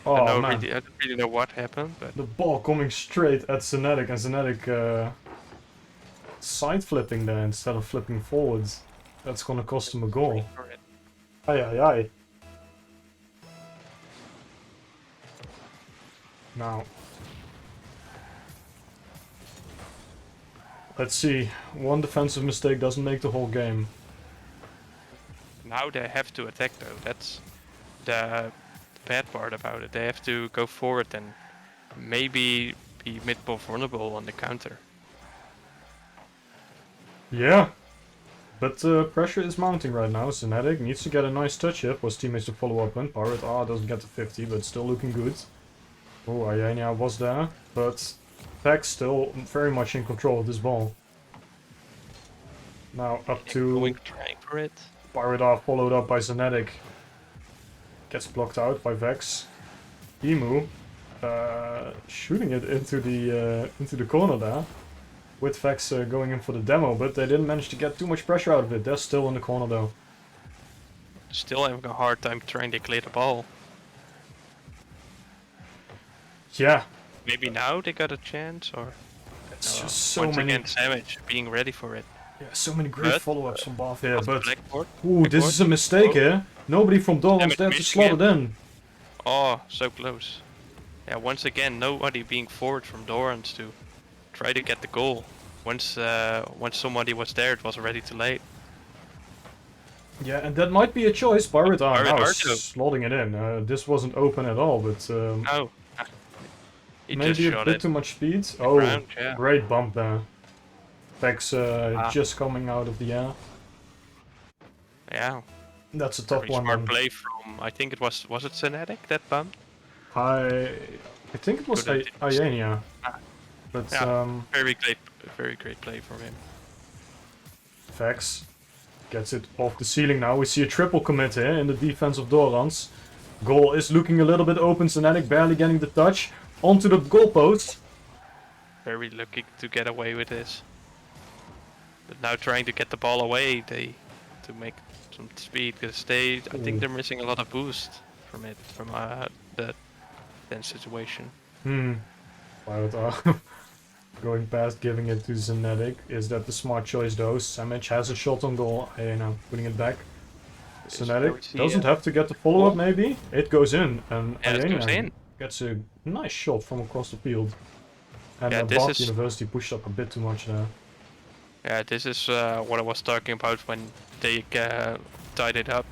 Oh I don't man. really know what happened, but The ball coming straight at Synetic, and Synetic side flipping there instead of flipping forwards. That's gonna cost him a goal. for it. Aye. Now. Let's see. One defensive mistake doesn't make the whole game. Now they have to attack though. That's the bad part about it. They have to go forward and maybe be mid more vulnerable on the counter. Yeah. But pressure is mounting right now. Synetic needs to get a nice touch here for his teammates to follow up on. Pirate doesn't get to 50, but still looking good. Oh, Ayenya was there, but Vex still very much in control of this ball. Now up to Trying for it. Pirate followed up by Synetic. Gets blocked out by Vex. Emu shooting it into the corner there. With Vex going in for the demo, but they didn't manage to get too much pressure out of it. They're still in the corner though. Still having a hard time trying to clear the ball. Yeah, Maybe now they got a chance, or it's just so once many. again Savage being ready for it. Yeah, so many great But, follow-ups from Bath here, Off the but blackboard. ooh, this is a mistake here. Nobody from Dorans Damn it, there to missing slot it in. Oh, so close. Yeah, once again, nobody being forward from Dorans to try to get the goal. Once somebody was there, it was already too late. Yeah, and that might be a choice. Pirate Pirate now Arto. slotting it in. This wasn't open at all, but Oh, he just maybe a shot bit it. too much speed. Oh, ground, yeah. great bump there. Vex just coming out of the air. Yeah, That's a tough very one. smart Then. play from. I think it was it Synetic that bump? I think it was Couldn't it- Ayenya. Ah. But Yeah. Very great play from him. Vex gets it off the ceiling now. We see a triple commit here in the defense of Dorans. Goal is looking a little bit open. Synetic barely getting the touch. Onto the goalpost. very lucky to get away with this. But now trying to get the ball away, to make some speed, because I think they're missing a lot of boost from the then situation. Pirate are going past giving it to Zenetic. Is that the smart choice though? Samic has a shot on goal. Now putting it back. Zenetic doesn't have to get the follow-up maybe. It goes in and it goes in. Gets a nice shot from across the field. And Yeah, Bath University pushed up a bit too much there. Yeah, this is what I was talking about when they tied it up.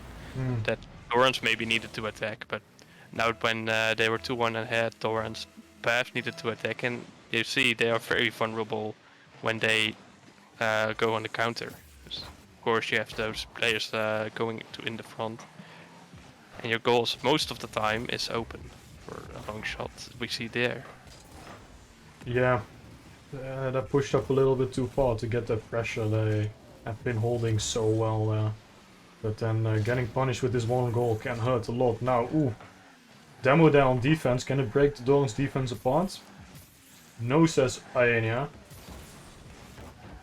That Torrance maybe needed to attack, but now when they were 2-1 ahead, Torrance, Bath needed to attack, and you see they are very vulnerable when they go on the counter. Of course, you have those players going in the front, and your goals most of the time is open for a long shot. We see there. Yeah, that pushed up a little bit too far to get that pressure they have been holding so well there. But then getting punished with this one goal can hurt a lot. Now, Demo there on defense. Can it break the Doran's defense apart? No, says Aenia.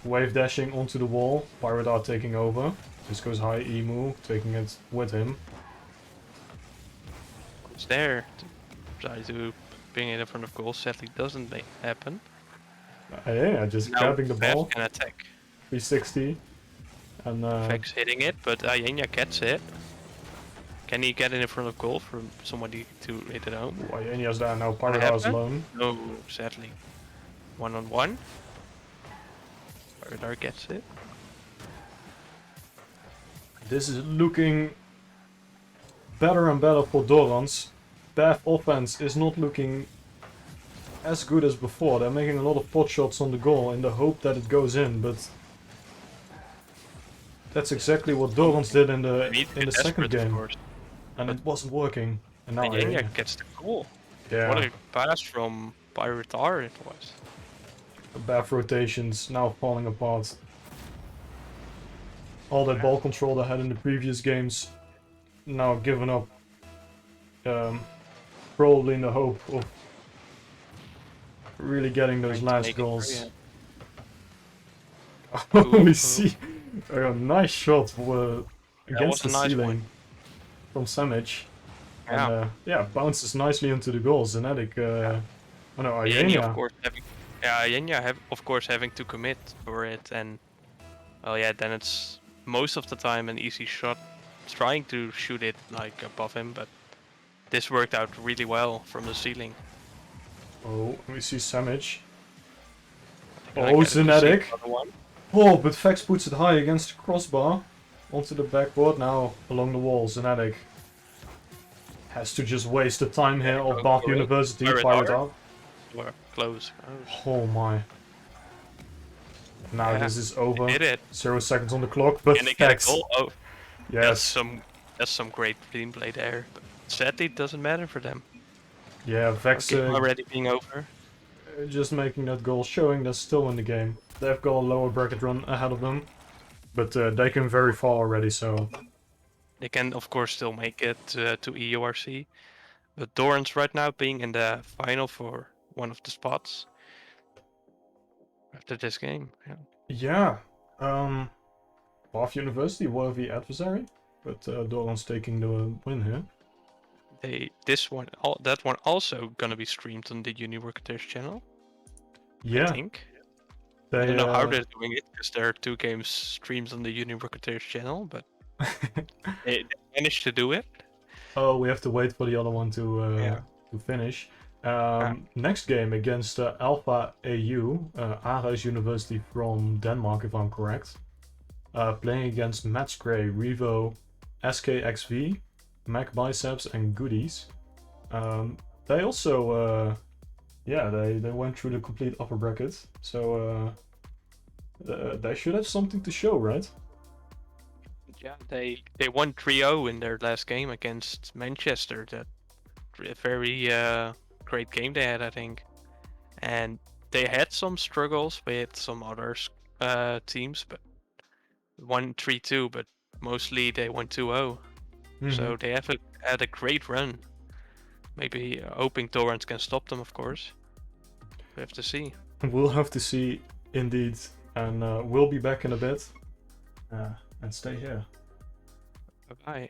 Wave dashing onto the wall. Pirate are taking over. This goes high, Emu taking it with him. It's there. Try to bring it in front of goal. Sadly, doesn't happen. Aenia just Now grabbing the ball. Can attack. 360. And Vex hitting it, but Ayenya gets it. Can he get it in front of goal for somebody to hit it home? Aenia's there now. Pirate are alone. No, sadly. 1-on-1. Pirate gets it. This is looking better and better for Dorans. Bath offense is not looking as good as before. They're making a lot of pot shots on the goal in the hope that it goes in, but that's exactly what Dorans did in the second game, and it wasn't working. And now Ayenya gets the goal. Yeah. What a pass from Pirate R it was. The Bath rotations now falling apart. All that ball control they had in the previous games now given up. Probably in the hope of really getting those last goals. We see a nice shot against the ceiling from Samic. Yeah. And yeah, bounces nicely into the goal. Zenetic, oh no, Ayenya, Ayenya. of course having to commit for it, and well, yeah, then it's most of the time an easy shot, trying to shoot it like above him, but this worked out really well from the ceiling. Oh, we see Samic. Can I Oh, get it to see Zenetic. another one? Oh, but Vex puts it high against the crossbar. Onto the backboard, now along the wall. Zenetic has to just waste the time here of Bath University. Pirate up. We're close. Oh my. Now Yeah, this is over. Did it? 0 seconds on the clock, but Can they get a Vex. goal? Oh, Yes. that's some great team play there. But sadly, it doesn't matter for them. Yeah, Vex Game already being over. just making that goal, showing they're still in the game. They've got a lower bracket run ahead of them, but they came very far already, so... They can, of course, still make it to EURC. But Dorans right now being in the final for one of the spots after this game. Yeah. Yeah. Bath University, worthy adversary, but Doran's taking the win here. That one also gonna be streamed on the Uniworkers channel. Yeah. I think. I don't know how they're doing it, because there are 2 games streamed on the Uniworkers channel, but they managed to do it. Oh, we have to wait for the other one to finish. Next game against Alpha AU, Aarhus University from Denmark, if I'm correct. Playing against Mats Gray, Revo, SKXV, Mac Biceps, and Goodies. They also, they went through the complete upper bracket, so they should have something to show, right? Yeah, they won 3-0 in their last game against Manchester. That very great game they had, I think. And they had some struggles with some other teams, but won 3-2. But mostly they won 2-0. So they had a great run. Maybe hoping Torrance can stop them, of course. We have to see. we'll have to see indeed. And we'll be back in a bit. And stay here. Bye.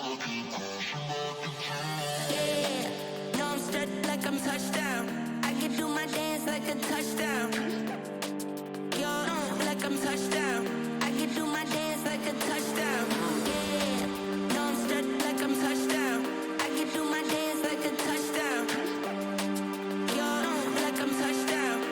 Yeah, no, I'm straight like I'm touchdown. I can do my dance like a touchdown. Yo, like I'm touchdown. I can do my dance like a touchdown. Yeah, no, I'm straight like I'm touchdown. I can do my dance like a touchdown. Yo, like I'm touchdown.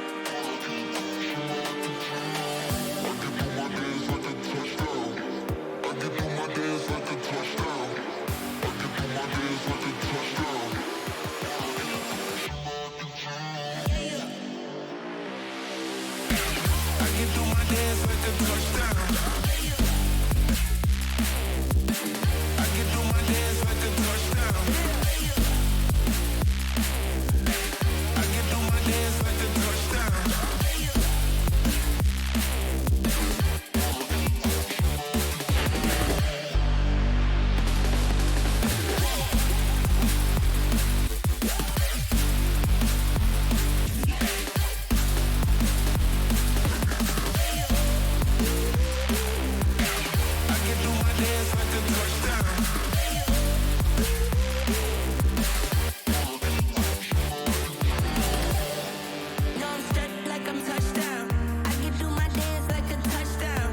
No, I'm straight like I'm touchdown. I can do my dance like a touchdown.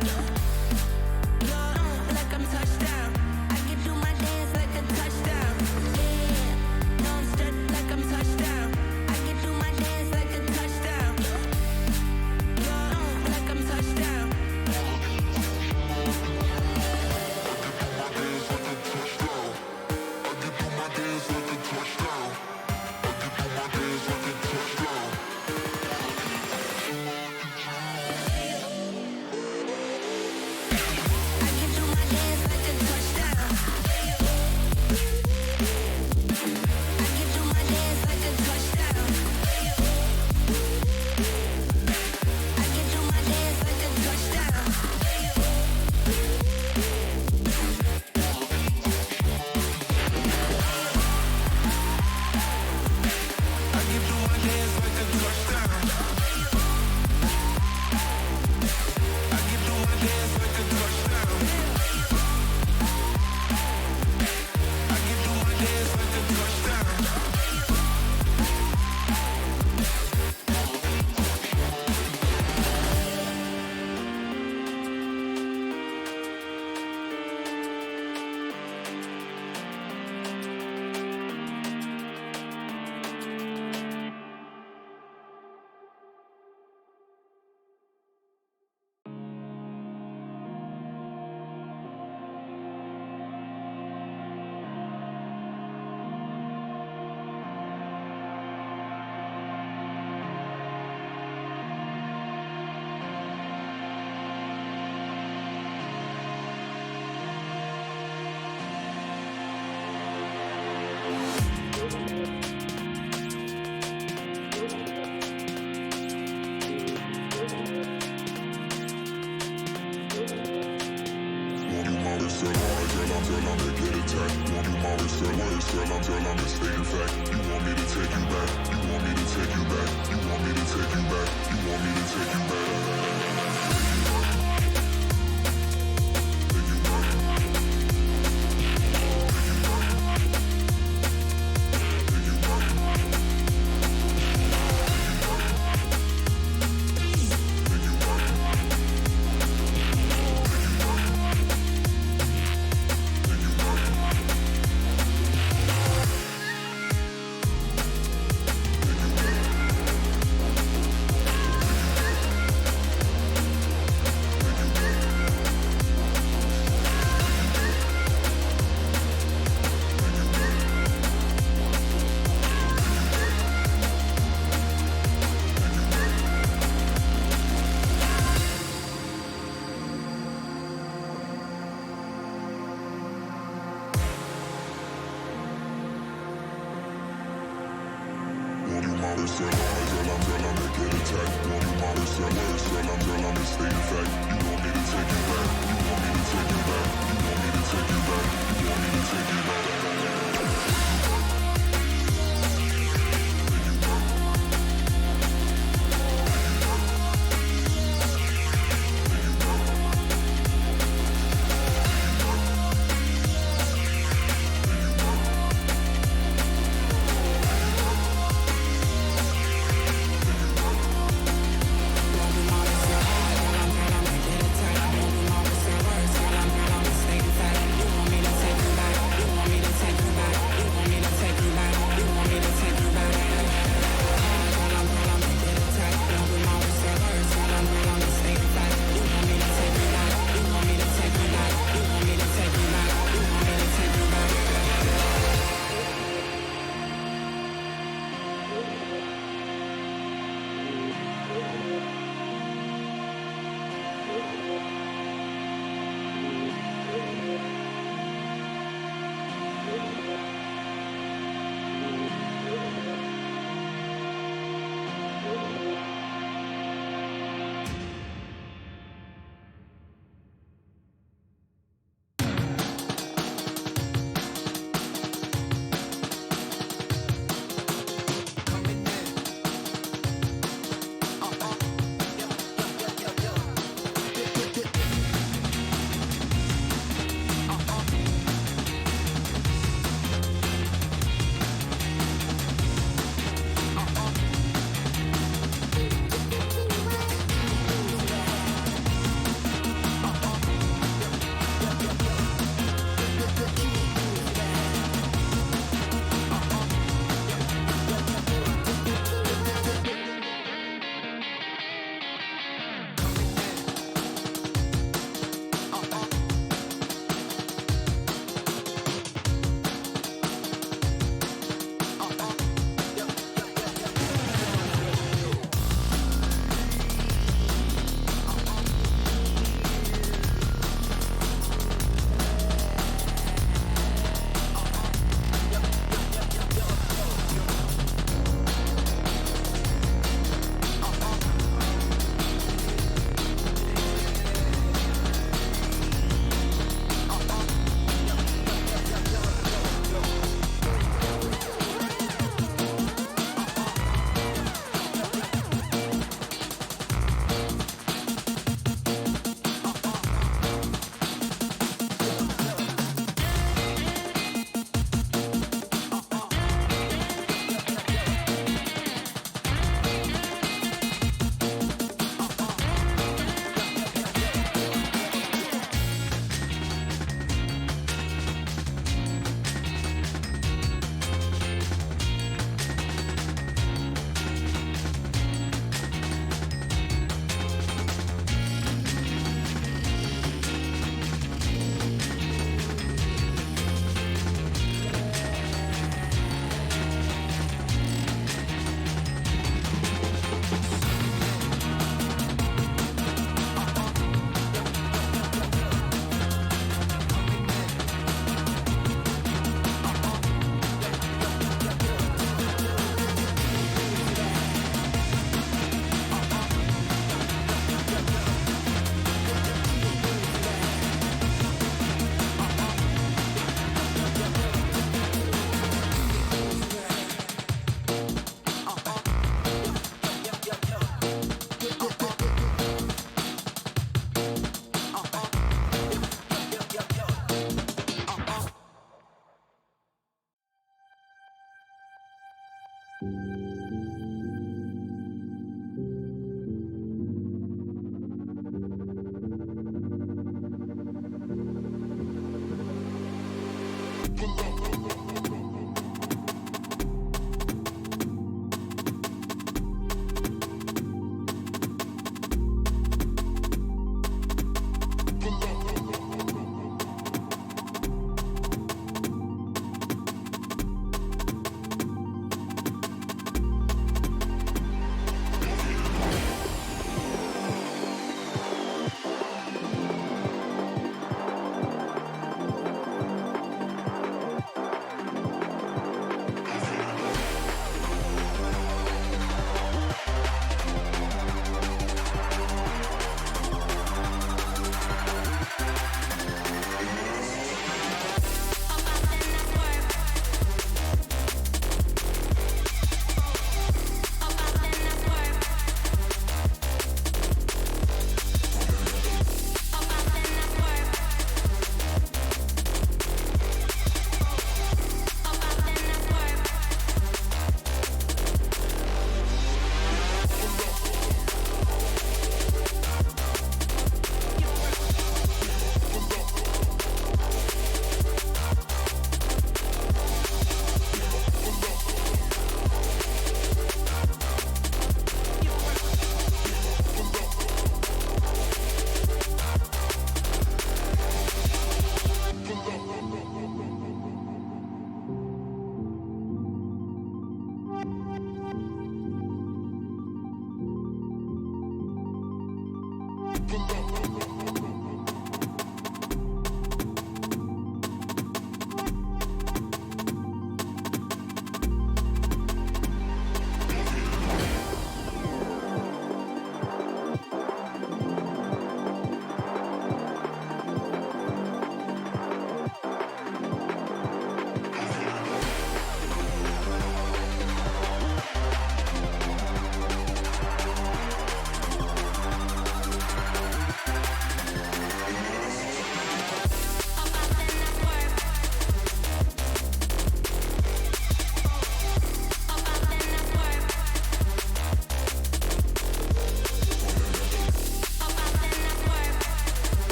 Yo, like I'm touchdown. I can do my dance like a touchdown. Yeah, no, I'm straight like I'm touchdown. I can do my dance like a touchdown. Yo, like I'm touchdown. I can do my dance like a touchdown. I can do my dance like a touchdown. I can do my dance like a touchdown.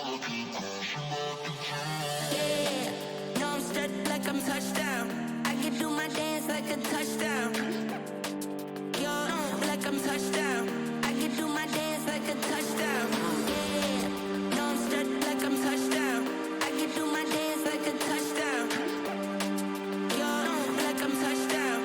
Yeah, no, I'm straight like I'm touchdown. I can do my dance like a touchdown. Yo, like I'm touchdown. I can do my dance like a touchdown. Yeah, no, I'm straight like I'm touchdown. I can do my dance like a touchdown. Yo, like I'm touchdown.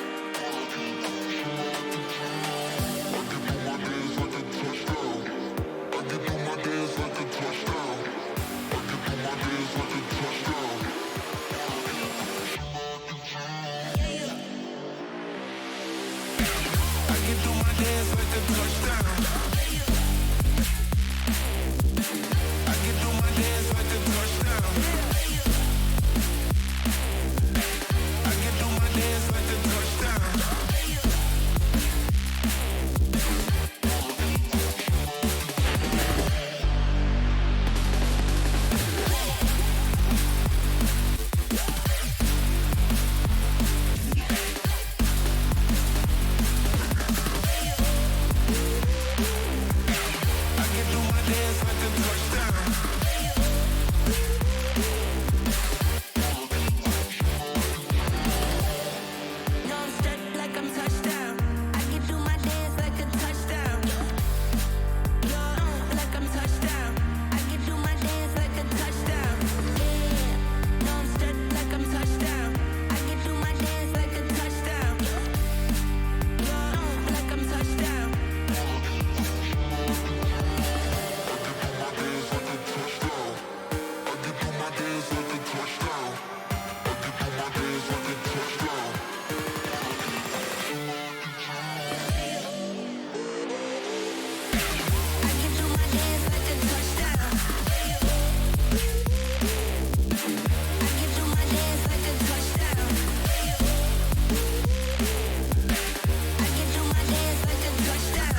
No, I'm straight like I'm touchdown. I can do my dance like a touchdown. Yo, like I'm touchdown. I can do my dance like a touchdown. Yeah, no, I'm straight like I'm touchdown. I can do my dance like a touchdown. Yo, like I'm touchdown. I can do my dance like a touchdown. I can do my dance like a touchdown. I can do my dance like a touchdown.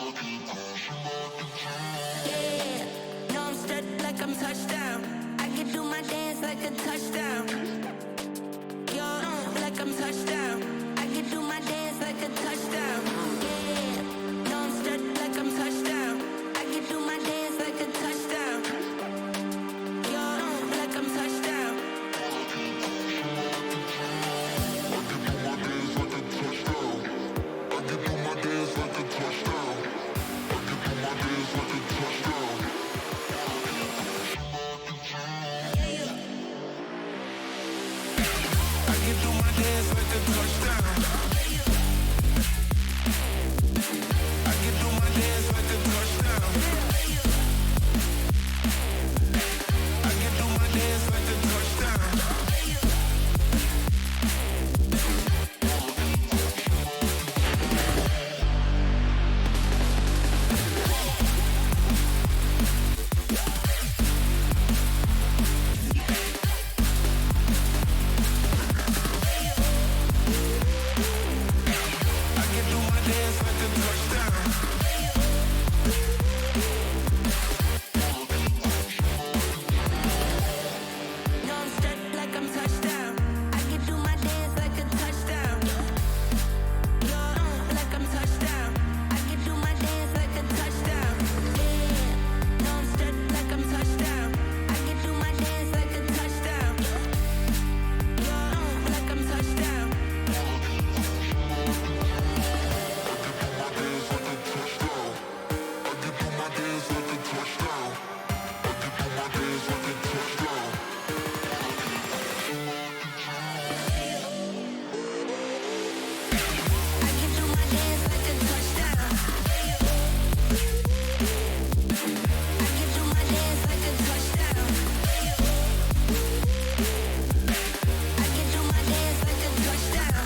Yeah, no, I'm stuck like I'm touchdown. I can do my dance like a touchdown. Yo, like I'm touchdown. I can do my dance like a touchdown. Yeah, no, I'm stuck like I'm touchdown. I can do my dance like a touchdown. Yo, like I'm touchdown. No, I'm stuck like I'm touchdown. I can do my dance like a touchdown. Yo, like I'm touchdown. I can do my dance like a touchdown. Yeah, no, I'm stuck like I'm touchdown. I can do my dance like a touchdown. Yo, like I'm touchdown. I can do my dance like a touchdown. I can do my dance like a touchdown. I can do my dance like a touchdown.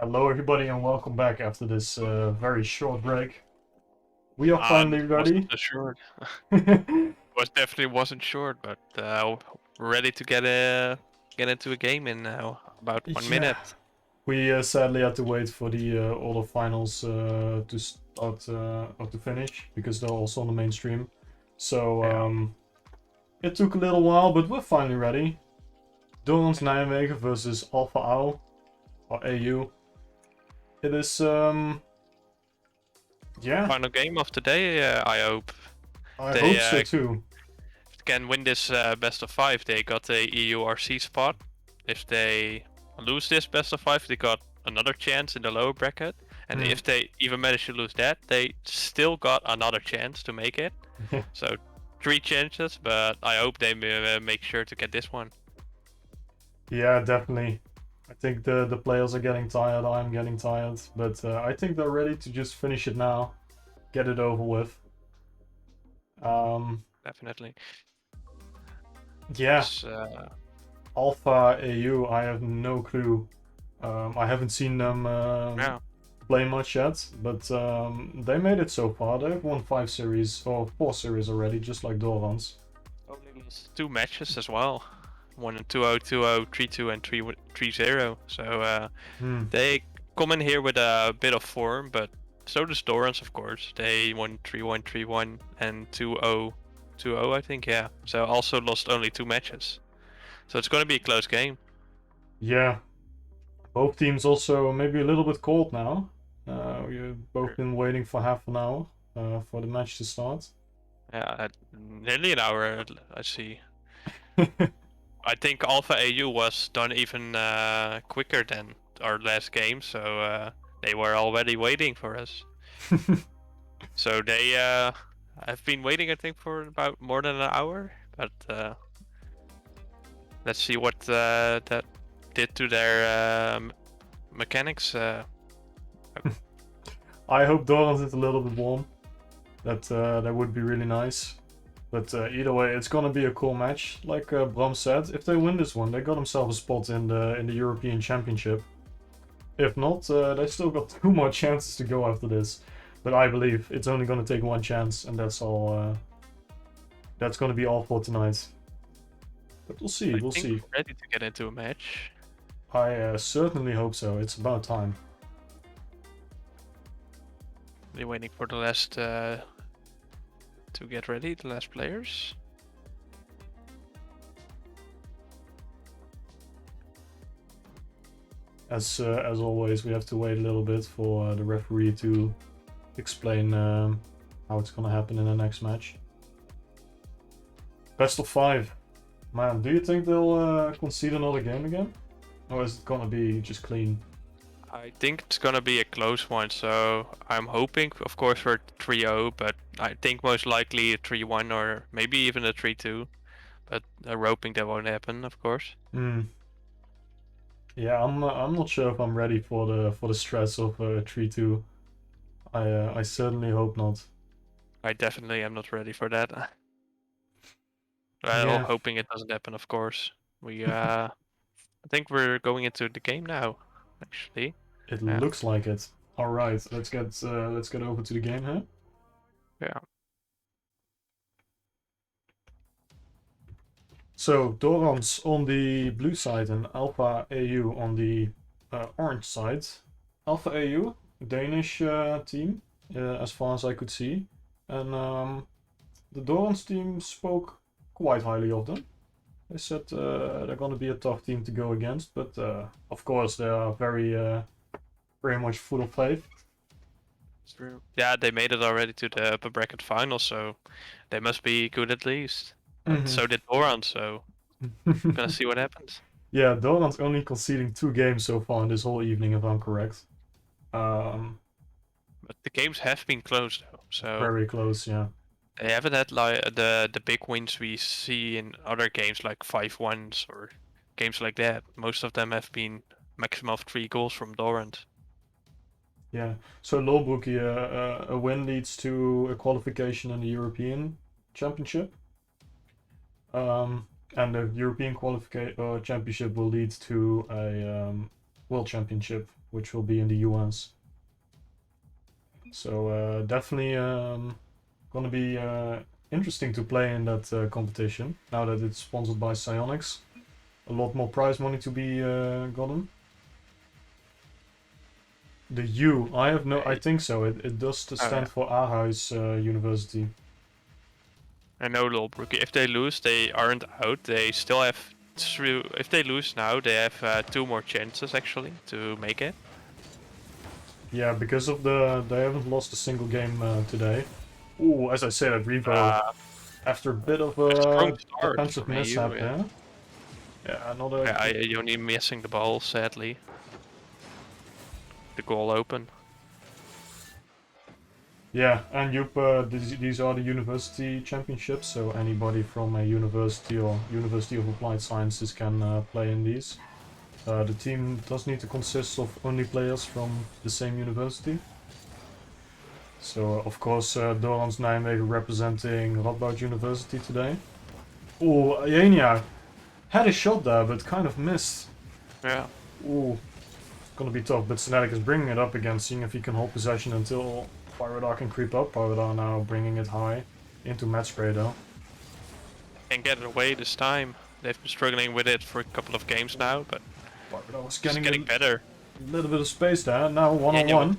Hello everybody and welcome back after this very short break. We are finally ready. Wasn't so short. Was definitely wasn't short, but we're ready to get into a game in now. About 1 minute. We sadly had to wait for the all the finals to start or to finish because they're also on the mainstream. So it took a little while, but we're finally ready. Dorans Nijmegen versus Alpha AU or AU. It is yeah. Final game of the day. I hope. I They, hope so too. If they can win this best of 5, they got a EURC spot. If they lose this best of 5, they got another chance in the lower bracket. And if they even manage to lose that, they still got another chance to make it. So 3 chances, but I hope they make sure to get this one. Yeah, definitely. I think the players are getting tired, I'm getting tired, but I think they're ready to just finish it now, get it over with. Definitely. Yeah. It's, Alpha AU, I have no clue. I haven't seen them play much yet, but they made it so far. They've won 5 series, or 4 series already, just like Dorans. only lost 2 matches as well. 1 2-0, 2-0, 3-2, and 3-0. So they come in here with a bit of form, but so does Dorans, of course. They won 3-1, 3-1, and 2-0, 2-0, I think, yeah. So also lost only 2 matches. So it's going to be a close game. Yeah. Both teams also maybe a little bit cold now. We've both been waiting for half an hour for the match to start. Yeah, nearly an hour, I see. I think Alpha AU was done even quicker than our last game, so they were already waiting for us. So they have been waiting, I think, for about more than an hour. But let's see what that did to their mechanics. I hope Dorans is a little bit warm. That would be really nice. But either way, it's gonna be a cool match. Like Bram said, if they win this one, they got themselves a spot in the European Championship. If not, they still got 2 more chances to go after this. But I believe it's only gonna take 1 chance, and that's all. That's gonna be all for tonight. But we'll see. We'll see. We're ready to get into a match. I certainly hope so. It's about time. They're waiting for the last to get ready, the last players. As always, we have to wait a little bit for the referee to explain how it's gonna happen in the next match. Best of 5. Man, do you think they'll concede another game again? Or is it gonna be just clean? I think it's gonna be a close one, so I'm hoping, of course, for 3-0, but I think most likely a 3-1 or maybe even a 3-2. But I'm hoping that won't happen, of course. Yeah, I'm not sure if I'm ready for the stress of 3-2. I certainly hope not. I definitely am not ready for that. Yeah. Hoping it doesn't happen, of course. We I think we're going into the game now, actually. It looks like it. All right, let's get over to the game, huh? Yeah. So Dorans on the blue side and Alpha AU on the orange side. Alpha AU, Danish team, as far as I could see, and the Dorans team spoke quite highly of them. They said they're going to be a tough team to go against, but of course they are very much full of faith. True. Yeah, they made it already to the upper bracket final, so they must be good at least. And so did Doran, so we're gonna see what happens. Yeah, Doran's only conceding 2 games so far in this whole evening, if I'm correct. But the games have been close though, so very close, yeah. they haven't had like the big wins we see in other games like 5-1s or games like that. Most of them have been maximum of 3 goals from Dorant. Yeah, so Lowbrook, a win leads to a qualification in the European Championship. And the European Championship will lead to World Championship, which will be in the US. So definitely gonna be interesting to play in that competition now that it's sponsored by Psyonix. A lot more prize money to be gotten. The U, I have no, I think so. It does stand for Aarhus University. I know Lolbrook. If they lose, they aren't out. They still have if they lose now, they have 2 more chances actually to make it. Yeah, because of they haven't lost a single game today. Ooh, as I said, at Revo, after a bit of a defensive mishap there. Yeah, another. Yeah, you're only missing the ball, sadly. The goal open. Yeah, and these are the university championships, so anybody from a university or University of Applied Sciences can play in these. The team does need to consist of only players from the same university. So, of course, Dorans Nijmegen representing Radboud University today. Oh, Ienia had a shot there, but kind of missed. Yeah. Ooh, gonna be tough, but Synetic is bringing it up again, seeing if he can hold possession until Pyrodar can creep up. Pyrodar now bringing it high into match spray though. Can't get it away this time. They've been struggling with it for a couple of games now, but Pyrodar was getting better. A little bit of space there, now one-on-one.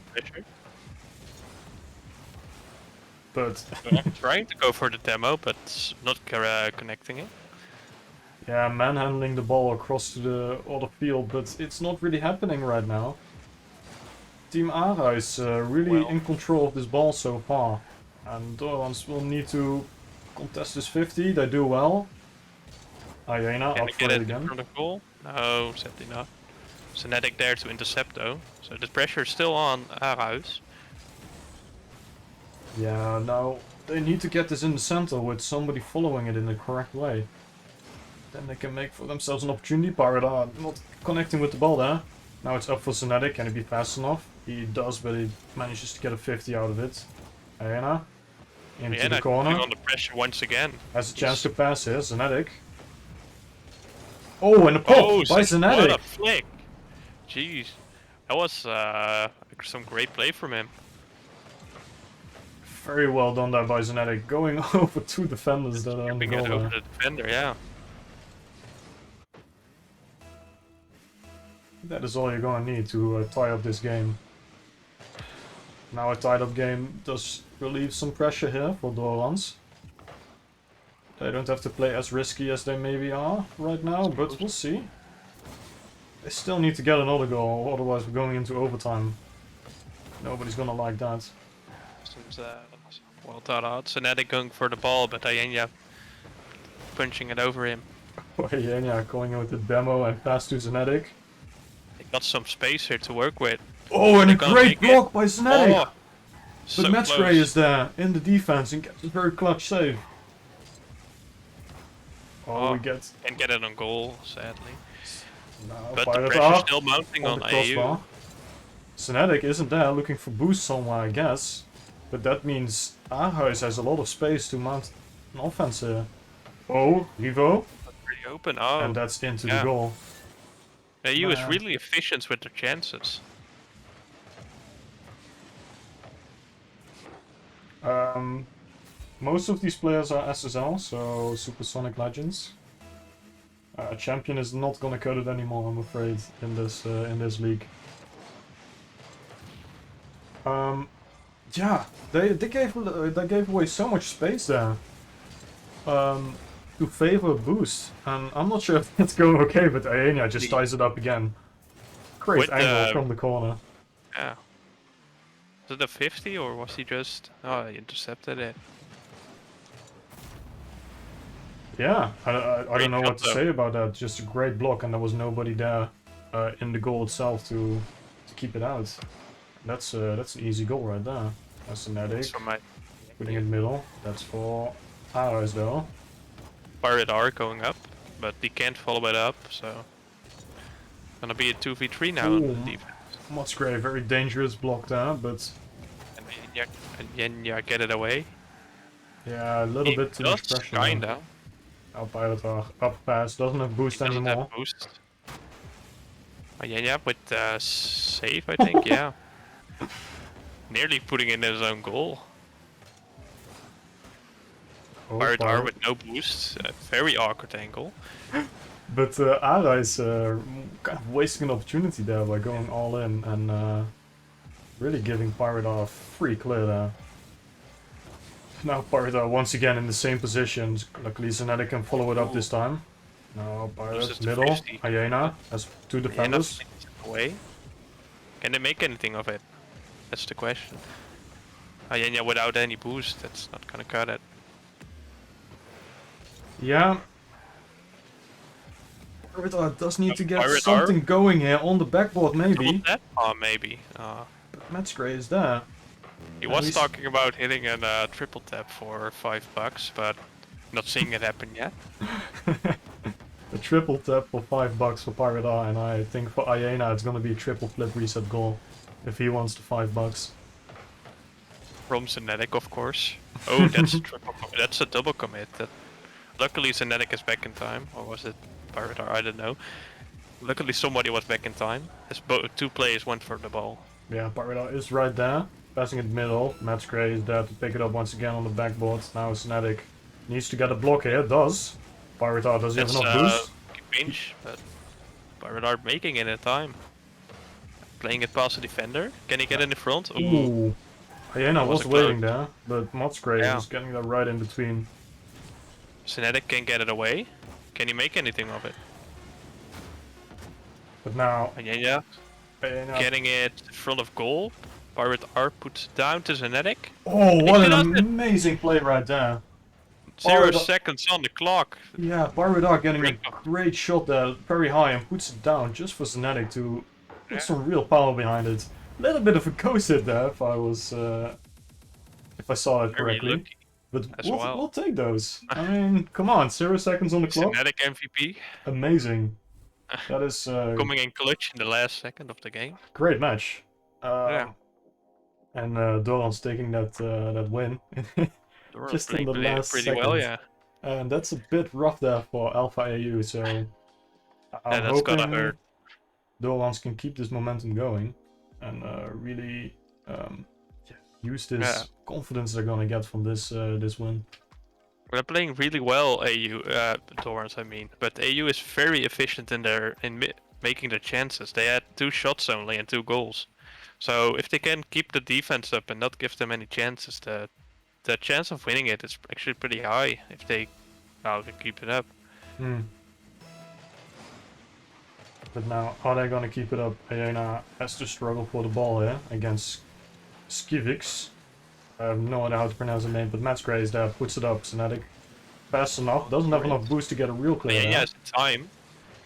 But trying to go for the demo, but not connecting it. Yeah, manhandling the ball across to the other field, but it's not really happening right now. Team Ara is really in control of this ball so far. And Dorans will need to contest this 50, they do well. Iena up for it again. From the goal? No, sadly not. Synetic there to intercept though, so the pressure is still on Aarhus. Yeah, now they need to get this in the center with somebody following it in the correct way. Then they can make for themselves an opportunity. Pyrodar not connecting with the ball there. Now it's up for Synetic. Can he be fast enough? He does, but he manages to get a 50 out of it. Iena into the corner. On the pressure once again. Has a chance to pass here. Synetic. Oh, and a pop by Synetic. What a flick! Jeez, that was some great play from him. Very well done there by Synetic. Going over 2 defenders that are on the goal there. Over the defender, yeah. That is all you're gonna need to tie up this game. Now a tied up game does relieve some pressure here for Dorans. They don't have to play as risky as they maybe are right now, but we'll see. They still need to get another goal, otherwise we're going into overtime. Nobody's gonna like that. Seems well thought out. Synetic going for the ball, but Iena punching it over him. Iena going in with the demo and pass to Synetic. Got some space here to work with. Oh, and a great block by Synetic! Oh, but so Matchspray is there in the defense and gets a very clutch save. Oh, we get... Can't get it on goal, sadly. No, but the pressure's still mounting on AU. Synetic isn't there, looking for boost somewhere, I guess. But that means Aarhus has a lot of space to mount an offense here. Oh, Revo. That's pretty open, oh. And that's into the goal. AU is really efficient with their chances. Most of these players are SSL, so Supersonic Legends. Champion is not gonna cut it anymore, I'm afraid, in this league. Yeah, they gave away so much space there to favor boost, and I'm not sure if that's going okay, but Iena just ties it up again. Great angle from the corner. Yeah. Was it a 50 or was he just... Oh, he intercepted it. Yeah, I don't know what to say about that. Just a great block, and there was nobody there in the goal itself to keep it out. That's an easy goal right there. That's Synetic. Putting it middle. That's for Aarhus though. Pyrodar going up, but he can't follow it up, so... Gonna be a 2v3 now on the defense. Musgrave, very dangerous block there, but... And Iena get it away. Yeah, a little bit too much pressure. Kinda. Now Pyrodar up pass, doesn't have boost anymore. Have boost. Yeah, with save, I think, yeah. Nearly putting in his own goal. Oh, Pirate R Pirate. with no boost, a very awkward angle. But Ara is kind of wasting an opportunity there by going all in and really giving Pirate R free clear there. Now Pirate R once again in the same position. Luckily Zenetic can follow it up this time. Now Pirate Loses the middle. 50. Hyena has two defenders. Away. Can they make anything of it? That's the question. Hyena without any boost, that's not gonna cut it. Yeah. Pirate R does need to get Pirate something R? going here on the backboard Double maybe. tap? Oh, maybe. But Match Gray is there. He At was least- talking about hitting a triple tap for $5, but not seeing it happen yet. A triple tap for $5 for Pirate R, and I think for Hyena it's gonna be a triple flip reset goal if he wants the $5. From Zenetic, of course. Oh, that's a that's a double commit. Luckily, Zenetic is back in time, or was it Pirate R? I don't know. Luckily, somebody was back in time, as two players went for the ball. Yeah, Pirate R is right there, passing it middle. Match Gray is there to pick it up once again on the backboard. Now Zenetic needs to get a block here. Does Pirate R? Does he have That's enough boost? pinch, but Pirate R making it in time. Playing it past the defender. Can he get in the front? Ooh. Ooh. Hyena was wasn't waiting there, but Match Gray Yeah. is getting that right in between. Zenetic can get it away. Can he make anything of it? But now And yeah, Hyena. getting it in front of goal. Pirate R puts down to Zenetic. Oh, what He an does it. amazing play right there. 0 Pirate R- seconds on the clock. Yeah, Pirate R getting a Great. great shot there, very high, and puts it down just for Zenetic to put Yeah. some real power behind it. Little bit of a ghost hit there, if I saw it Very correctly. lucky. But as we'll, well. we'll take those. I mean, come on, 0 seconds on the clock. Zenetic MVP. Amazing. That is Coming in clutch in the last second of the game. great match. Yeah. And Doran's taking that win. Doran Just in playing the last pretty well, second. yeah. And that's a bit rough there for Alpha AU, so I'm that's gotta hoping hurt. Dorans can keep this momentum going and really use this Yeah. confidence they're gonna get from this win. They're playing really well, AU, Dorans I mean. But AU is very efficient in making the chances. They had 2 shots only and 2 goals. So if they can keep the defense up and not give them any chances, the chance of winning it is actually pretty high if they can keep it up. Hmm. But now, are they gonna keep it up? Hyena has to struggle for the ball here against Skivix. I have no idea how to pronounce the name, but Match Gray is there, puts it up. Zenetic fast enough, doesn't have enough boost to get a real But clear. yeah, there. has time.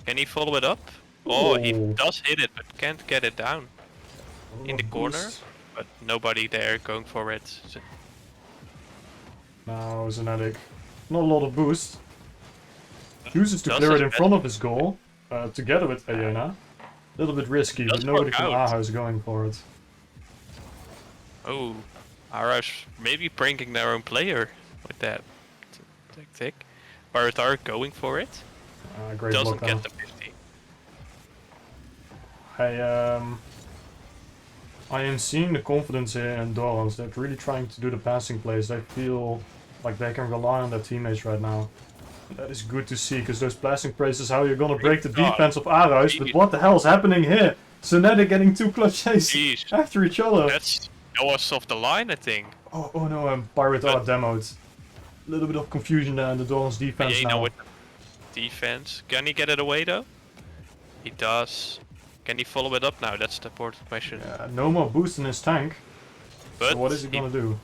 Can he follow it up? Oh, he Ooh. does hit it, but can't get it down. In the corner, Boost. but nobody there going for it. So Now Zenetic, not a lot of boost. Chooses to Does clear his it in best. front of his goal, together with Hyena. A little bit risky, Does but nobody work from out. Aha is going for it. Oh, Ara's maybe pranking their own player with that tactic. Baratar going for it. Great Doesn't block get the 50. I am seeing the confidence here in Dorans. They're really trying to do the passing plays. They feel like they can rely on their teammates right now. And that is good to see, because those passing plays is how you're gonna break the God. defense of Aruis. But what the hell is happening here? Zenetic getting 2 clutch chases Jeez, after each other. that was off the line, I think. Oh no, Pirate R demoed. A little bit of confusion there in the Dorans defense Yeah, you now. know, with the defense. Can he get it away though? He does. Can he follow it up now? That's the important question. Yeah, no more boost in his tank. But So what is he gonna do?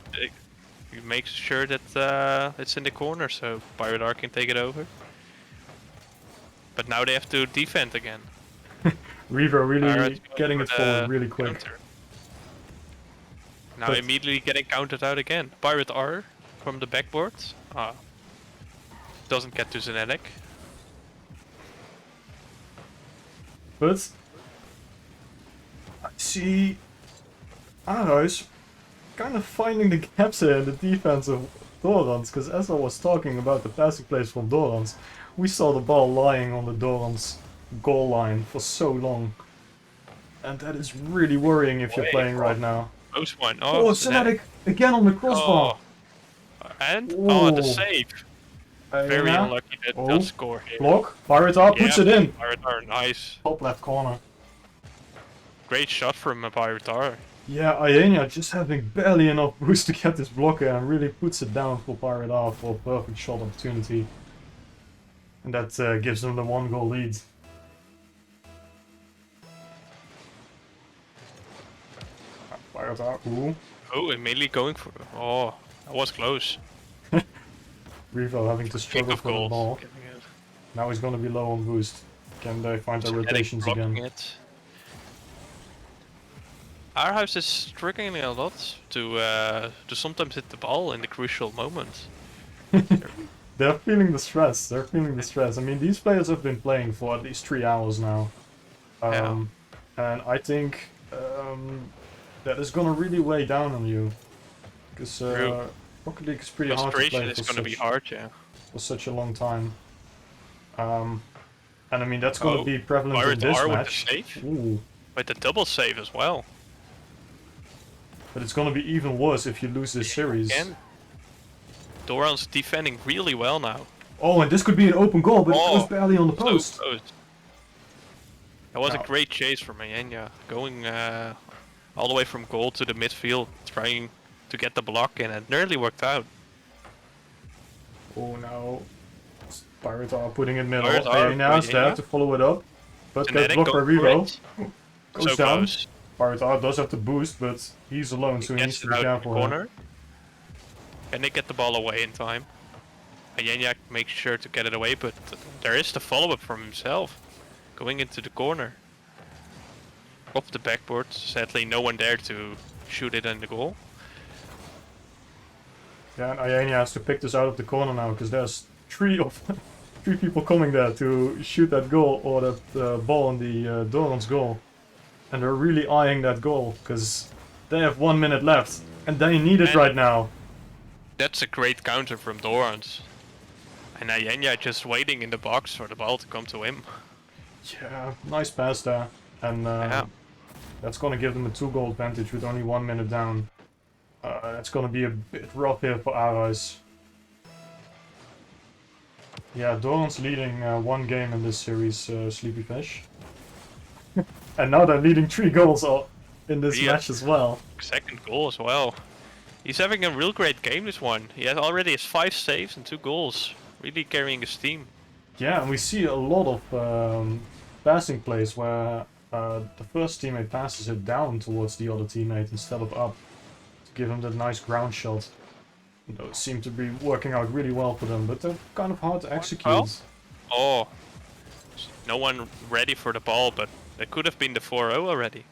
He makes sure that it's in the corner, so Pirate R can take it over. But now they have to defend again. Reaver really Pirates going getting for it the forward really quick. counter. Now But- immediately getting countered out again. Pirate R from the backboard. Doesn't get to Zenetic. But I see Aruis kind of finding the gaps here in the defense of Dorans, because as I was talking about the passing plays from Dorans, we saw the ball lying on the Dorans goal line for so long. And that is really worrying if you're Wait, playing right now. Close one. Oh, Oh, Synatic again on the crossbar. And the Oh. save. Very Aena. unlucky that Oh. does score here. Block. Pirate R puts it in. Piratar, nice. Top left corner. Great shot from a Piratar. Yeah, Aena just having barely enough boost to get this blocker and really puts it down for Pirate R for a perfect shot opportunity. And that gives them the 1-goal lead. Pirate R, ooh. Oh, immediately going for... Oh, that was close. Revo having to Kick struggle of for the goals. ball. Now he's gonna be low on boost. Can they find their rotations again? It. Our house is struggling a lot to sometimes hit the ball in the crucial moments. They're feeling the stress. They're feeling the stress. I mean, these players have been playing for at least 3 hours now. And I think that is gonna really weigh down on you. Because Rocket League is pretty hard to play Frustration is gonna be hard, yeah. for such a long time. And I mean, that's gonna be prevalent in Pirate this R match. with the save. Ooh. With the double save as well. But it's gonna be even worse if you lose this series. Again. Doran's defending really well now. Oh, and this could be an open goal, but it goes barely on the So post. close. That was Now- a great chase from Mayenya, going all the way from goal to the midfield, trying to get the block in, and it nearly worked out. Oh no. Pirates are putting it middle. Pirates are Now is there putting it, to follow it up. But gets Genetic blocked by going for Revo. it. Goes So down. close. Pirate R does have to boost, but he's alone, so he needs Gets to it be out in the careful. Here. corner. And they get the ball away in time. Mayenya makes sure to get it away, but there is the follow-up from himself. Going into the corner. Off the backboard. Sadly, no one there to shoot it in the goal. Yeah, and Aena has to pick this out of the corner now, because there's three people coming there to shoot that goal, or that ball on the Doran's goal. And they're really eyeing that goal, because they have 1 minute left, and they need it right now. That's a great counter from Doran's. And Mayenya just waiting in the box for the ball to come to him. Yeah, nice pass there. And that's going to give them a 2-goal advantage with only 1 minute down. That's going to be a bit rough here for Arais. Yeah, Doran's leading 1 game in this series, Sleepy Fish. And now they're leading 3 goals in this match as well. Second goal as well. He's having a real great game, this one. He has already has 5 saves and 2 goals. Really carrying his team. Yeah, and we see a lot of passing plays where the first teammate passes it down towards the other teammate instead of up. To give him that nice ground shot. Those seem to be working out really well for them, but they're kind of hard to execute. Oh. No one ready for the ball, but it could have been the 4-0 already.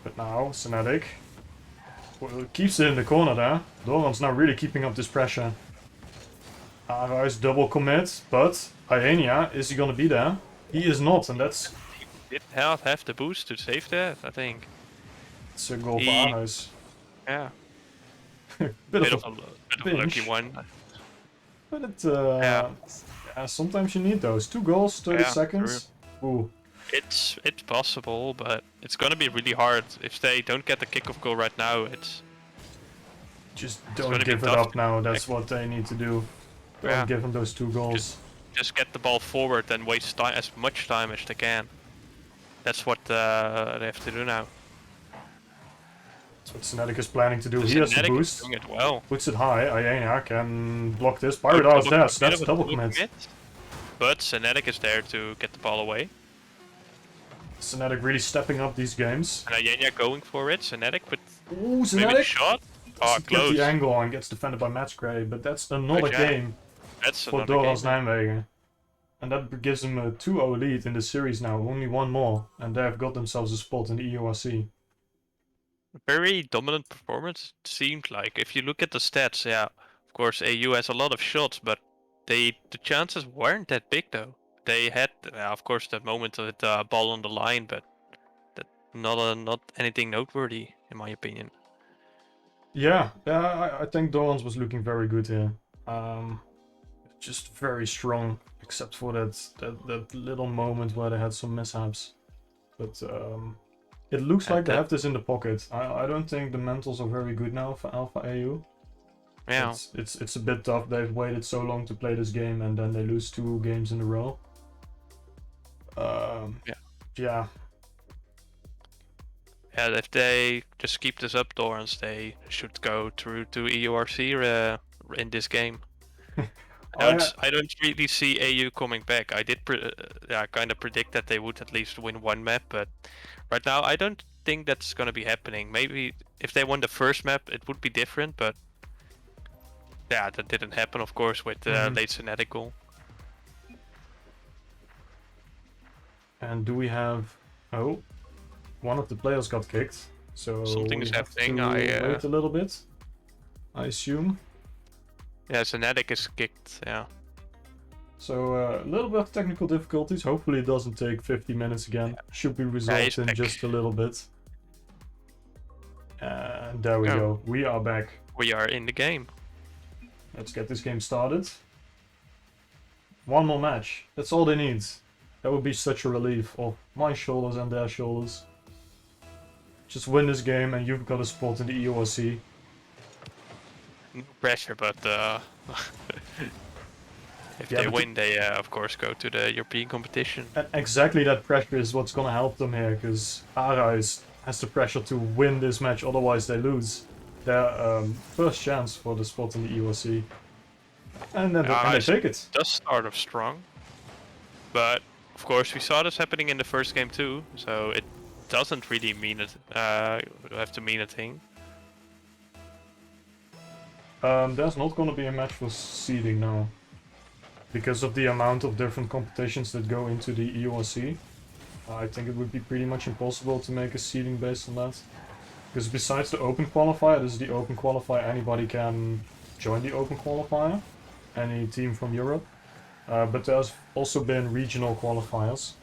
But now, Synatic keeps it in the corner there. Doran's now really keeping up this pressure. Arais double commit, but Aena, is he gonna be there? He is not, and that's... He did not have the boost to save that, I think. It's a goal for Arais. Yeah. bit of a pinch. lucky one. But it, yeah, sometimes you need those. 2 goals, 30 seconds. True. Ooh. It's possible, but it's gonna be really hard. If they don't get the kickoff goal right now, it's... Just don't give it up now, that's what they need to do. Don't give them those 2 goals. Just get the ball forward and waste time, as much time as they can. That's what they have to do now. That's what Synatic is planning to do. He has the boost. Doing it well. Puts it high. Aena can block this. Pirate R is there, so that's double commit. But Synatic is there to get the ball away. Synatic really stepping up these games. And Mayenya going for it. Synatic with Ooh, maybe the Synatic shot. Oh, gets close. the angle and gets defended by Match Gray, but that's another game That's for Doran's Nijmegen. And that gives them a 2-0 lead in the series now. Only 1 more, and they have got themselves a spot in the EURC. Very dominant performance, it seemed like. If you look at the stats, yeah, of course AU has a lot of shots, but the chances weren't that big though. They had, of course, that moment with the ball on the line, but that not anything noteworthy in my opinion. Yeah, I think Doran's was looking very good here. Just very strong, except for that little moment where they had some mishaps. But it looks And like they that- have this in the pocket. I don't think the mentals are very good now for Alpha AU. Yeah. It's a bit tough. They've waited so long to play this game and then they lose 2 games in a row. Yeah. Yeah, if they just keep this up, Dorans, they should go through to EURC in this game. I don't really see AU coming back. I did kind of predict that they would at least win 1 map, but right now I don't think that's going to be happening. Maybe if they won the first map, it would be different, but yeah, that didn't happen, of course, with the late Synetic goal. And do we have... Oh, one of the players got kicked. So Something is we have happening. to I wait a little bit, I assume. Yeah, Synetic is kicked. Yeah. So a little bit of technical difficulties. Hopefully it doesn't take 50 minutes again. Should be resolved he's in back. just a little bit. And there we go. We are back. We are in the game. Let's get this game started. 1 more match. That's all they need. That would be such a relief off my shoulders and their shoulders. Just win this game and you've got a spot in the EURC. No pressure, but if Yeah, they but win, they of course go to the European competition. And exactly that pressure is what's gonna help them here, because Ara has the pressure to win this match, otherwise they lose their first chance for the spot in the EURC. And then they take it. Does start off strong, but of course we saw this happening in the first game too, so it doesn't really mean it. Have to mean a thing. There's not gonna be a match for seeding now, because of the amount of different competitions that go into the EURC. I think it would be pretty much impossible to make a seeding based on that. Because besides the open qualifier, this is the open qualifier, anybody can join the open qualifier, any team from Europe. But there's also been regional qualifiers.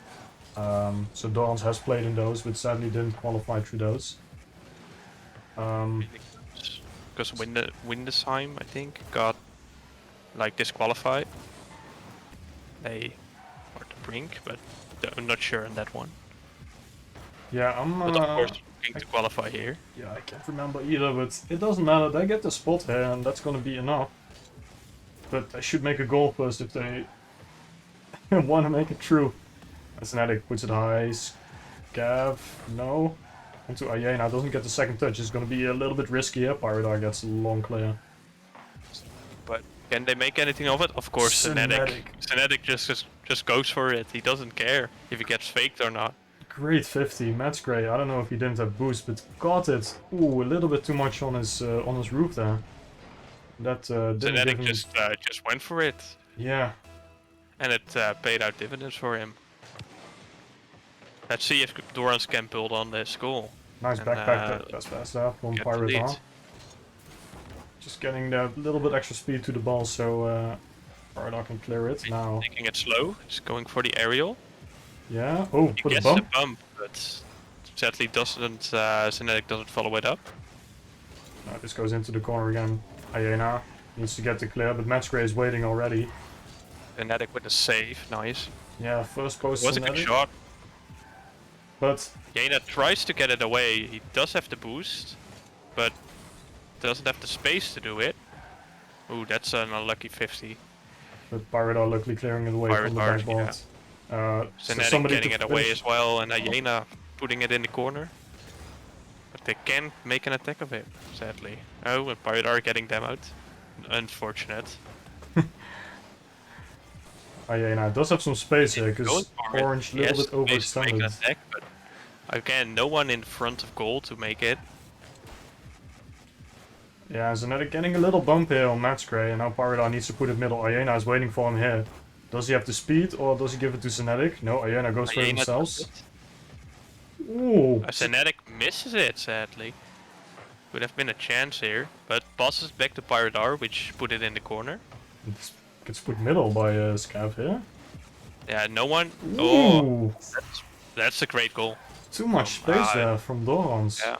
So Dorans has played in those, but sadly didn't qualify through those. Because Windesheim, I think, got like disqualified. They are the brink, but I'm not sure on that one. Yeah, I'm. But of course, looking to qualify here. Yeah, I can't remember either, but it doesn't matter. They get the spot here, and that's gonna be enough. But they should make a goal first if they want to make it through. Synetic puts it high. Scav, no. Onto Ayena, doesn't get the second touch. It's gonna be a little bit risky here. Pyrodar gets a long clear. But can they make anything of it? Of course, Synetic. Synetic just goes for it. He doesn't care if he gets faked or not. Great 50, Matt's great. I don't know if he didn't have boost, but got it. Ooh, a little bit too much on his roof there. That didn't Synetic give him... just went for it. Yeah. And it paid out dividends for him. Let's see if Dorans can build on this goal. Nice And, backpack that's fast there from get the lead. Pyrodar. Just getting that little bit extra speed to the ball so Pyrodar can clear it. Now, Taking it slow. He's going for the aerial. yeah. Oh, He put a gets bump. the bump, but sadly doesn't. Synetic doesn't follow it up. No, this goes into the corner again. Ayena needs to get the clear, but Matchgray is waiting already. Synetic with a save, nice. Yeah, first post Was a good Synetic, shot. but Jaina tries to get it away. He does have the boost, but doesn't have the space to do it. Ooh, that's an unlucky 50. Pyrodar luckily clearing it away from the Pyrodar, backboard. So Synetic somebody getting to it away finish. as well, and Ayena putting it in the corner. But they can't make an attack of it, sadly. Oh, and Pyrodar getting them out. Unfortunate. Ayena does have some space here, Goes because for it. Orange a He little has bit space to make an overextended. attack, but again, no one in front of goal to make it. Yeah, Synetic getting a little bump here on Matchgray, and now Pyrodar needs to put it middle. Ayena is waiting for him here. Does he have the speed, or does he give it to Synetic? No, Ayena goes for it Ayena themselves. does it. Ooh, Synetic misses it, sadly. Would have been a chance here, but passes back to Pyrodar, which put it in the corner. this gets put middle by Scav here. Yeah, no one. Oh, Ooh, that's a great goal. too much space there from Dorans. Yeah,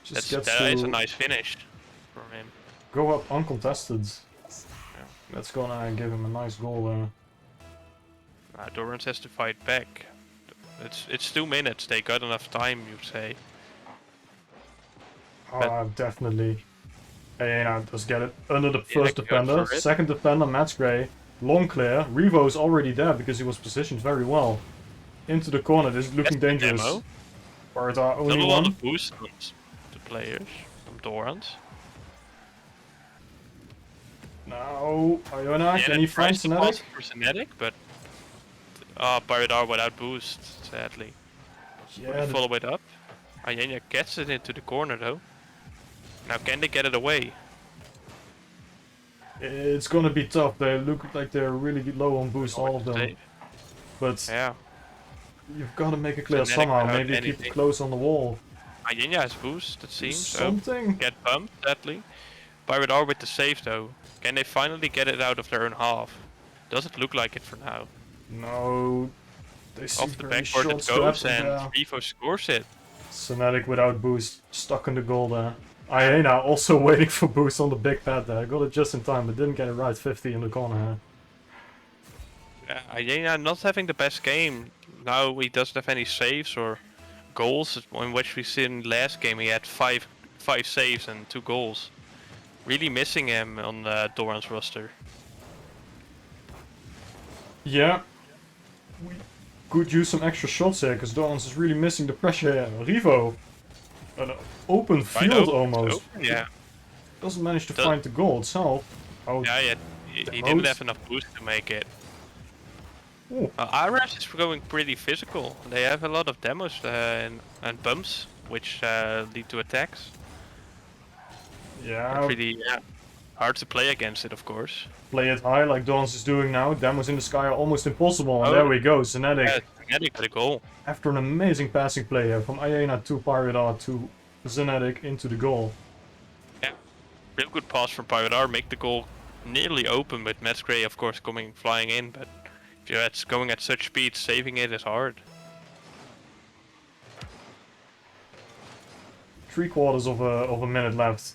Just that gets is a to nice finish from him. go up uncontested. That's gonna give him a nice goal there. Dorans has to fight back. It's 2 minutes. They got enough time, you say. Definitely. Ayana does get it under the Yeah, first go defender. for it. Second defender, Matt's Gray. Long clear. Revo's already there because he was positioned very well. Into the corner. This is looking That's the dangerous. demo. Parita only Not a lot one. of boost on the players from Dorans. Now, Iona, can he find tries to pass Synetic? for Synetic, but Pirate R without boost, sadly. Will Yeah, they follow it up? Ayenya gets it into the corner though. Now can they get it away? it's gonna be tough. They look like they're really low on boost, all of them. Save. But Yeah. you've got to make it clear Synetic somehow. without Maybe keep it anything. close on the wall. Ayenya has boost, it seems. So Something. get bumped, sadly. Pirate R with the save though. Can they finally get it out of their own half? Doesn't look like it for now. No. They seem Off the very backboard it short goes strapped and there. Revo scores it. Synetic without boost, stuck in the goal there. Iena also waiting for boost on the big pad there. Got it just in time, but didn't get it right. 50 in the corner. Ayenya not having the best game. Now he doesn't have any saves or goals, in which we seen last game he had five saves and 2 goals. Really missing him on Doran's roster. Yeah. We could use some extra shots here, because Dorans is really missing the pressure here. Revo. An open Right, field open, almost. open, yeah. Doesn't manage to Does- find the goal itself. Oh, Yeah, he didn't have enough boost to make it. Ooh. Aras is going pretty physical. They have a lot of demos and bumps, which lead to attacks. Yeah, Pretty hard to play against it, of course. play it high like Dorans is doing now. Demos in the sky are almost impossible. And Oh. there we go, Synetic. Yeah, Synetic got a goal. After an amazing passing play here from Iena to Pirate R to Synetic into the goal. Yeah, real good pass from Pirate R, make the goal nearly open with Matt Gray, of course, flying in. But if you're going at such speed, saving it is hard. 3/4 of a minute left.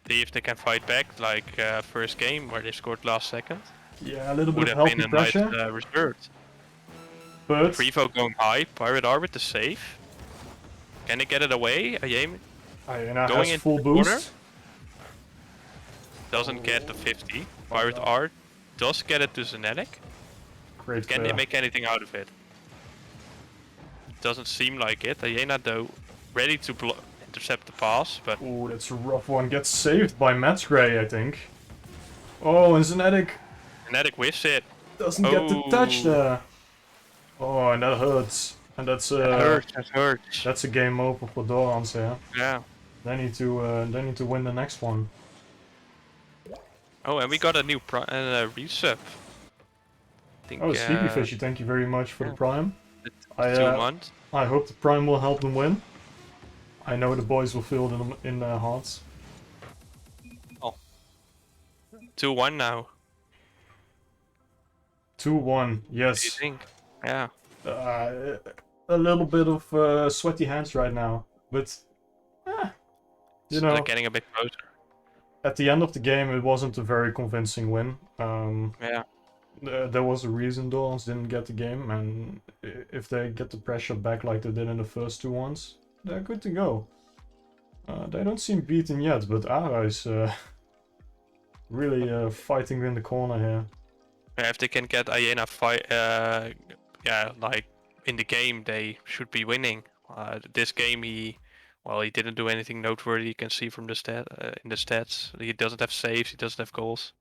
See if they can fight back like first game where they scored last second. Yeah, a little Would bit of have been healthy a nice pressure. result. But Revo going high, Pirate R with the save. Can they get it away? Ayemi Iena going has into full the corner. boost. Doesn't get the 50. Pirate R does get it to Synetic. Great Can clear. they make anything out of it? Doesn't seem like it. Ayena though, ready to intercept the pass, but Ooh, that's a rough one. Gets saved by Matt Gray, I think. Oh, and Synetic Synetic whiffs it. doesn't get the touch Oh. there. Oh, and that hurts. And that's That hurts. that's a game over for Dorans here. Yeah. They need to win the next one. Oh, and we got a new resub. I think, Oh, Sleepy Fishy, thank you very much for the prime. it's I, 2 months. I hope the prime will help them win. I know the boys will feel it in their hearts. 2-1 now. 2-1, What do you yes. think? Yeah. A little bit of sweaty hands right now, but you It's know, like getting a bit closer. at the end of the game, it wasn't a very convincing win. Yeah. There was a reason Dorans didn't get the game, and if they get the pressure back like they did in the first 2 ones, they're good to go. They don't seem beaten yet, but Ara is really fighting in the corner here. Yeah, if they can get Ayena fight, yeah, like in the game, they should be winning. This game, he didn't do anything noteworthy. You can see from the in the stats, he doesn't have saves, he doesn't have goals.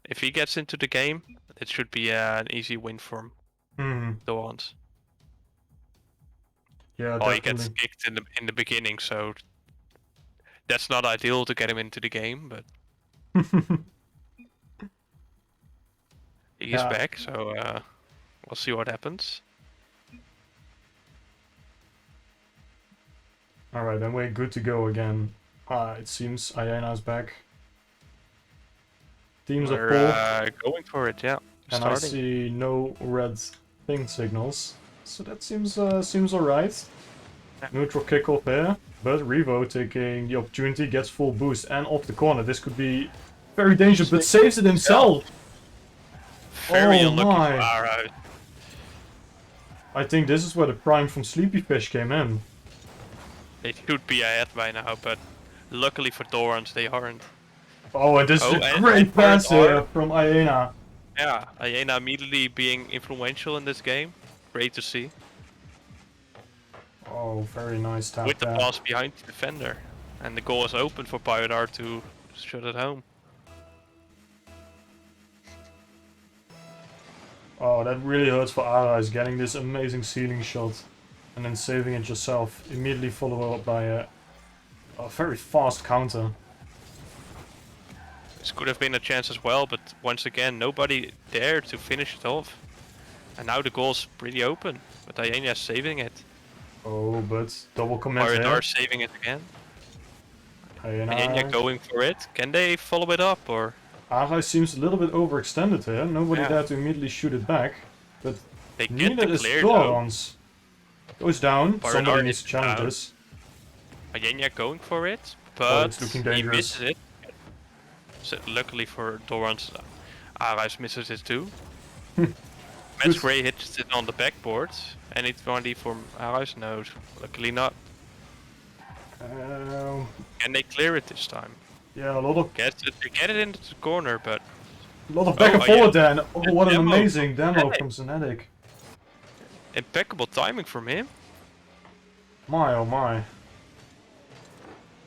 If he gets into the game, it should be an easy win for him. The ones. Yeah, Well, definitely. he gets kicked in the beginning, so that's not ideal to get him into the game, but he is Yeah. back, so we'll see what happens. Alright, then we're good to go again. It seems Ayena's back. Teams are full, We're going for it, yeah. and I Starting. see no red ping signals. So that seems alright. Yeah. Neutral kickoff here, but Revo taking the opportunity, gets full boost and off the corner. This could be very dangerous, but saves it himself! Very Oh unlucky my. for Ara. I think this is where the prime from Sleepy Fish came in. They should be ahead by now, but luckily for Dorans, they aren't. Oh, and this is a and great Pirate pass here from Iena. Yeah, Iena immediately being influential in this game. Great to see. Oh, very nice tap With the there. pass behind the defender. And the goal is open for Pirate R to shut it home. Oh, that really hurts for Arais, getting this amazing ceiling shot and then saving it yourself. Immediately followed up by a very fast counter. This could have been a chance as well, but once again, nobody there to finish it off. And now the goal's pretty open, but Iena saving it. Oh, but double commit Pirate here. R saving it again. Iena Iena going for it. Can they follow it up, or? Arais seems a little bit overextended here. Nobody Yeah. there to immediately shoot it back. But They get neither the is clear though. Dorans. Goes down. Pirate Somebody R needs to is challenge down. this. Iena going for it, Oh, but it's looking he dangerous. misses it. So luckily for Dorans, Arais misses it too. Match Gray hits it on the backboard, and it's only for Arais. No, luckily not. Can they clear it this time? Yeah, a lot of Get it into the corner, but back and Oh, forward yeah. there. And oh, what an Demo. amazing demo Zenetic. from Zenetic. impeccable timing from him. My oh my.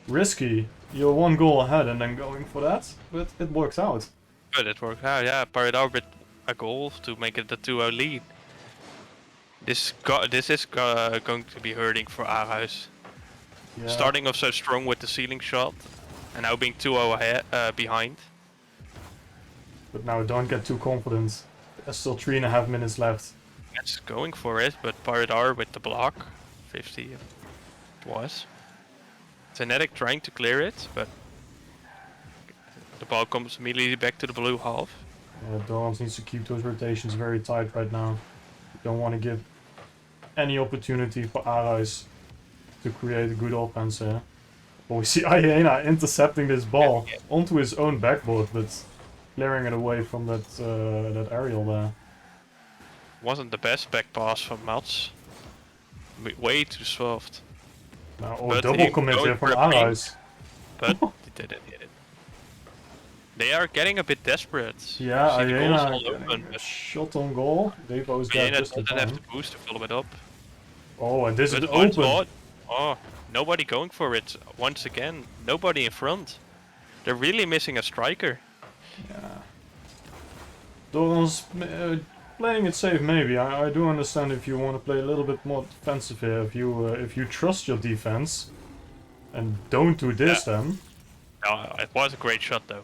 Risky. You're one goal ahead and then going for that, but it works out. But it worked out, yeah. Pirate R with a goal to make it a 2-0 lead. This is going to be hurting for Arais. Yeah. Starting off so strong with the ceiling shot, and now being 2-0 ahead, behind. But now don't get too confident. There's still 3.5 minutes left. That's going for it, but Pirate R with the block. 50 it was. Zenetic trying to clear it, but the ball comes immediately back to the blue half. Yeah, Dorans needs to keep those rotations very tight right now. Don't want to give any opportunity for Arais to create a good offense here. But we see Iena intercepting this ball onto his own backboard, but clearing it away from that that aerial there. Wasn't the best back pass from Mats. Way too soft. Now, But double he commit going here from for a ping. Arais. But he didn't hit it. They are getting a bit desperate. Yeah, See the goals all Iena open, a but shot on goal. Devo's there Iena just in doesn't have time. the boost to follow it up. Oh, and this is But one open. thought, oh, nobody going for it once again. Nobody in front. They're really missing a striker. Yeah. Dorans playing it safe maybe. I do understand if you want to play a little bit more defensive here. If you trust your defense and don't do this, then It was a great shot though.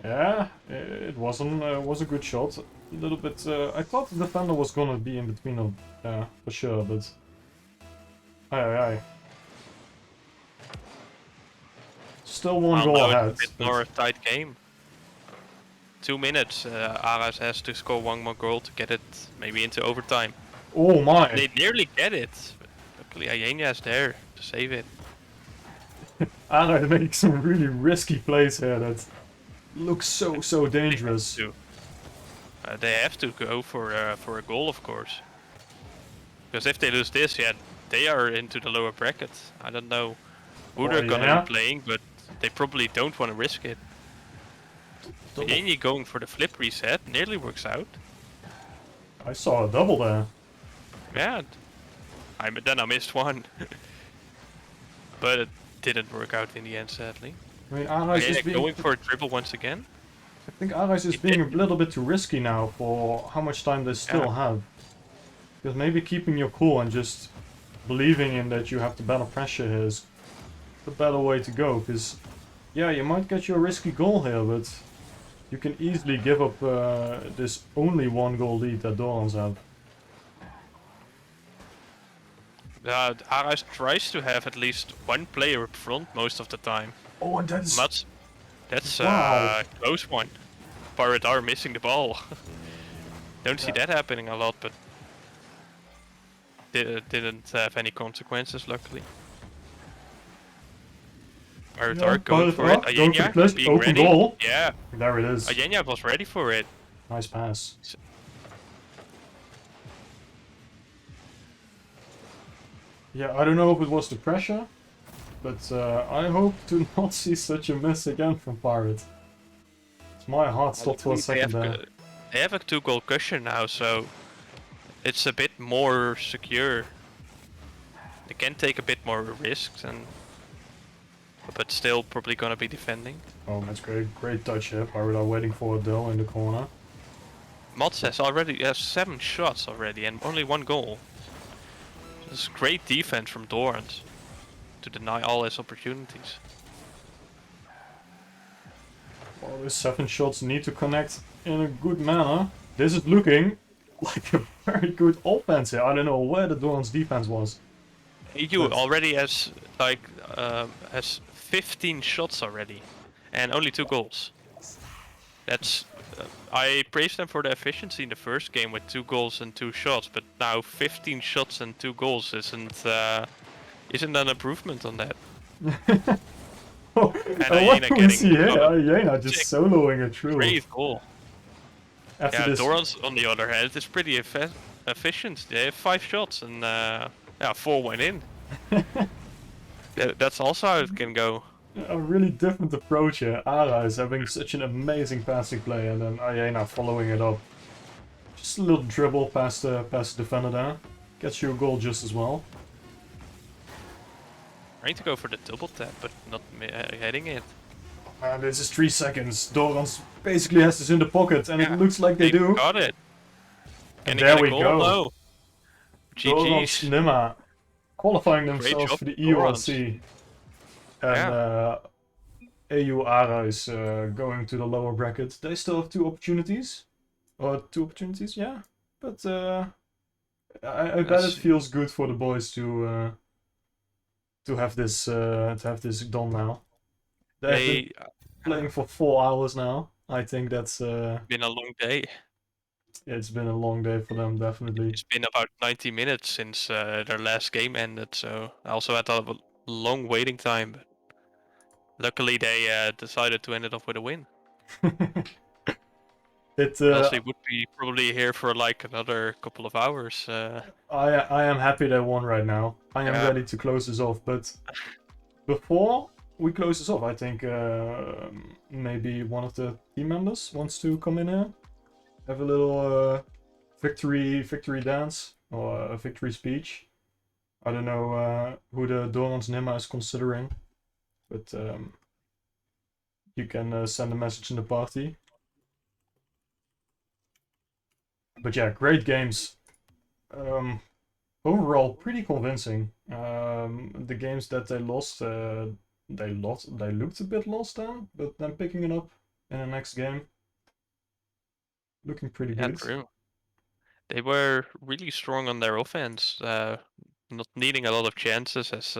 yeah, it was a good shot. A little bit. I thought the defender was gonna be in between them, for sure, but aye. Still one goal Although ahead. it's a bit but- more tight game. 2 minutes. Arais has to score one more goal to get it maybe into overtime. Oh my! They nearly get it. But luckily, Iena is there to save it. Arais makes some really risky plays here that look so dangerous. They have to go for a goal, of course. Because if they lose this, yeah, they are into the lower bracket. I don't know who they're gonna yeah. be playing, but they probably don't want to risk it. Iena going for the flip reset nearly works out. I saw a double there. Yeah, then I missed one. But it didn't work out in the end, sadly. I mean, Arais is Iena going for a dribble once again. I think Arais is being a little bit too risky now for how much time they still have. Because maybe keeping your cool and just believing in that you have the better pressure here is the better way to go. Because, yeah, you might get your risky goal here, but you can easily give up this only one goal lead that Dorans have. Arais tries to have at least one player up front most of the time. Oh, and that's... That's Wow. a close one. Pirate R missing the ball. Don't see that happening a lot, but didn't have any consequences, luckily. Pirate R going Pirate for R it. going for the Iena close, being open ready. goal. Yeah, There it is. Iena was ready for it. Nice pass. Yeah, I don't know if it was the pressure, but I hope to not see such a miss again from Pirate. My heart stopped for a second there. They have a 2-goal cushion now, so it's a bit more secure. They can take a bit more risks, but still probably gonna be defending. Oh, that's great. Great touch here. Pirate are waiting for a Dill in the corner. Mods has 7 shots already and only 1 goal. It's great defense from Dorans to deny all his opportunities. Well, these 7 shots need to connect in a good manner. This is looking like a very good offense here. I don't know where the Doran's defense was. EU already has has 15 shots already, and only 2 goals. That's I praised them for the efficiency in the first game with 2 goals and 2 shots, but now 15 shots and 2 goals isn't an improvement on that. Oh, and what do we see here? Iena just soloing it through. Great goal. After yeah, this... Dorans on the other hand is pretty efficient. They have 5 shots and 4 went in. That's also how it can go. A really different approach here. Ara is having such an amazing passing play, and then Iena following it up. Just a little dribble past the defender there. Gets you a goal just as well. Trying to go for the double tap, but not hitting it. And this is 3 seconds. Dorans basically has this in the pocket, and it looks like they do. Got it. And there we goal? go. No. Dorans GG's. Nima qualifying themselves for the EURC. And EU Ara is going to the lower bracket. They still have 2 opportunities. Or 2 opportunities, yeah. But I bet it feels good for the boys to have this done now. They've been playing for 4 hours now. I think that's been a long day. It's been a long day for them, definitely. It's been about 90 minutes since their last game ended, so I also had a long waiting time. But luckily, they decided to end it off with a win. Else they would be probably here for like another couple of hours. I am happy they won right now. I am ready to close this off, but before we close this off, I think maybe one of the team members wants to come in here, have a little victory dance or a victory speech. I don't know who the Dorans Nima is considering, but you can send a message in the party. But yeah, great games. Overall, pretty convincing. The games that they lost, they looked a bit lost then, but then picking it up in the next game, looking pretty good. True. They were really strong on their offense, not needing a lot of chances, as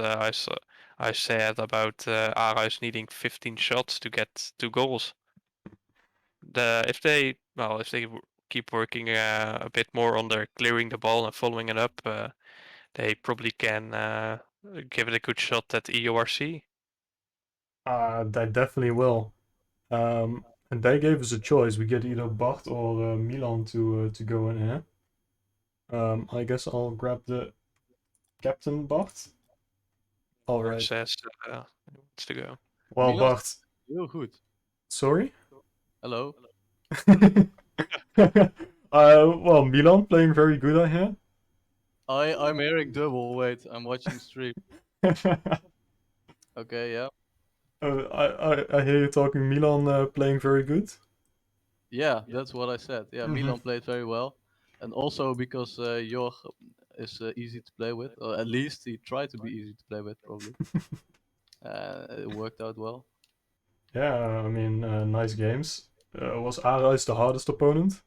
I said about Arais needing 15 shots to get 2 goals. If they keep working a bit more on their clearing the ball and following it up, they probably can give it a good shot at EURC. They definitely will. And they gave us a choice. We get either Bart or Milan to go in here. I guess I'll grab the Captain Bart. All right. Says wants to go. Well, Milan? Bart. Heel goed. Sorry. Hello. Well, Milan playing very good, I hear. I'm hearing double. Wait, I'm watching stream. Okay, yeah. I hear you talking Milan playing very good. Yeah, that's what I said. Yeah, Milan played very well. And also because Jorg is easy to play with. Or at least he tried to be easy to play with, probably. It worked out well. Yeah, I mean, nice games. Was Arais the hardest opponent?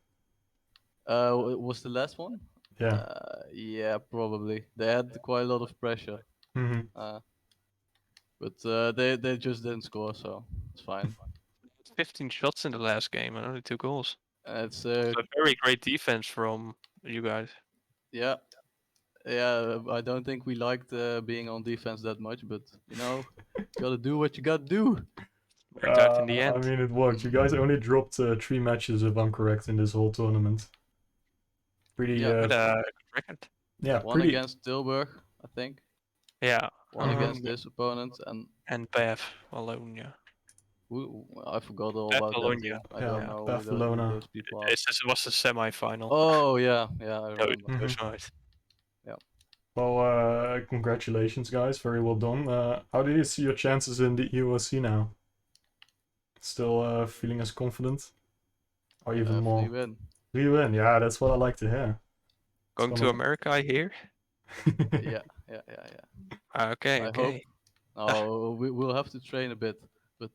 Was the last one? Yeah. Yeah, probably. They had quite a lot of pressure. But they just didn't score, so it's fine. 15 shots in the last game and only 2 goals. It's so a very great defense from you guys. Yeah, I don't think we liked being on defense that much, but you know, gotta do what you gotta do. Worked out in the I end. mean, it worked. You guys only dropped 3 matches, if I'm correct, in this whole tournament. Pretty, Yeah. But good record. yeah, One pretty. against Tilburg, I think. Yeah. One against this opponent, And Bev alone, yeah. I forgot all about that. Barcelona. I Yeah, don't know who Barcelona. those people are. This was the semi-final. Oh yeah, I No, remember. Mhm. that's right. Well, congratulations, guys. Very well done. How do you see your chances in the EURC now? Still feeling as confident? Or even more? Free win. We win. Yeah, that's what I like to hear. Going to gonna- America, I hear. Yeah. Okay, I okay. hope. No, we'll have to train a bit, but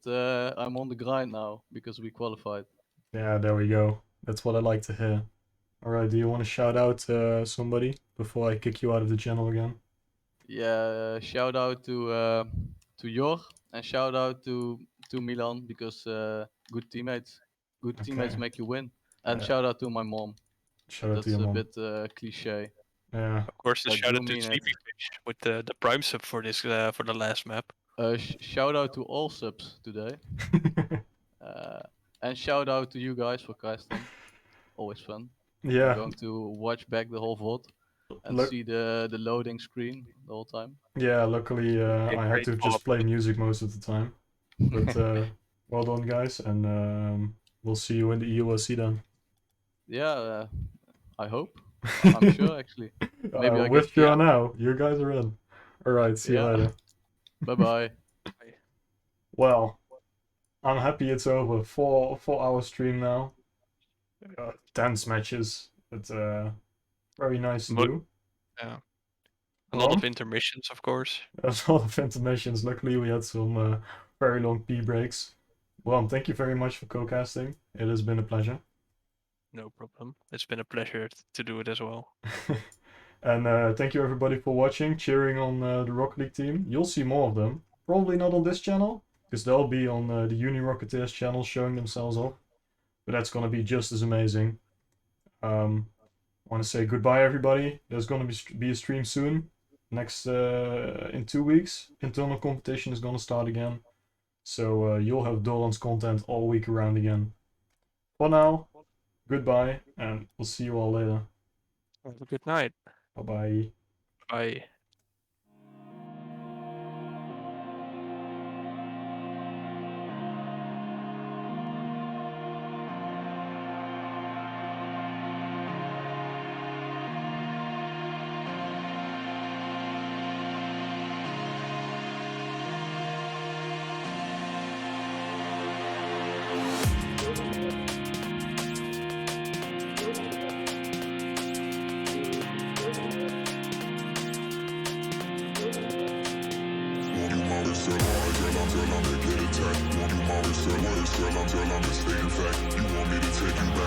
I'm on the grind now because we qualified. Yeah, there we go. That's what I like to hear. Alright, do you want to shout out somebody before I kick you out of the channel again? Yeah, shout out to Jor and shout out to Milan because good teammates. Good teammates Okay. make you win. And Yeah. shout out to my mom. Shout out That's to your a mom. bit cliche. Yeah. Of course, the I shout do out to mean it. Sleepy Fish with the prime sub for this for the last map. Shout out to all subs today. And shout out to you guys for casting. Always fun. I'm Yeah. going to watch back the whole VOD and Look, see the loading screen the whole time. yeah, luckily I had great to follow-up. just play music most of the time. But well done, guys, and we'll see you in the EURC then. Yeah, I hope. I'm sure actually. Maybe I with get sure yeah. now. You guys are in. Alright, see you Yeah. later. Bye bye. Well, I'm happy it's over. 4-hour stream now. Tense matches, but very nice to Mo- do. Yeah. A lot of Well, intermissions, of course. there's a lot of intermissions. Luckily, we had some very long pee breaks. Well, thank you very much for co-casting. It has been a pleasure. No problem. It's been a pleasure to do it as well. And thank you everybody for watching, cheering on the Rocket League team. You'll see more of them. Probably not on this channel, because they'll be on the Uni Rocketeers channel showing themselves off. But that's going to be just as amazing. I want to say goodbye everybody. There's going to be a stream soon. Next, in 2 weeks, internal competition is going to start again. So you'll have Doran's content all week around again. For now, goodbye, and we'll see you all later. Have a good night. Bye-bye. Bye. Tell I'm staying fat. You want me to take you